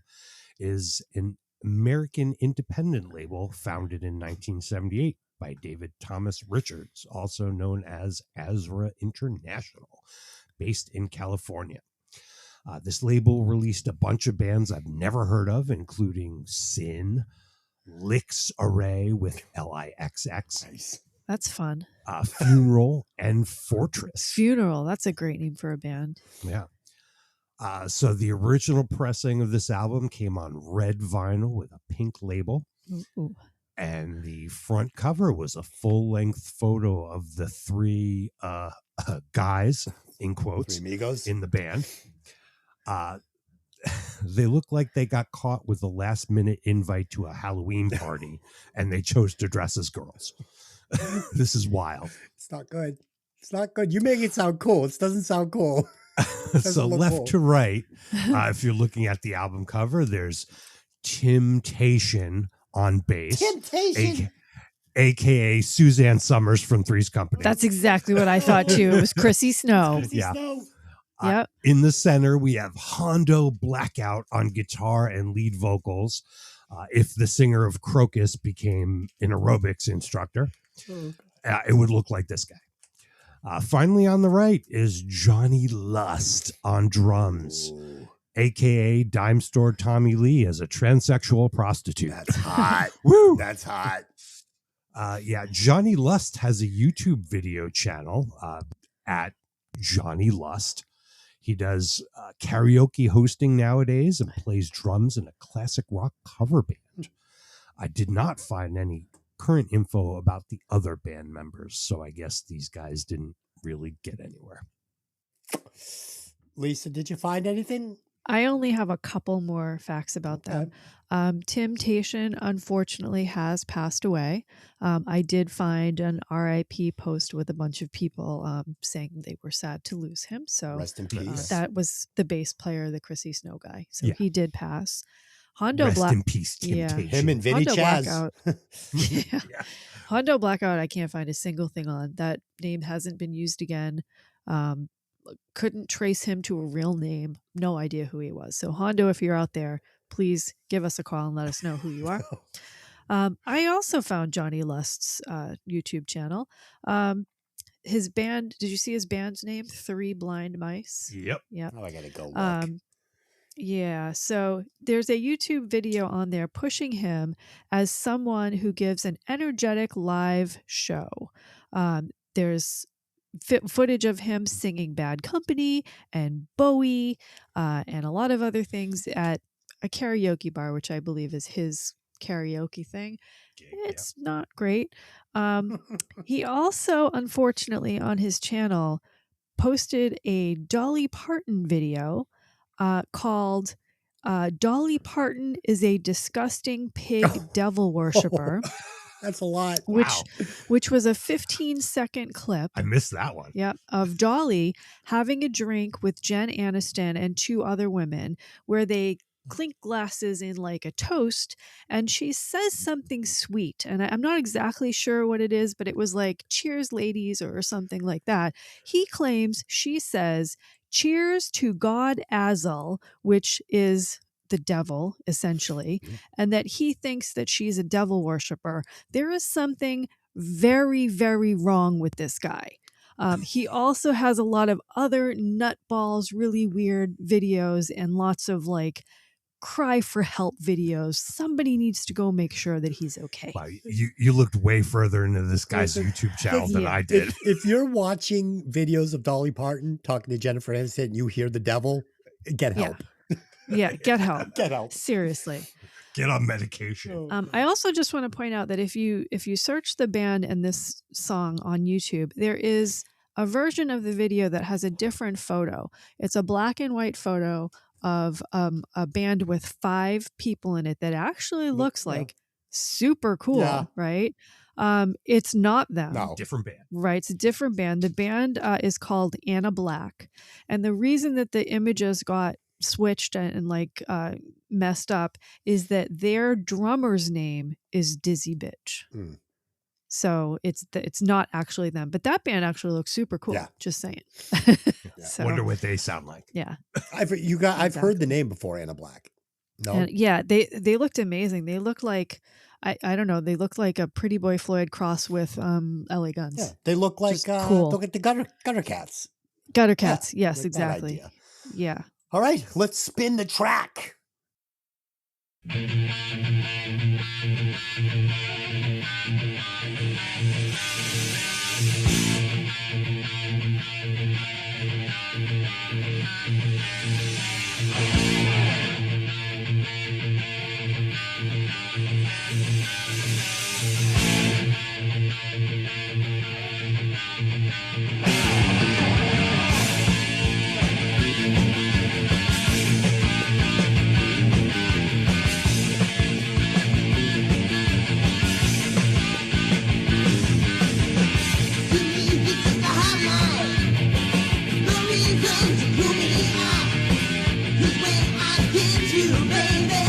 is an American independent label founded in 1978 by David Thomas Richards, also known as Azra International, based in California. This label released a bunch of bands I've never heard of, including Sin, Lix Array with LIXX, Nice. That's fun. Funeral, and Fortress. Funeral. That's a great name for a band. Yeah. So the original pressing of this album came on red vinyl with a pink label. Ooh. And the front cover was a full-length photo of the 3 guys, in quotes, 3 amigos in the band. They look like they got caught with a last-minute invite to a Halloween party, and they chose to dress as girls. This is wild. It's not good. It's not good. You make it sound cool. It doesn't sound cool. So look left cool. to right, if you're looking at the album cover, there's Temptation on bass. Temptation. AKA Suzanne Summers from Three's Company. That's exactly what I thought too. It was Chrissy Snow. Yeah. Snow. Yep. In the center, we have Hondo Blackout on guitar and lead vocals. If the singer of Crocus became an aerobics instructor, it would look like this guy. Finally on the right is Johnny Lust on drums, aka Dime Store Tommy Lee as a transsexual prostitute. That's hot. Woo! That's hot. Yeah, Johnny Lust has a YouTube video channel at Johnny Lust. He does karaoke hosting nowadays and plays drums in a classic rock cover band. I did not find any current info about the other band members, so I guess these guys didn't really get anywhere. Lisa, did you find anything? I only have a couple more facts about them. Temptation, unfortunately, has passed away. I did find an RIP post with a bunch of people saying they were sad to lose him. So Rest in peace. that was the bass player, the Chrissy Snow guy. So Yeah. he did pass. Hondo Rest in peace, Yeah. Temptation. Him and Vinny Hondo Chaz. Blackout. Yeah. Hondo Blackout, I can't find a single thing on. That name hasn't been used again. Couldn't trace him to a real name. No idea who he was. So Hondo, if you're out there, please give us a call and let us know who you are. I also found Johnny Lust's YouTube channel. His band, did you see his band's name? Three Blind Mice. Yep. Yeah. Oh, I gotta go look. Yeah, so there's a YouTube video on there pushing him as someone who gives an energetic live show. There's footage of him singing Bad Company and Bowie and a lot of other things at a karaoke bar, which I believe is his karaoke thing. It's not great. He also, unfortunately, on his channel, posted a Dolly Parton video called Dolly Parton is a disgusting pig devil worshiper, That's a lot. which was a 15-second clip. I missed that one. Yep, of Dolly having a drink with Jen Aniston and two other women where they clink glasses in like a toast, and she says something sweet, and I'm not exactly sure what it is, but it was like cheers ladies or something like that. He claims she says cheers to God Azel, which is the devil essentially, and that he thinks that she's a devil worshiper. There is something very, very wrong with this guy. He also has a lot of other nutballs, really weird videos, and lots of like cry for help videos. Somebody needs to go make sure that he's okay. Wow, you looked way further into this guy's YouTube channel than Yeah. I did. If you're watching videos of Dolly Parton talking to Jennifer Aniston and you hear the devil, get help. Yeah, get help. Get help. Seriously. Get on medication. I also just want to point out that if you search the band and this song on YouTube, there is a version of the video that has a different photo. It's a black and white photo of a band with 5 people in it that actually looks like super cool, Yeah. right? It's not them. No. Different band. Right, it's a different band. The band is called Anna Black, and the reason that the images got switched and like messed up is that their drummer's name is Dizzy Bitch. So it's not actually them, but that band actually looks super cool. Yeah. Just saying. So, Wonder what they sound like. yeah. I've heard the name before, Anna Black. No. And yeah, they looked amazing. They looked like I don't know. They looked like a Pretty Boy Floyd cross with LA Guns. Yeah, they look like Just cool. look at the gutter cats. Gutter Cats. Yeah, Yes, like that exactly. idea. Yeah. All right, let's spin the track. When I get you, baby,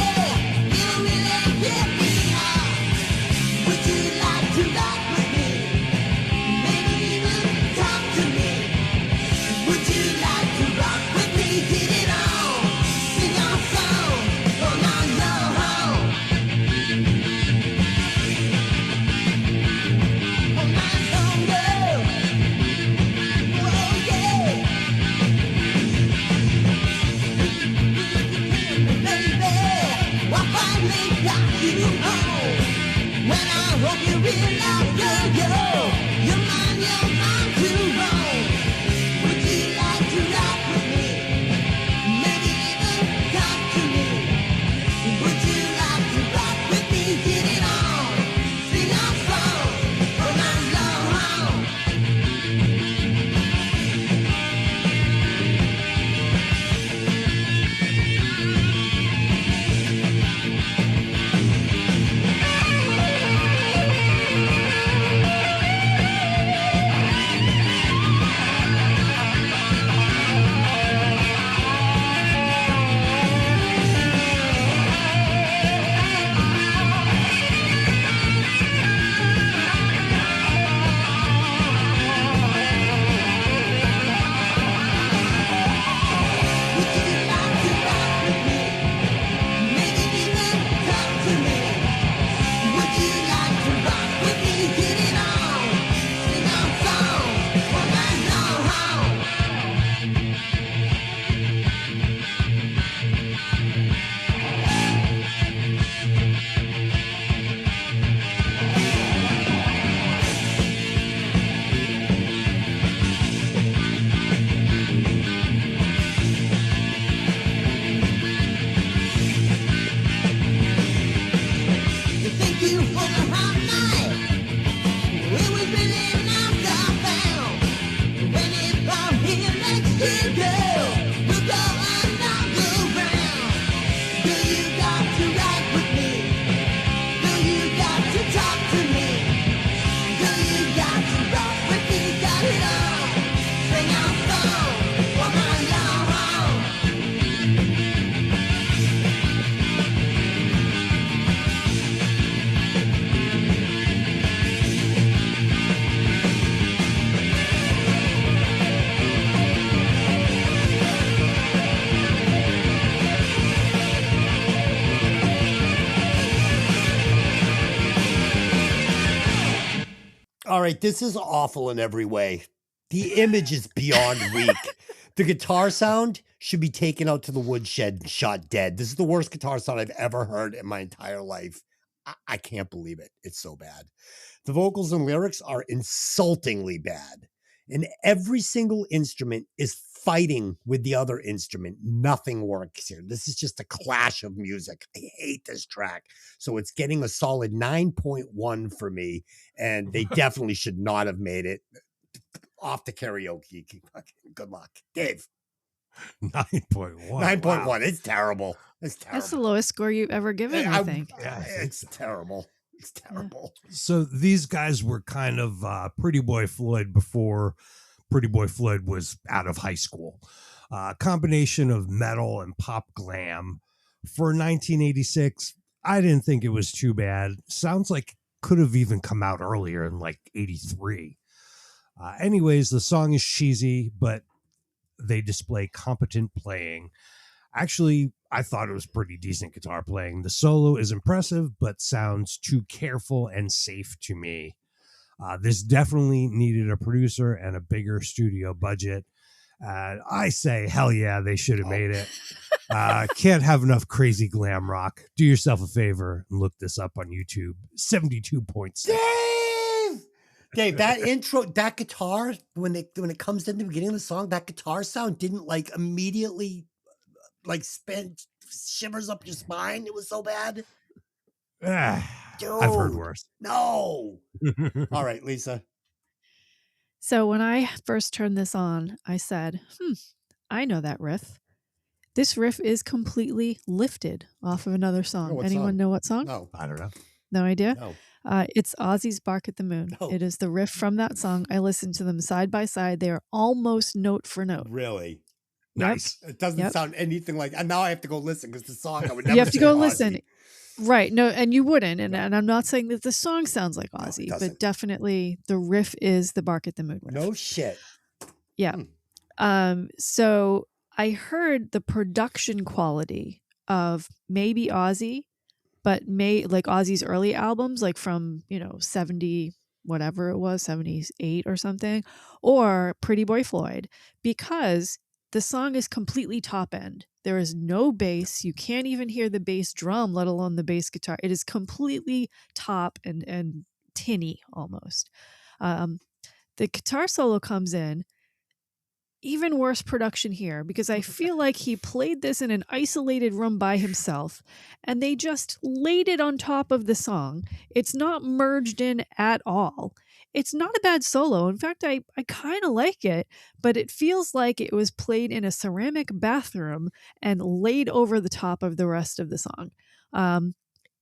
you do, we'll go another round. Do you got to ride with me? Do you got to talk to me? Do you got to rock with me? Got it all. Sing our song, woman, long home. All right, this is awful in every way. The image is beyond weak. The guitar sound should be taken out to the woodshed and shot dead. This is the worst guitar sound I've ever heard in my entire life. I can't believe it. It's so bad. The vocals and lyrics are insultingly bad. And every single instrument is fighting with the other instrument. Nothing works here. This is just a clash of music. I hate this track. So it's getting a solid 9.1 for me. And they definitely should not have made it off the karaoke. Good luck. Dave. 9.1. 9.1. Wow. It's terrible. It's terrible. That's the lowest score you've ever given, I think. Yeah, I think It's terrible. It's terrible. So these guys were kind of Pretty Boy Floyd before Pretty Boy Floyd was out of high school. Combination of metal and pop glam. For 1986, I didn't think it was too bad. Sounds like could have even come out earlier in like 83. Anyways, the song is cheesy, but they display competent playing. Actually, I thought it was pretty decent guitar playing. The solo is impressive, but sounds too careful and safe to me. This definitely needed a producer and a bigger studio budget. I say, hell yeah, they should have made it. Can't have enough crazy glam rock. Do yourself a favor and look this up on YouTube. 72.6. Dave, that intro, that guitar, when it comes in the beginning of the song, that guitar sound didn't like immediately like shivers up your spine. It was so bad. I've heard worse. No. All right, Lisa. So when I first turned this on, I said, I know that riff. This riff is completely lifted off of another song. what Anyone song? know what song? No. I don't know. No idea? No. It's Ozzy's Bark at the Moon. No. It is the riff from that song. I listened to them side by side. They are almost note for note. Really? Yep. Nice. It doesn't Yep. sound anything like. And now I have to go listen because the song I would never. You have to say go Ozzy. listen. Right. No, and you wouldn't. And I'm not saying that the song sounds like Ozzy, but doesn't. definitely the riff is the Bark at the Moon riff. No shit. Yeah. So I heard the production quality of maybe Ozzy, but like Ozzy's early albums, like from, 70, whatever it was, 78 or something, or Pretty Boy Floyd, because the song is completely top end. There is no bass. You can't even hear the bass drum, let alone the bass guitar. It is completely top and tinny almost. The guitar solo comes in. Even worse production here, because I feel like he played this in an isolated room by himself and they just laid it on top of the song. It's not merged in at all. It's not a bad solo. In fact, I kind of like it, but it feels like it was played in a ceramic bathroom and laid over the top of the rest of the song.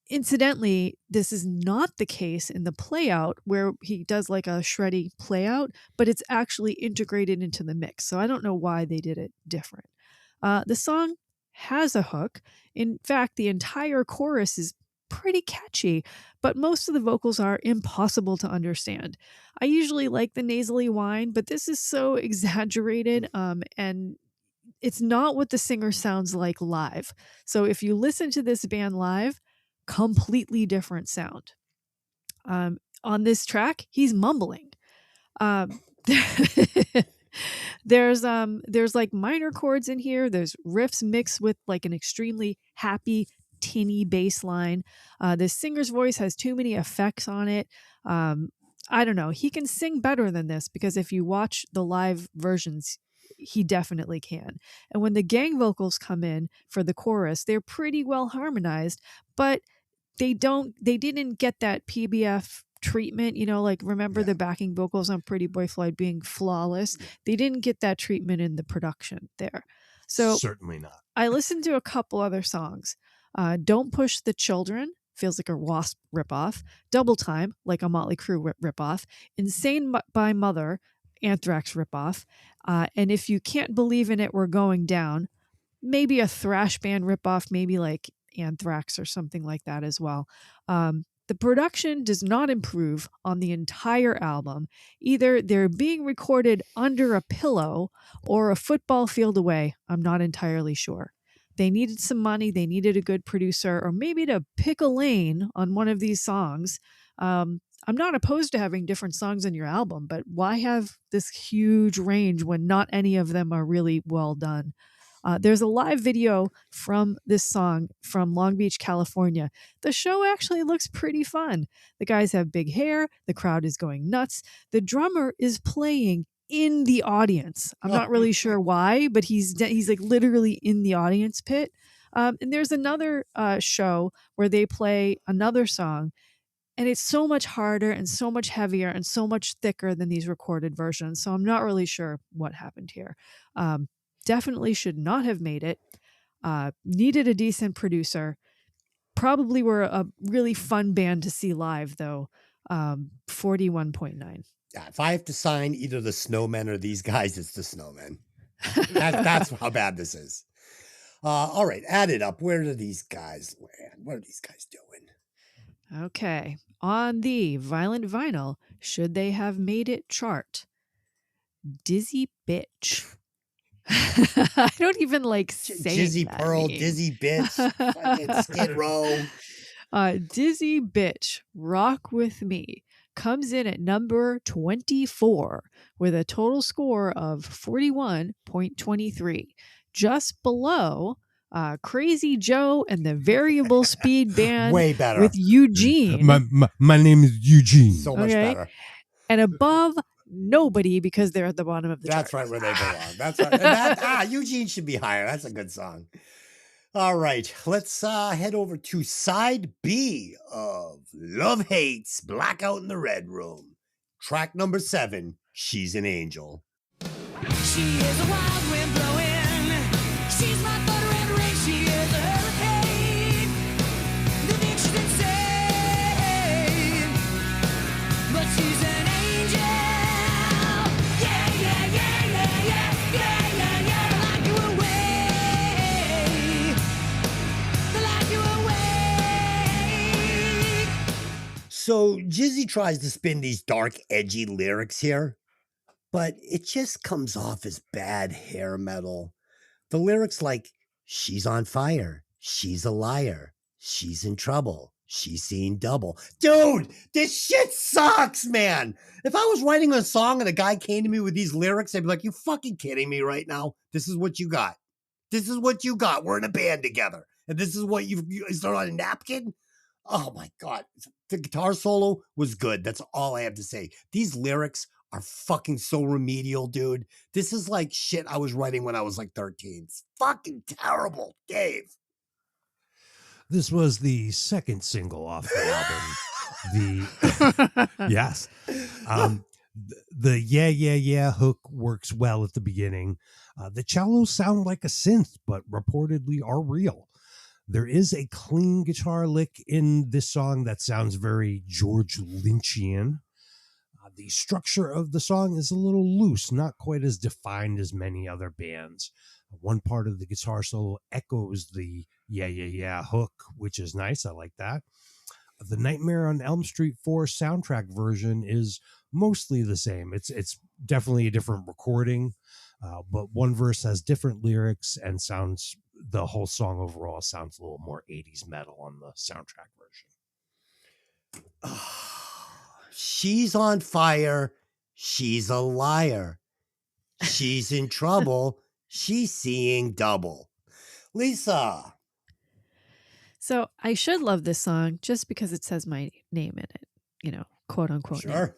Incidentally, this is not the case in the playout where he does like a shreddy playout, but it's actually integrated into the mix. So I don't know why they did it different. The song has a hook. In fact, the entire chorus is pretty catchy, but most of the vocals are impossible to understand. I usually like the nasally whine, but this is so exaggerated, and it's not what the singer sounds like live. So if you listen to this band live, completely different sound. On this track, he's mumbling. There's like minor chords in here. There's riffs mixed with like an extremely happy, tinny bass line. The singer's voice has too many effects on it. I don't know. He can sing better than this because if you watch the live versions, he definitely can. And when the gang vocals come in for the chorus, they're pretty well harmonized, but they didn't get that PBF treatment, like remember the backing vocals on Pretty Boy Floyd being flawless. They didn't get that treatment in the production there. So Certainly not. I listened to a couple other songs. Don't Push the Children, feels like a Wasp ripoff. Double Time, like a Motley Crue ripoff. Insane by Mother, Anthrax ripoff. And If You Can't Believe in It, We're Going Down. Maybe a thrash band ripoff, maybe like Anthrax or something like that as well. The production does not improve on the entire album. Either they're being recorded under a pillow or a football field away. I'm not entirely sure. They needed some money. They needed a good producer, or maybe to pick a lane on one of these songs. I'm not opposed to having different songs on your album, but why have this huge range when not any of them are really well done? There's a live video from this song from Long Beach, California. The show actually looks pretty fun. The guys have big hair. The crowd is going nuts. The drummer is playing in the audience. I'm not really sure why, but he's like literally in the audience pit. And there's another show where they play another song, and it's so much harder and so much heavier and so much thicker than these recorded versions. So I'm not really sure what happened here. Definitely should not have made it. Needed a decent producer. Probably were a really fun band to see live, though. 41.9. Yeah, if I have to sign either the Snowmen or these guys, it's the Snowmen. That's how bad this is. All right, add it up. Where do these guys land? What are these guys doing? Okay. On the Violent Vinyl, should they have made it chart? Dizzy Bitch. I don't even like saying Jizzy that Pearl, name. Dizzy Bitch, fucking Skid Row. Dizzy Bitch, Rock With Me, comes in at number 24 with a total score of 41.23, just below Crazy Joe and the Variable Speed Band Way better. with Eugene. My name is Eugene. So much Okay. better. And above Nobody, because they're at the bottom of the That's chart. right where they belong. That's right. And Eugene should be higher. That's a good song. All right, let's head over to side B of Love Hates, Blackout in the Red Room. Track number 7, She's an Angel. She is a wild wind blowing. She's my thunder and rain. She is a hurricane. They think she's insane, but she's an angel. Yeah, yeah, yeah, yeah, yeah, yeah, yeah, yeah. They lock you away. They lock you away. So Jizzy tries to spin these dark, edgy lyrics here, but it just comes off as bad hair metal. The lyrics like, she's on fire, she's a liar, she's in trouble, she's seeing double. Dude, this shit sucks, man. If I was writing a song and a guy came to me with these lyrics, I'd be like, you fucking kidding me right now? This is what you got. This is what you got. We're in a band together. And this is what you start on a napkin? Oh my God. The guitar solo was good. That's all I have to say. These lyrics are fucking so remedial, dude. This is like shit I was writing when I was like 13. It's fucking terrible, Dave. This was the second single off the album. Yes. The yeah, yeah, yeah hook works well at the beginning. The cellos sound like a synth, but reportedly are real. There is a clean guitar lick in this song that sounds very George Lynchian. The structure of the song is a little loose, not quite as defined as many other bands. One part of the guitar solo echoes the yeah, yeah, yeah hook, which is nice. I like that. The Nightmare on Elm Street 4 soundtrack version is mostly the same. It's definitely a different recording, but one verse has different lyrics and sounds, the whole song overall sounds a little more 80s metal on the soundtrack version. She's on fire. She's a liar. She's in trouble. She's seeing double. Lisa. So I should love this song just because it says my name in it, quote unquote. Sure.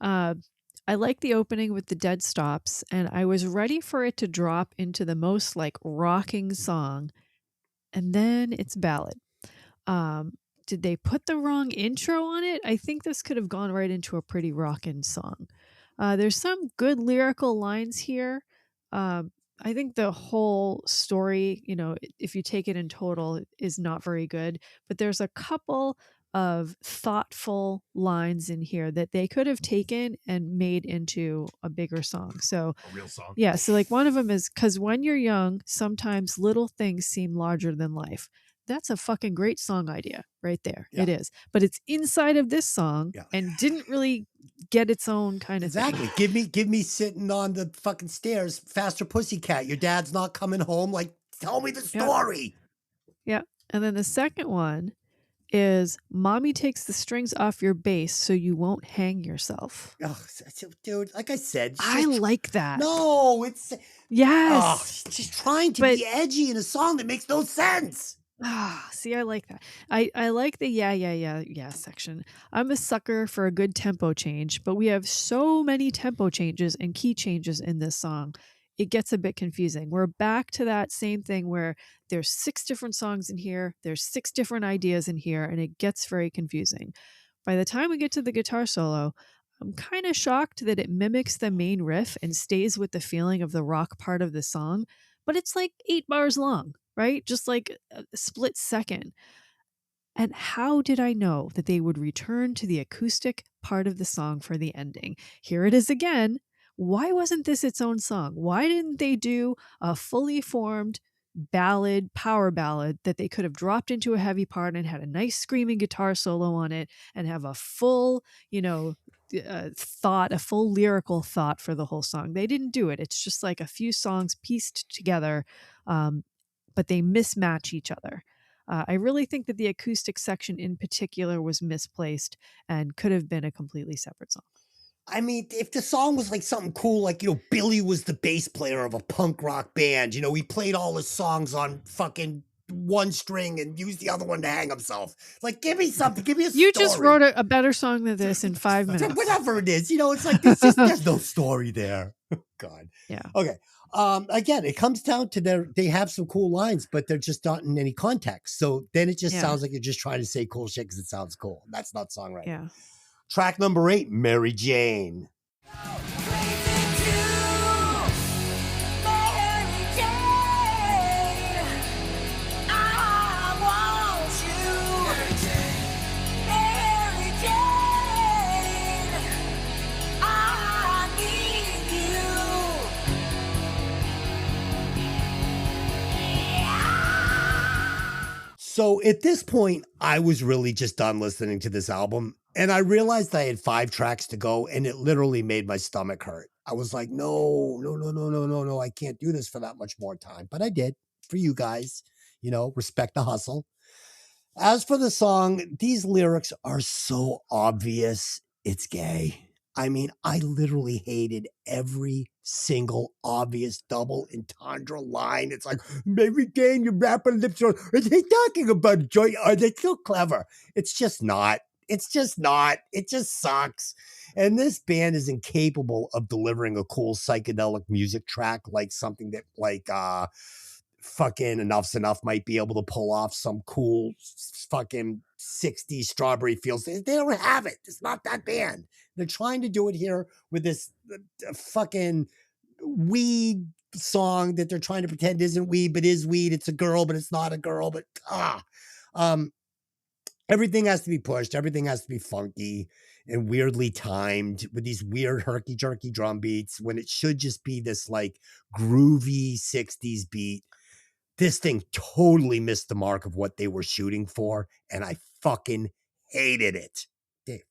Name. I like the opening with the dead stops, and I was ready for it to drop into the most like rocking song, and then it's ballad. did they put the wrong intro on it? I think this could have gone right into a pretty rockin' song. There's some good lyrical lines here. I think the whole story, if you take it in total, is not very good. But there's a couple of thoughtful lines in here that they could have taken and made into a bigger song. So, A real song. yeah. So, like, one of them is, because when you're young, sometimes little things seem larger than life. That's a fucking great song idea right there. Yeah. It is. But it's inside of this song Yeah. and didn't really get its own kind of Exactly. thing. Give me sitting on the fucking stairs, faster pussycat. Your dad's not coming home. Like, tell me the story. Yeah. And then the second one is mommy takes the strings off your bass so you won't hang yourself. Oh, dude, like I said, I like that. no, it's Yes. she's trying to But- be edgy in a song that makes no sense. See, I like that. I like the yeah section. I'm a sucker for a good tempo change, but we have so many tempo changes and key changes in this song. It gets a bit confusing. We're back to that same thing where there's 6 different songs in here, there's 6 different ideas in here, and it gets very confusing. By the time we get to the guitar solo, I'm kind of shocked that it mimics the main riff and stays with the feeling of the rock part of the song, but it's like 8 bars long, right? Just like a split second. And how did I know that they would return to the acoustic part of the song for the ending? Here it is again. Why wasn't this its own song? Why didn't they do a fully formed ballad, power ballad that they could have dropped into a heavy part and had a nice screaming guitar solo on it and have a full, thought, a full lyrical thought for the whole song? They didn't do it. It's just like a few songs pieced together, but they mismatch each other. I really think that the acoustic section in particular was misplaced and could have been a completely separate song. I mean, if the song was like something cool, like, Billy was the bass player of a punk rock band, he played all his songs on fucking one string and used the other one to hang himself. Like, give me something, give me a story. You just wrote a better song than this in 5 minutes. Whatever it is, it's like, there's no story there. God. Yeah. Okay. Again, it comes down to they have some cool lines, but they're just not in any context. So then it just sounds like you're just trying to say cool shit because it sounds cool. That's not songwriting. Yeah. Track number 8, Mary Jane. So at this point, I was really just done listening to this album. And I realized I had 5 tracks to go, and it literally made my stomach hurt. I was like, no, I can't do this for that much more time. But I did, for you guys, respect the hustle. As for the song, these lyrics are so obvious, it's gay. I mean, I literally hated every single obvious double entendre line. It's like, Mary Jane, your rapper lips are they talking about a joint? Are they so clever? It's just not. It's just not. It just sucks. And this band is incapable of delivering a cool psychedelic music track like something that fucking Enough's Enough might be able to pull off some cool fucking 60s Strawberry Fields. They don't have it. It's not that band. They're trying to do it here with this fucking weed song that they're trying to pretend isn't weed, but is weed. It's a girl, but it's not a girl. But everything has to be pushed. Everything has to be funky and weirdly timed with these weird herky-jerky drum beats when it should just be this like groovy 60s beat. This thing totally missed the mark of what they were shooting for, and I fucking hated it. Dave.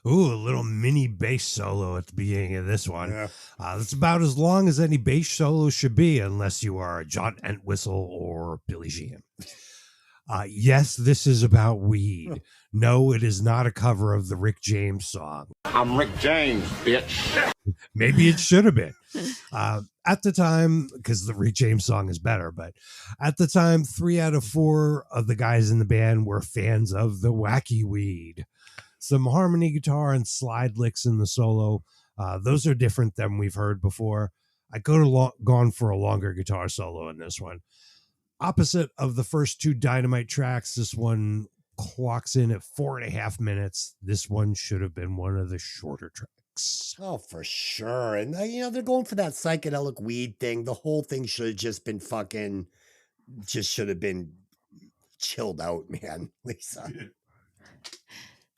Ooh, a little mini bass solo at the beginning of this one. Yeah. That's about as long as any bass solo should be, unless you are John Entwistle or Billy Sheehan. Yes, this is about weed. No, it is not a cover of the Rick James song. I'm Rick James, bitch. Maybe it should have been. At the time, because the Rick James song is better, but at the time, 3 out of 4 of the guys in the band were fans of the wacky weed. Some harmony guitar and slide licks in the solo. Those are different than we've heard before. I could have gone for a longer guitar solo in this one. Opposite of the first two Dynamite tracks, this one clocks in at 4.5 minutes. This one should have been one of the shorter tracks. Oh, for sure. And they're going for that psychedelic weed thing. The whole thing should have just been should have been chilled out, man. Lisa.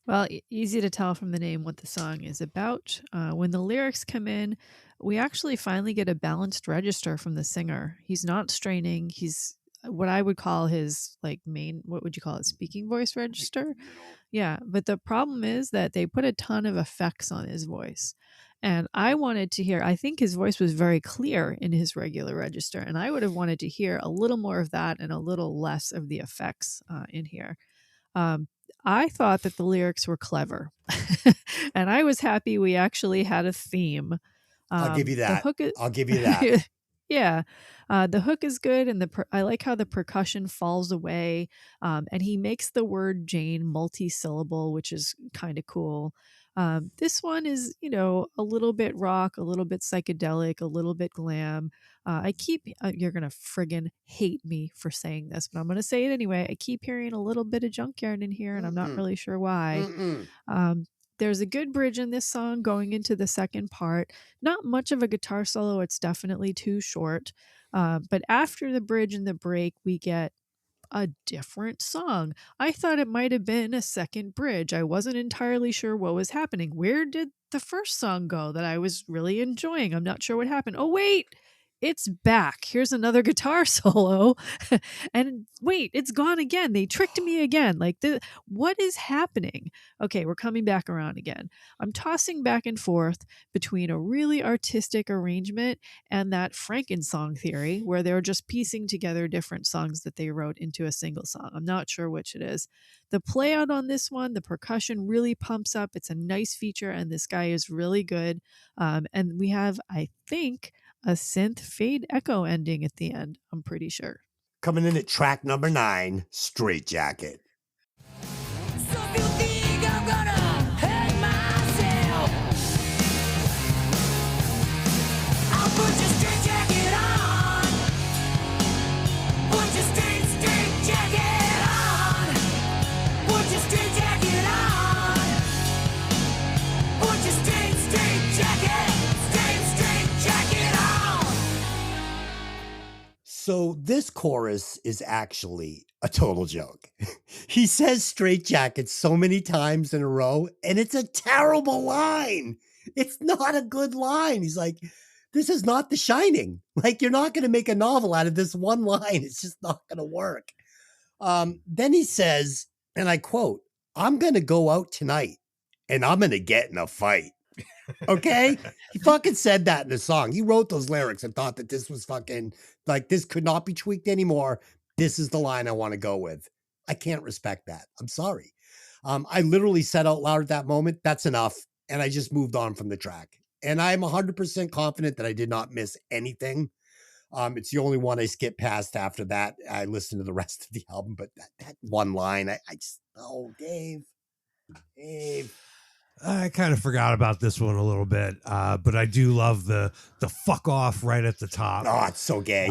Well, easy to tell from the name what the song is about. When the lyrics come in, we actually finally get a balanced register from the singer. He's not straining. He's what I would call his main, what would you call it, speaking voice register? Yeah, but the problem is that they put a ton of effects on his voice. And I wanted to hear, I think his voice was very clear in his regular register, and I would have wanted to hear a little more of that and a little less of the effects in here. I thought that the lyrics were clever, and I was happy we actually had a theme. I'll give you The that. hook is, I'll give you that. yeah, the hook is good, and I like how the percussion falls away, and he makes the word Jane multi-syllable, which is kind of cool. This one is, a little bit rock, a little bit psychedelic, a little bit glam. You're going to friggin' hate me for saying this, but I'm going to say it anyway. I keep hearing a little bit of Junkyard in here, and I'm not really sure why. There's a good bridge in this song going into the second part. Not much of a guitar solo. It's definitely too short. But after the bridge and the break, we get a different song. I thought it might have been a second bridge. I wasn't entirely sure what was happening. Where did the first song go that I was really enjoying? I'm not sure what happened. Oh, wait. It's back. Here's another guitar solo. And wait, it's gone again. They tricked me again. What is happening? Okay, we're coming back around again. I'm tossing back and forth between a really artistic arrangement and that Frankensong theory, where they're just piecing together different songs that they wrote into a single song. I'm not sure which it is. The play out on this one, the percussion really pumps up. It's a nice feature, and this guy is really good. And we have, I think, a synth fade echo ending at the end. I'm pretty sure. Coming in at track number 9, Straight Jacket. So if you think I'm gonna hurt myself, I'll put your straight jacket on. Put your straight jacket on. Put your straight jacket on. Put your straight jacket, straight jacket on. So this chorus is actually a total joke. He says straight jacket so many times in a row, and it's a terrible line. It's not a good line. He's like, this is not The Shining. You're not going to make a novel out of this one line. It's just not going to work. Then he says, and I quote, I'm going to go out tonight and I'm going to get in a fight. Okay? He fucking said that in the song. He wrote those lyrics and thought that this was fucking this could not be tweaked anymore. This is the line I want to go with. I can't respect that. I'm sorry. I literally said out loud at that moment, that's enough. And I just moved on from the track. And I'm 100% confident that I did not miss anything. It's the only one I skipped past after that. I listened to the rest of the album, but that one line, I just, Dave. I kind of forgot about this one a little bit, but I do love the fuck off right at the top. Oh, it's so gay.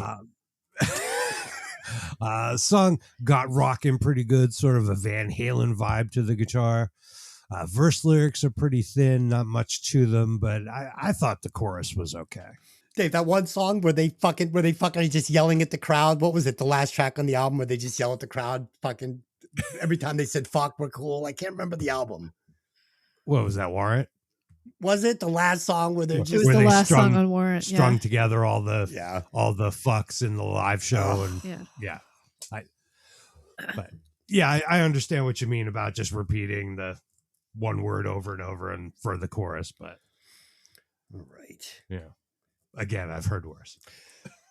Song got rocking pretty good, sort of a Van Halen vibe to the guitar. Verse lyrics are pretty thin, not much to them, but I thought the chorus was okay. Dave, that one song where they fucking just yelling at the crowd. What was it? The last track on the album where they just yell at the crowd fucking every time they said fuck, we're cool. I can't remember the album. What was that, Warrant? Was it the last song where they're just It was the last song on Warrant. Strung together all the fucks in the live show. I understand what you mean about just repeating the one word over and over and for the chorus, but all right. Yeah. Again, I've heard worse.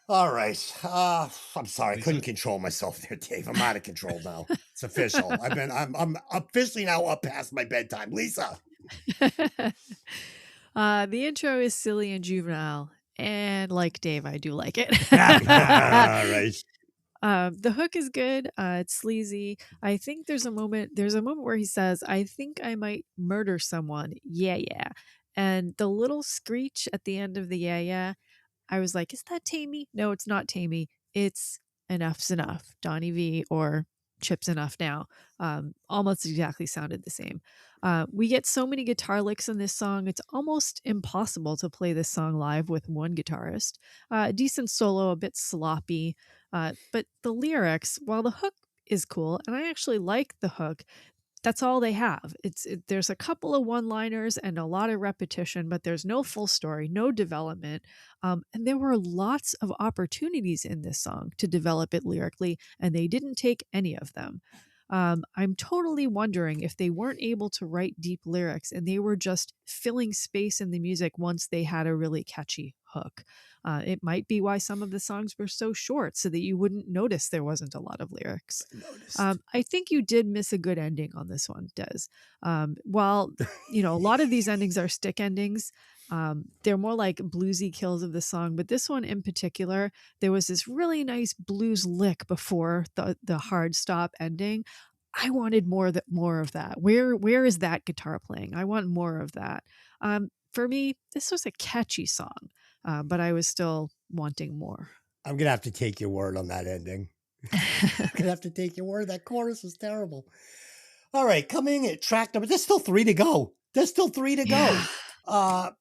All right. I'm sorry. I couldn't control myself there, Dave. I'm out of control now. It's official. I'm officially now up past my bedtime. Lisa. The intro is silly and juvenile, and like Dave, I do like it. All right. The hook is good. It's sleazy. I think there's a moment where he says, I think I might murder someone. Yeah. And the little screech at the end of the yeah, I was like, is that Tammy? No, it's not Tammy. It's Enough's Enough, Donnie V, or Chip's Enough Now. Almost exactly sounded the same. We get so many guitar licks in this song, it's almost impossible to play this song live with one guitarist. Decent solo, a bit sloppy, but the lyrics, while the hook is cool, and I actually like the hook, that's all they have. There's a couple of one-liners and a lot of repetition, but there's no full story, no development. And there were lots of opportunities in this song to develop it lyrically, and they didn't take any of them. I'm totally wondering if they weren't able to write deep lyrics and they were just filling space in the music once they had a really catchy hook. It might be why some of the songs were so short, so that you wouldn't notice there wasn't a lot of lyrics. I think you did miss a good ending on this one, Des. While, a lot of these endings are stick endings, they're more like bluesy kills of the song, but this one in particular, there was this really nice blues lick before the hard stop ending. I wanted more of that. Where is that guitar playing? I want more of that. For me, this was a catchy song, but I was still wanting more. I'm going to have to take your word on that ending. I'm going to have to take your word. That chorus was terrible. All right, coming in at track number, there's still 3 to go.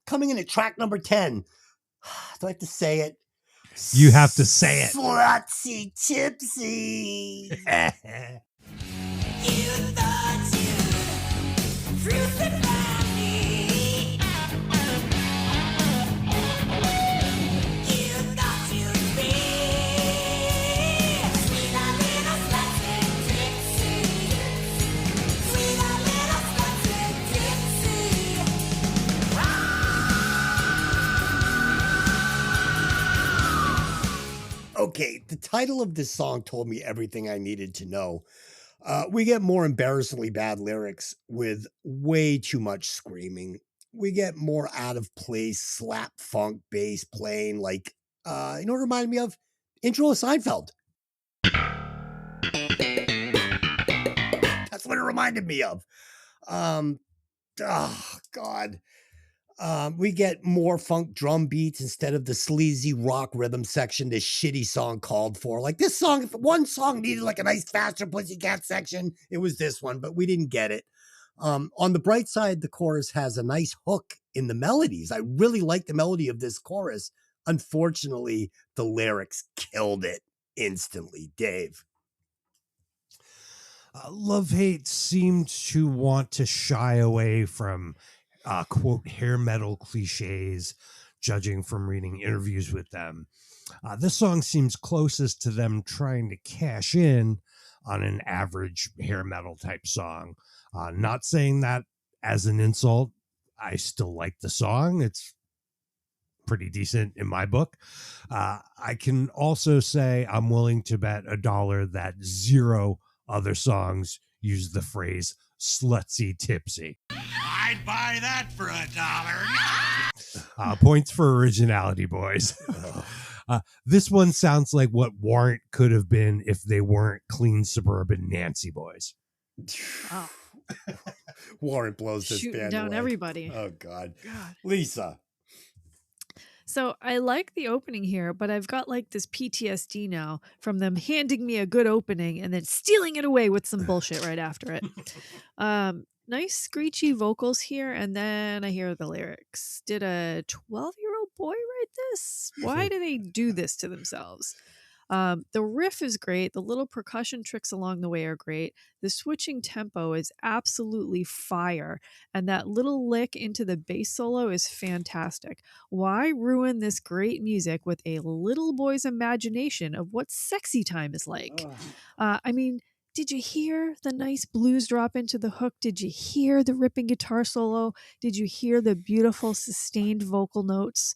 Coming in at track number 10. Do I have to say it? You have to say it. Slutsy tipsy. You thought you'd crucify me. You thought you'd be sweeter little slutsy tipsy. Sweeter little slutsy tipsy. Okay, the title of this song told me everything I needed to know. We get more embarrassingly bad lyrics with way too much screaming. We get more out of place slap funk bass playing, like, you know what it reminded me of? Intro of Seinfeld. That's what it reminded me of. Oh, God. We get more funk drum beats instead of the sleazy rock rhythm section this shitty song called for. Like this song, if one song needed like a nice faster Pussycat section, it was this one, but we didn't get it. On the bright side, the chorus has a nice hook in the melodies. I really like the melody of this chorus. Unfortunately, the lyrics killed it instantly. Dave. Love Hate seemed to want to shy away from quote hair metal cliches, judging from reading interviews with them. This song seems closest to them trying to cash in on an average hair metal type song. Not saying that as an insult. I still like the song. It's pretty decent in my book. I can also say I'm willing to bet $1 that 0 other songs use the phrase slutsy tipsy. I'd buy that for $1. Points for originality, boys. This one sounds like what Warrant could have been if they weren't clean suburban Nancy boys. Wow. Warrant blows this Shooting band down away. everybody. Oh, God. Lisa. So I like the opening here, but I've got like this PTSD now from them handing me a good opening and then stealing it away with some bullshit right after it. Nice screechy vocals here, and then I hear the lyrics. Did a 12-year-old boy write this? Why do they do this to themselves? The riff is great. The little percussion tricks along the way are great. The switching tempo is absolutely fire. And that little lick into the bass solo is fantastic. Why ruin this great music with a little boy's imagination of what sexy time is like? I mean, did you hear the nice blues drop into the hook? Did you hear the ripping guitar solo? Did you hear the beautiful sustained vocal notes?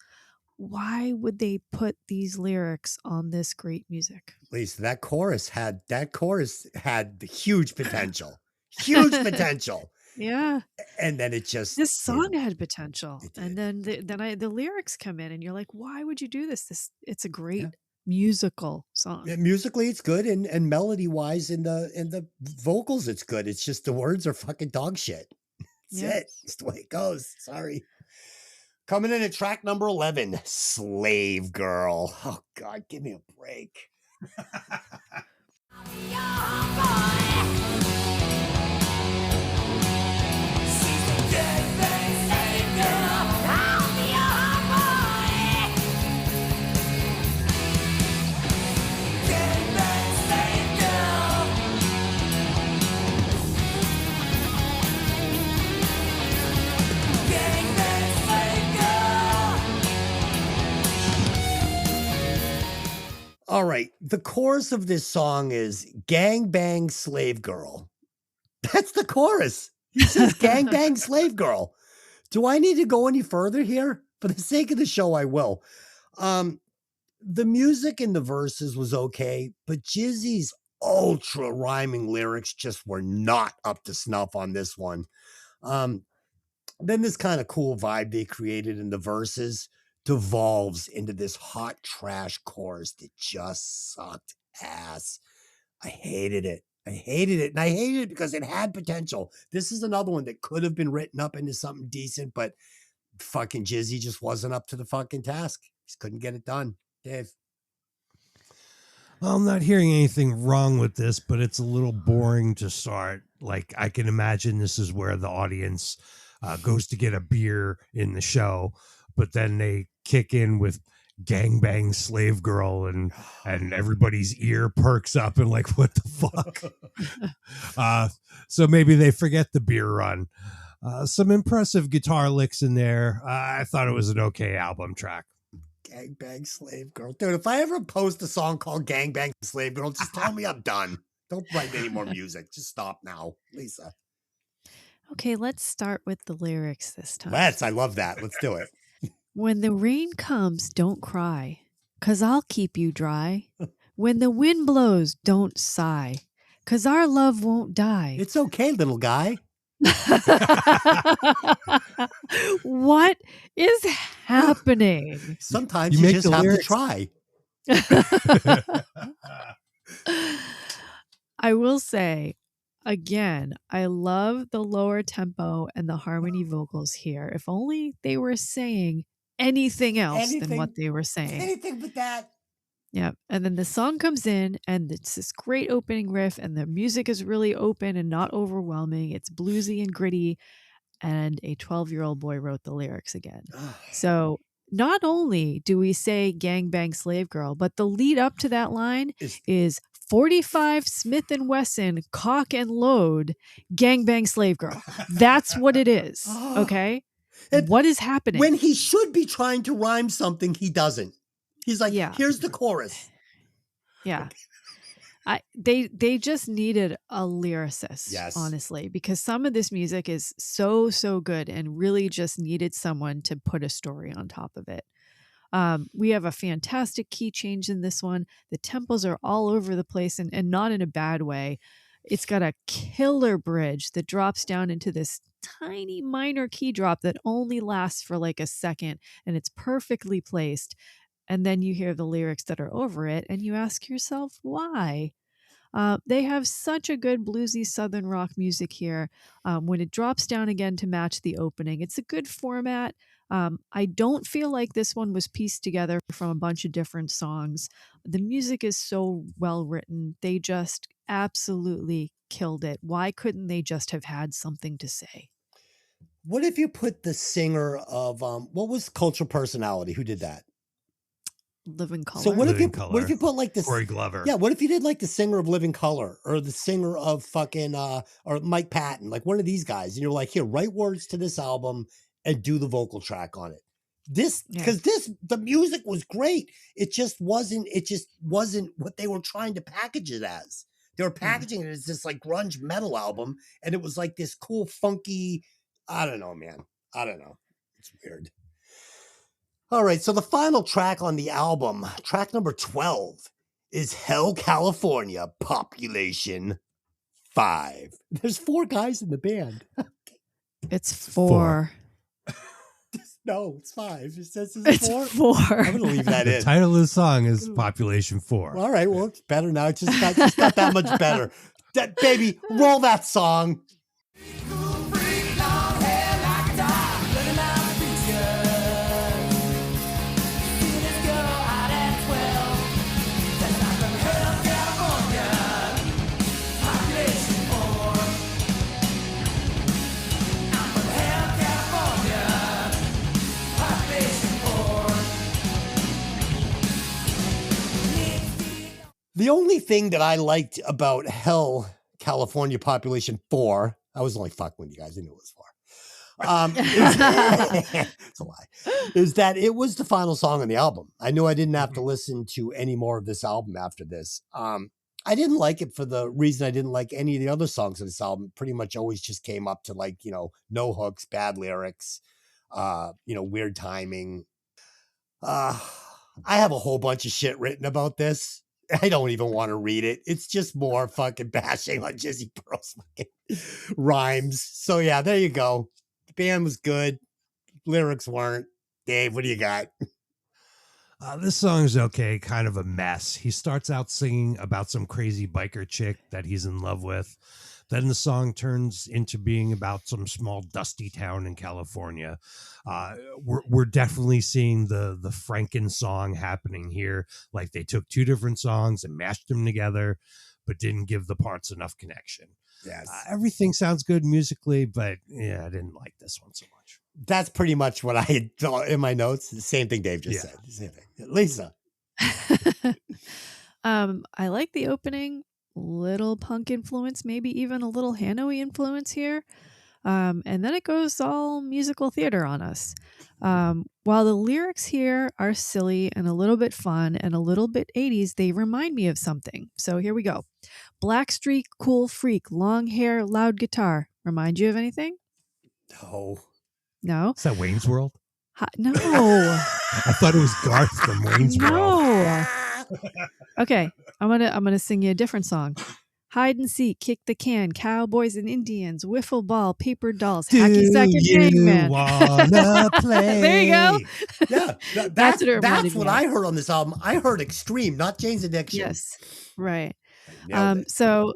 Why would they put these lyrics on this great music? Lisa, that chorus had the huge potential. Huge potential. Yeah. And then it just This song had potential. And then the lyrics come in and you're like, why would you do this? It's a great musical song. Yeah, musically it's good, and melody wise in the vocals it's good. It's just the words are fucking dog shit. That's it. It's the way it goes. Sorry. Coming in at track number 11, Slave Girl. Oh, God, give me a break. All right. The chorus of this song is "Gang Bang Slave Girl." That's the chorus. He says "Gang Bang Slave Girl." Do I need to go any further here? For the sake of the show, I will. The music in the verses was okay, but Jizzy's ultra rhyming lyrics just were not up to snuff on this one. Then this kind of cool vibe they created in the verses devolves into this hot trash chorus that just sucked ass. I hated it. And I hated it because it had potential. This is another one that could have been written up into something decent, but fucking Jizzy just wasn't up to the fucking task. Just couldn't get it done. Dave. Well, I'm not hearing anything wrong with this, but it's a little boring to start. Like, I can imagine this is where the audience goes to get a beer in the show, but then they kick in with "Gangbang Slave Girl" and everybody's ear perks up and like, what the fuck? So maybe they forget the beer run. Some impressive guitar licks in there. I thought it was an okay album track. Gangbang Slave Girl. Dude, if I ever post a song called Gangbang Slave Girl, just tell me I'm done. Don't write any more music. Just stop now, Lisa. Okay, let's start with the lyrics this time. I love that. Let's do it. When the rain comes, don't cry, 'cause I'll keep you dry. When the wind blows, don't sigh, 'cause our love won't die. It's okay, little guy. What is happening? Sometimes You you make just the have lyrics- to try. I will say, again, I love the lower tempo and the harmony vocals here. If only they were saying anything else than what they were saying. Anything but that. Yeah. And then the song comes in and it's this great opening riff and the music is really open and not overwhelming. It's bluesy and gritty. And a 12-year-old boy wrote the lyrics again. So not only do we say "Gangbang Slave Girl," but the lead up to that line is 45 Smith & Wesson cock and load gangbang slave girl. That's what it is. Okay. What is happening? When he should be trying to rhyme something, he doesn't. He's like, here's the chorus. Yeah. They just needed a lyricist, Yes. honestly, because some of this music is so good and really just needed someone to put a story on top of it. We have a fantastic key change in this one. The tempos are all over the place and not in a bad way. It's got a killer bridge that drops down into this tiny minor key drop that only lasts for like a second, and it's perfectly placed. And then you hear the lyrics that are over it and you ask yourself, why? They have such a good bluesy Southern rock music here. When it drops down again to match the opening, it's a good format. I don't feel like this one was pieced together from a bunch of different songs. The music is so well written. They just absolutely killed it. Why couldn't they just have had something to say? What if you put the singer of what was Cultural Personality? Who did that? Living Color. So what if Living you Colour. put like this Corey Glover. Yeah, what if you did like the singer of Living Color or the singer of fucking or Mike Patton, like one of these guys, and you're like, here, write words to this album and do the vocal track on it. Because the music was great. It just wasn't what they were trying to package it as. They were packaging it as this like grunge metal album, and it was like this cool, funky, I don't know, man. I don't know. It's weird. All right, so the final track on the album, track number 12, is Hell California, Population 5. There's 4 guys in the band. It's 4. No, it's 5. It says It's 4. 4. I'm going to leave that The in. title of the song is Population 4. All right, well, it's better now. It just got that much better. Baby, roll that song. Sinners go out at 12. That's not from her. The only thing that I liked about Hell, California Population 4, I was only fucking with you guys. I knew it was 4. It's a lie. Is that it was the final song on the album. I knew I didn't have to listen to any more of this album after this. I didn't like it for the reason I didn't like any of the other songs on this album. Pretty much always just came up to like, no hooks, bad lyrics, weird timing. I have a whole bunch of shit written about this. I don't even want to read it. It's just more fucking bashing on Jizzy Pearl's fucking rhymes. So yeah, there you go. The band was good. Lyrics weren't. Dave, what do you got? This song is okay, kind of a mess. He starts out singing about some crazy biker chick that he's in love with. Then the song turns into being about some small dusty town in California. We're definitely seeing the Franken song happening here. Like they took two different songs and mashed them together, but didn't give the parts enough connection. Yes. Everything sounds good musically, but yeah, I didn't like this one so much. That's pretty much what I had thought in my notes. The same thing Dave just said. Same thing. Lisa. I like the opening, little punk influence, maybe even a little Hanoi influence here. And then it goes all musical theater on us. While the lyrics here are silly and a little bit fun and a little bit 80s, they remind me of something. So here we go. Black streak, cool freak, long hair, loud guitar. Remind you of anything? No. No? Is that Wayne's World? No. I thought it was Garth from Wayne's World. No. Okay, I'm gonna sing you a different song. Hide and seek, kick the can, cowboys and Indians, wiffle ball, paper dolls, hacky sack and hangman. Wanna play? There you go. Yeah, That's what it reminded that's me what of. I heard on this album. I heard Extreme, not Jane's Addiction. Yes, right. Nailed it. So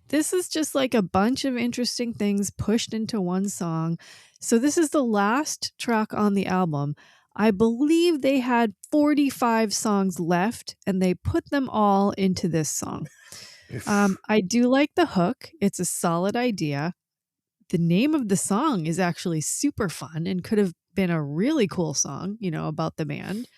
this is just like a bunch of interesting things pushed into one song. So this is the last track on the album. I believe they had 45 songs left, and they put them all into this song. I do like the hook. It's a solid idea. The name of the song is actually super fun and could have been a really cool song, about the band.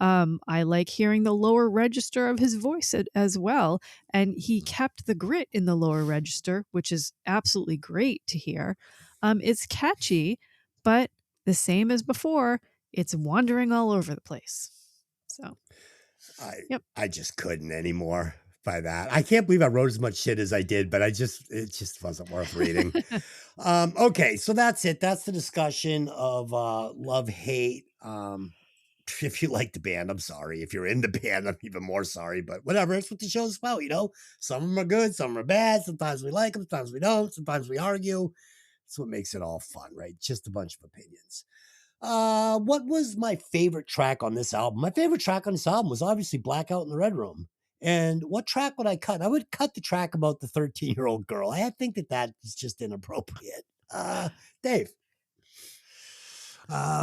I like hearing the lower register of his voice as well. And he kept the grit in the lower register, which is absolutely great to hear. It's catchy, but the same as before, it's wandering all over the place. So, I just couldn't anymore by that. I can't believe I wrote as much shit as I did, but it just wasn't worth reading. Okay, so that's it. That's the discussion of love, hate. If you like the band, I'm sorry. If you're in the band, I'm even more sorry, but whatever. It's what the show's about, Some of them are good, some are bad. Sometimes we like them, sometimes we don't. Sometimes we argue. That's what makes it all fun, right? Just a bunch of opinions. What was my favorite track on this album? My favorite track on this album was obviously Blackout in the Red Room. And what track would I cut? I would cut the track about the 13-year-old girl. I think that is just inappropriate. Dave.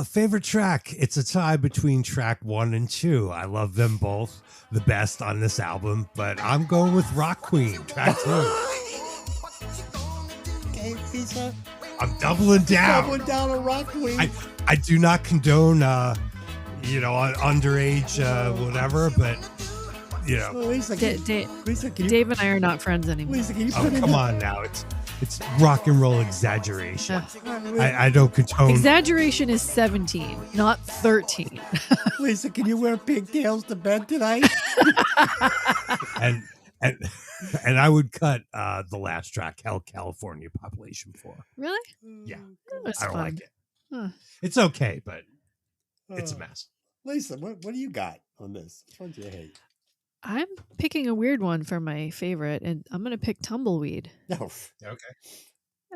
Favorite track? It's a tie between track 1 and 2. I love them both the best on this album, but I'm going with Rock Queen, track 2. Okay, Lisa. I'm doubling down. Doubling down on Rock Queen. I do not condone, underage whatever, but, Lisa, Lisa, can you, Dave and I are not friends anymore. Lisa, can you Oh, put in come on now. It's rock and roll exaggeration. I don't condone. Exaggeration is 17, not 13. Lisa, can you wear pigtails to bed tonight? and I would cut the last track, Hell, California Population 4. Really? Yeah. That was I don't fun. like it. Huh. It's okay, but it's a mess. Lisa, what do you got on this? Which one do you hate? I'm picking a weird one for my favorite, and I'm going to pick Tumbleweed. No. Okay.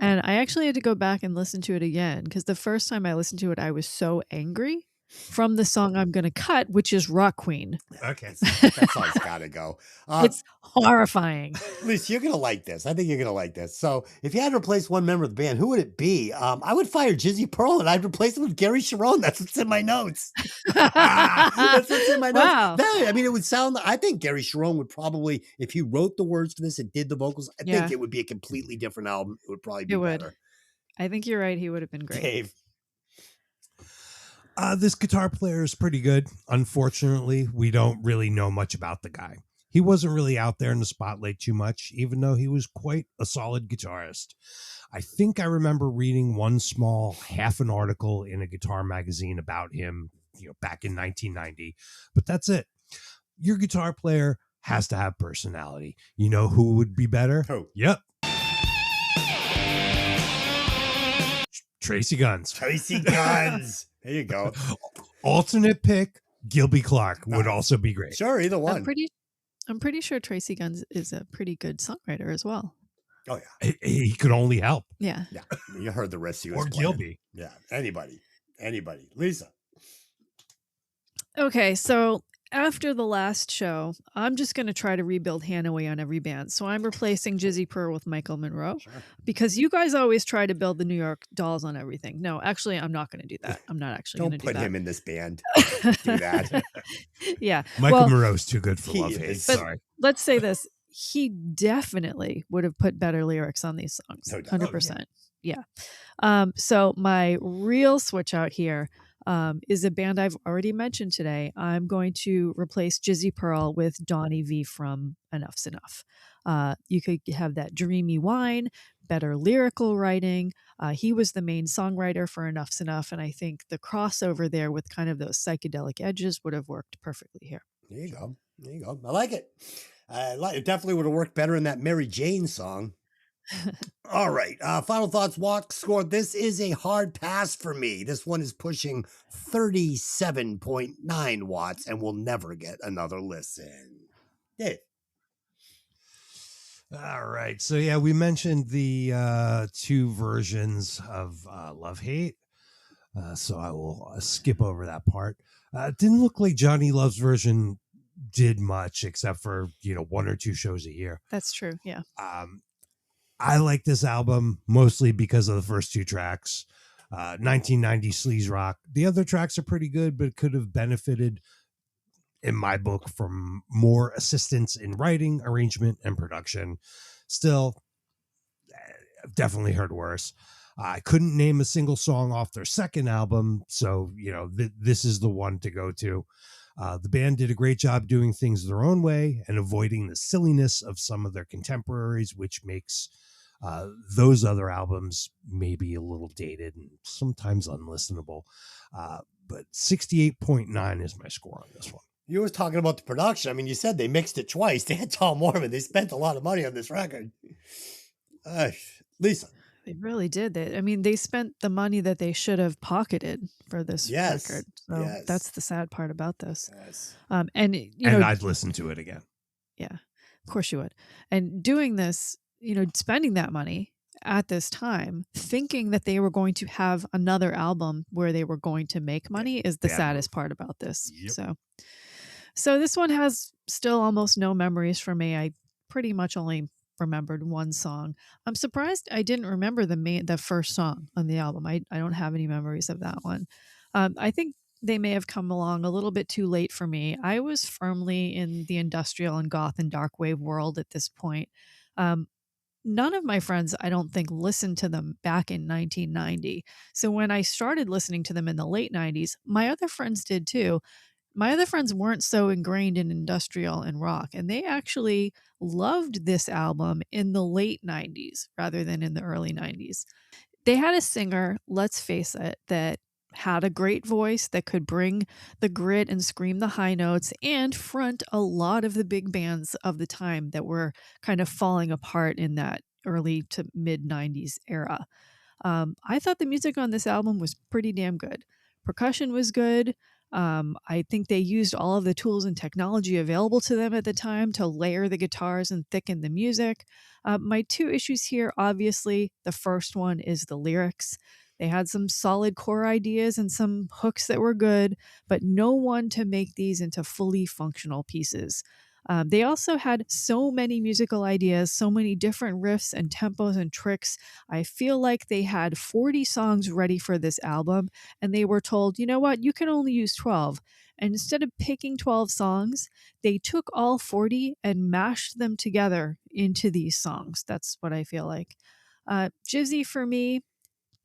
And I actually had to go back and listen to it again because the first time I listened to it, I was so angry from the song I'm going to cut, which is Rock Queen. Okay. That song's got to go. It's horrifying. Lisa, you're going to like this. I think you're going to like this. So if you had to replace one member of the band, who would it be? I would fire Jizzy Pearl and I'd replace him with Gary Sharon. That's what's in my notes. That's what's in my notes. Wow. It would sound, I think Gary Sharon would probably, if he wrote the words for this and did the vocals, I think it would be a completely different album. It would probably be better. I think you're right. He would have been great. Dave. This guitar player is pretty good. Unfortunately, we don't really know much about the guy. he wasn't really out there in the spotlight too much, even though he was quite a solid guitarist. I think I remember reading one small half an article in a guitar magazine about him, back in 1990, but that's it. Your guitar player has to have personality. You know who would be better? Who? Yep. Tracy Guns. Tracy Guns. There you go. Alternate pick, Gilby Clarke would also be great. Sure, either one. I'm pretty sure Tracy Guns is a pretty good songwriter as well. Oh yeah, He could only help. Yeah. yeah. You heard the rest he was Or playing. Gilby. Yeah, anybody. Lisa. Okay, so after the last show, I'm just going to try to rebuild Hanaway on every band. So I'm replacing Jizzy Pearl with Michael Monroe because you guys always try to build the New York Dolls on everything. No, actually, I'm not going to do that. I'm not actually going to do that. Don't put him in this band. Do that. Yeah. Michael Monroe's too good for he Love Hate. is. Sorry. Let's say this. He definitely would have put better lyrics on these songs. No doubt. 100%. Yeah. So my real switch out here is a band I've already mentioned today. I'm going to replace Jizzy Pearl with Donnie V from Enough's Enough. You could have that dreamy whine, better lyrical writing. He was the main songwriter for Enough's Enough, and I think the crossover there with kind of those psychedelic edges would have worked perfectly here. There you go. I like it. It definitely would have worked better in that Mary Jane song. All right. Final thoughts, walk score. This is a hard pass for me. This one is pushing 37.9 watts and will never get another listen. Dave. All right. So, yeah, we mentioned the two versions of Love Hate. So I will skip over that part. It didn't look like Johnny Love's version did much except for, one or two shows a year. That's true. Yeah. I like this album mostly because of the first two tracks. 1990 sleaze rock. The other tracks are pretty good, but could have benefited, in my book, from more assistance in writing, arrangement, and production. Still, definitely heard worse. I couldn't name a single song off their second album, so this is the one to go to. The band did a great job doing things their own way and avoiding the silliness of some of their contemporaries, which makes those other albums maybe a little dated and sometimes unlistenable. But 68.9 is my score on this one. You was talking about the production. I mean, you said they mixed it twice. They had Tom Mormon. They spent a lot of money on this record. Lisa. They really did. They spent the money that they should have pocketed for this record. So that's the sad part about this. Yes. And I'd listen to it again. Yeah, of course you would. And doing this, spending that money at this time, thinking that they were going to have another album where they were going to make money is the saddest part about this. Yep. So this one has still almost no memories for me. I pretty much only remembered one song. I'm surprised I didn't remember the first song on the album. I don't have any memories of that one. I think they may have come along a little bit too late for me. I was firmly in the industrial and goth and dark wave world at this point. None of my friends, I don't think, listened to them back in 1990. So when I started listening to them in the late 90s, my other friends did too. My other friends weren't so ingrained in industrial and rock, and they actually loved this album in the late 90s rather than in the early 90s. They had a singer, let's face it, that had a great voice that could bring the grit and scream the high notes and front a lot of the big bands of the time that were kind of falling apart in that early to mid 90s era. I thought the music on this album was pretty damn good. Percussion was good. I think they used all of the tools and technology available to them at the time to layer the guitars and thicken the music. My two issues here, obviously, the first one is the lyrics. They had some solid core ideas and some hooks that were good, but no one to make these into fully functional pieces. They also had so many musical ideas, so many different riffs and tempos and tricks. I feel like they had 40 songs ready for this album, and they were told, you know what, you can only use 12. And instead of picking 12 songs, they took all 40 and mashed them together into these songs. That's what I feel like. Jizzy, for me,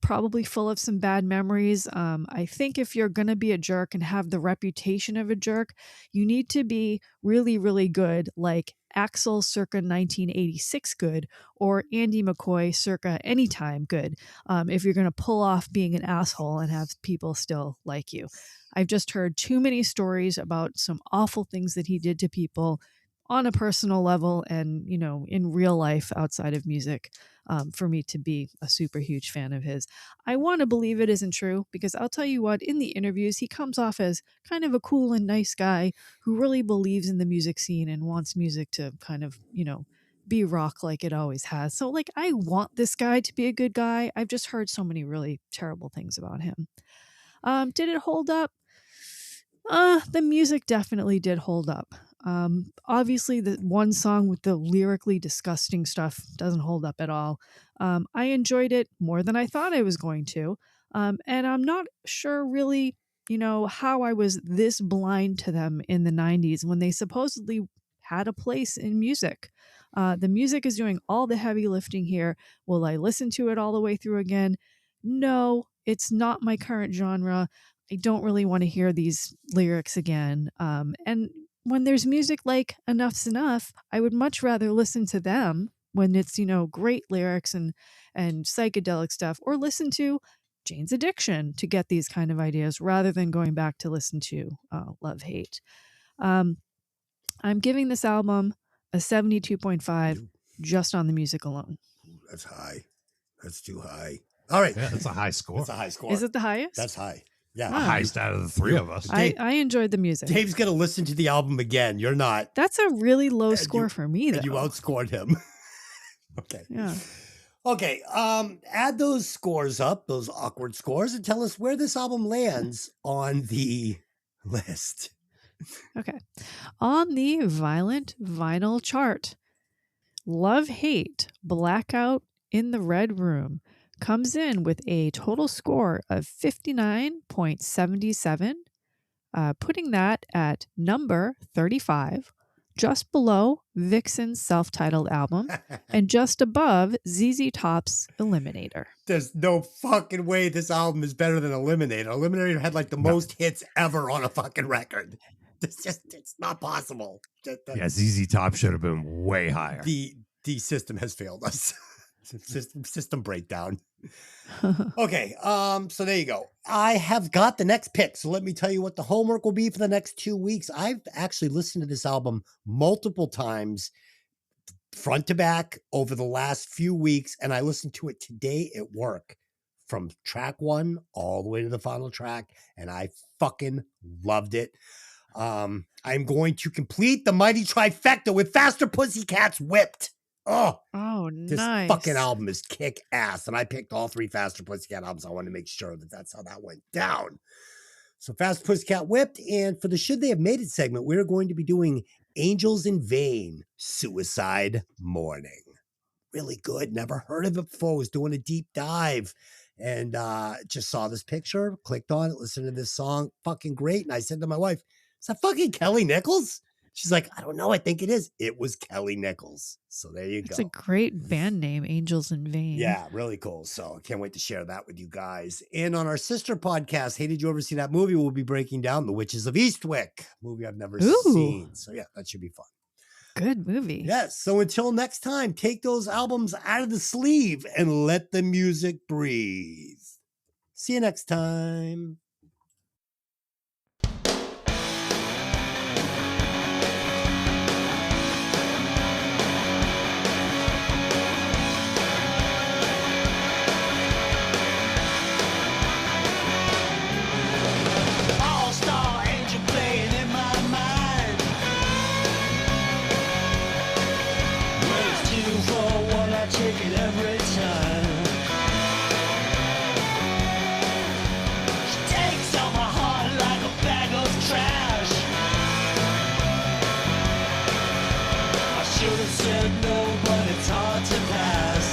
probably full of some bad memories. I think if you're going to be a jerk and have the reputation of a jerk, you need to be really, really good, like Axl circa 1986 good, or Andy McCoy circa anytime good, if you're going to pull off being an asshole and have people still like you. I've just heard too many stories about some awful things that he did to people on a personal level and, you know, in real life outside of music, for me to be a super huge fan of his. I want to believe it isn't true, because I'll tell you what, in the interviews, he comes off as kind of a cool and nice guy who really believes in the music scene and wants music to kind of, you know, be rock like it always has. So, like, I want this guy to be a good guy. I've just heard so many really terrible things about him. Did it hold up? The music definitely did hold up. Obviously, the one song with the lyrically disgusting stuff doesn't hold up at all. I enjoyed it more than I thought I was going to. And I'm not sure really, you know, how I was this blind to them in the 90s when they supposedly had a place in music. The music is doing all the heavy lifting here. Will I listen to it all the way through again? No, it's not my current genre. I don't really want to hear these lyrics again. And when there's music like Enough's Enough, I would much rather listen to them when it's, you know, great lyrics and psychedelic stuff, or listen to Jane's Addiction to get these kind of ideas rather than going back to listen to Love Hate. I'm giving this album a 72.5 just on the music alone. That's high. That's too high. All right. Yeah, that's a high score. That's a high score. Is it the highest? That's high. Yeah. The highest out of the three of us. I enjoyed the music. Dave's going to listen to the album again. You're not. That's a really low score for me, though. And you outscored him. Okay. Yeah. Okay. Add those scores up, those awkward scores, and tell us where this album lands on the list. Okay. On the Violent Vinyl chart, Love Hate, Blackout in the Red Room comes in with a total score of 59.77, putting that at number 35, just below Vixen's self-titled album and just above ZZ Top's Eliminator. There's no fucking way this album is better than Eliminator. Eliminator had like the most hits ever on a fucking record. It's not possible. Yeah, ZZ Top should have been way higher. The system has failed us. System breakdown. Okay, so there you go. I have got the next pick. So let me tell you what the homework will be for the next 2 weeks. I've actually listened to this album multiple times, front to back, over the last few weeks, and I listened to it today at work from track 1 all the way to the final track, and I fucking loved it. I'm going to complete the mighty trifecta with Faster Pussycats Whipped. Oh, this nice. fucking album is kick ass. And I picked all 3 Faster Pussycat albums. I wanted to make sure that that's how that went down. So Faster Pussycat Whipped. And for the Should They Have Made It segment, we're going to be doing Angels in Vain, Suicide Morning. Really good. Never heard of it before. Was doing a deep dive and just saw this picture, clicked on it, listened to this song. Fucking great. And I said to my wife, is that fucking Kelly Nichols? She's like, I don't know. I think it is. It was Kelly Nichols. So there you go. It's a great band name, Angels in Vain. Yeah, really cool. So I can't wait to share that with you guys. And on our sister podcast, Hey, Did You Ever See That Movie? We'll be breaking down The Witches of Eastwick, movie I've never seen. So yeah, that should be fun. Good movie. Yes. So until next time, take those albums out of the sleeve and let the music breathe. See you next time. All-star angel playing in my mind. When it's 2 for 1, I take it every time. She takes on my heart like a bag of trash. I should have said no, but it's hard to pass.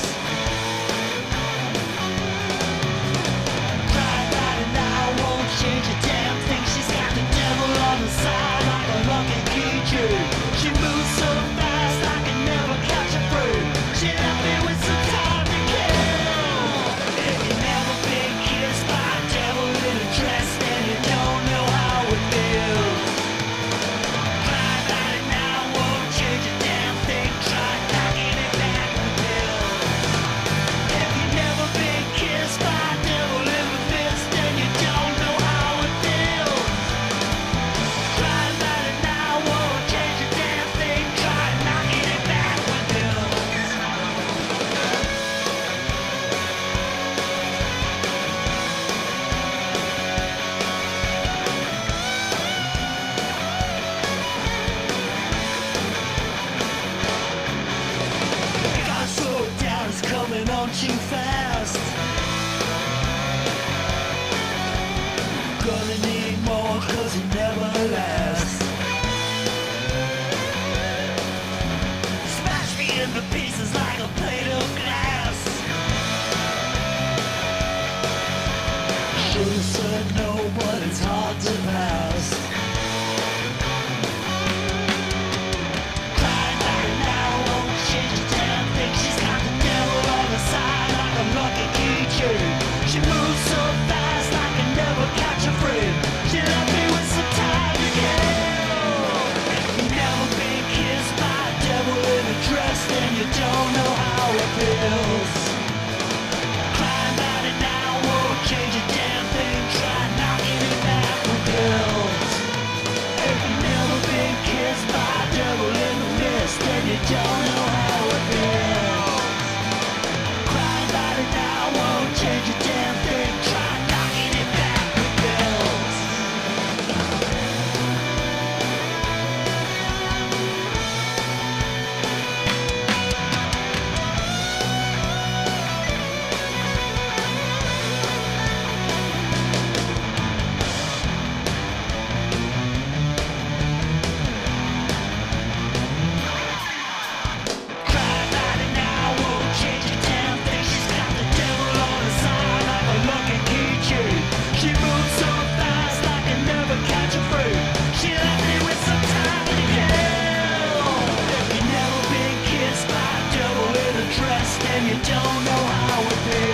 Cry about it now, won't change a damn thing. She's got the devil on the side like a lucky keychain. She moves so fast I can never catch a break. She left me with some time to kill. If you never pills. Cry about it now, won't change a damn thing. Try knocking it back with pills. If you've never been kissed by a devil in the mist, then you don't know how it feels. Cry about it now, won't change a damn thing. Try knocking it back with pills. Cry about it now, won't change a damn thing. She's got the devil on the side of a lucky keychain. She moves so fast I can never catch a break. She left me with some time to kill. If you've never been kissed by a devil in a dress, then you don't know how it feels.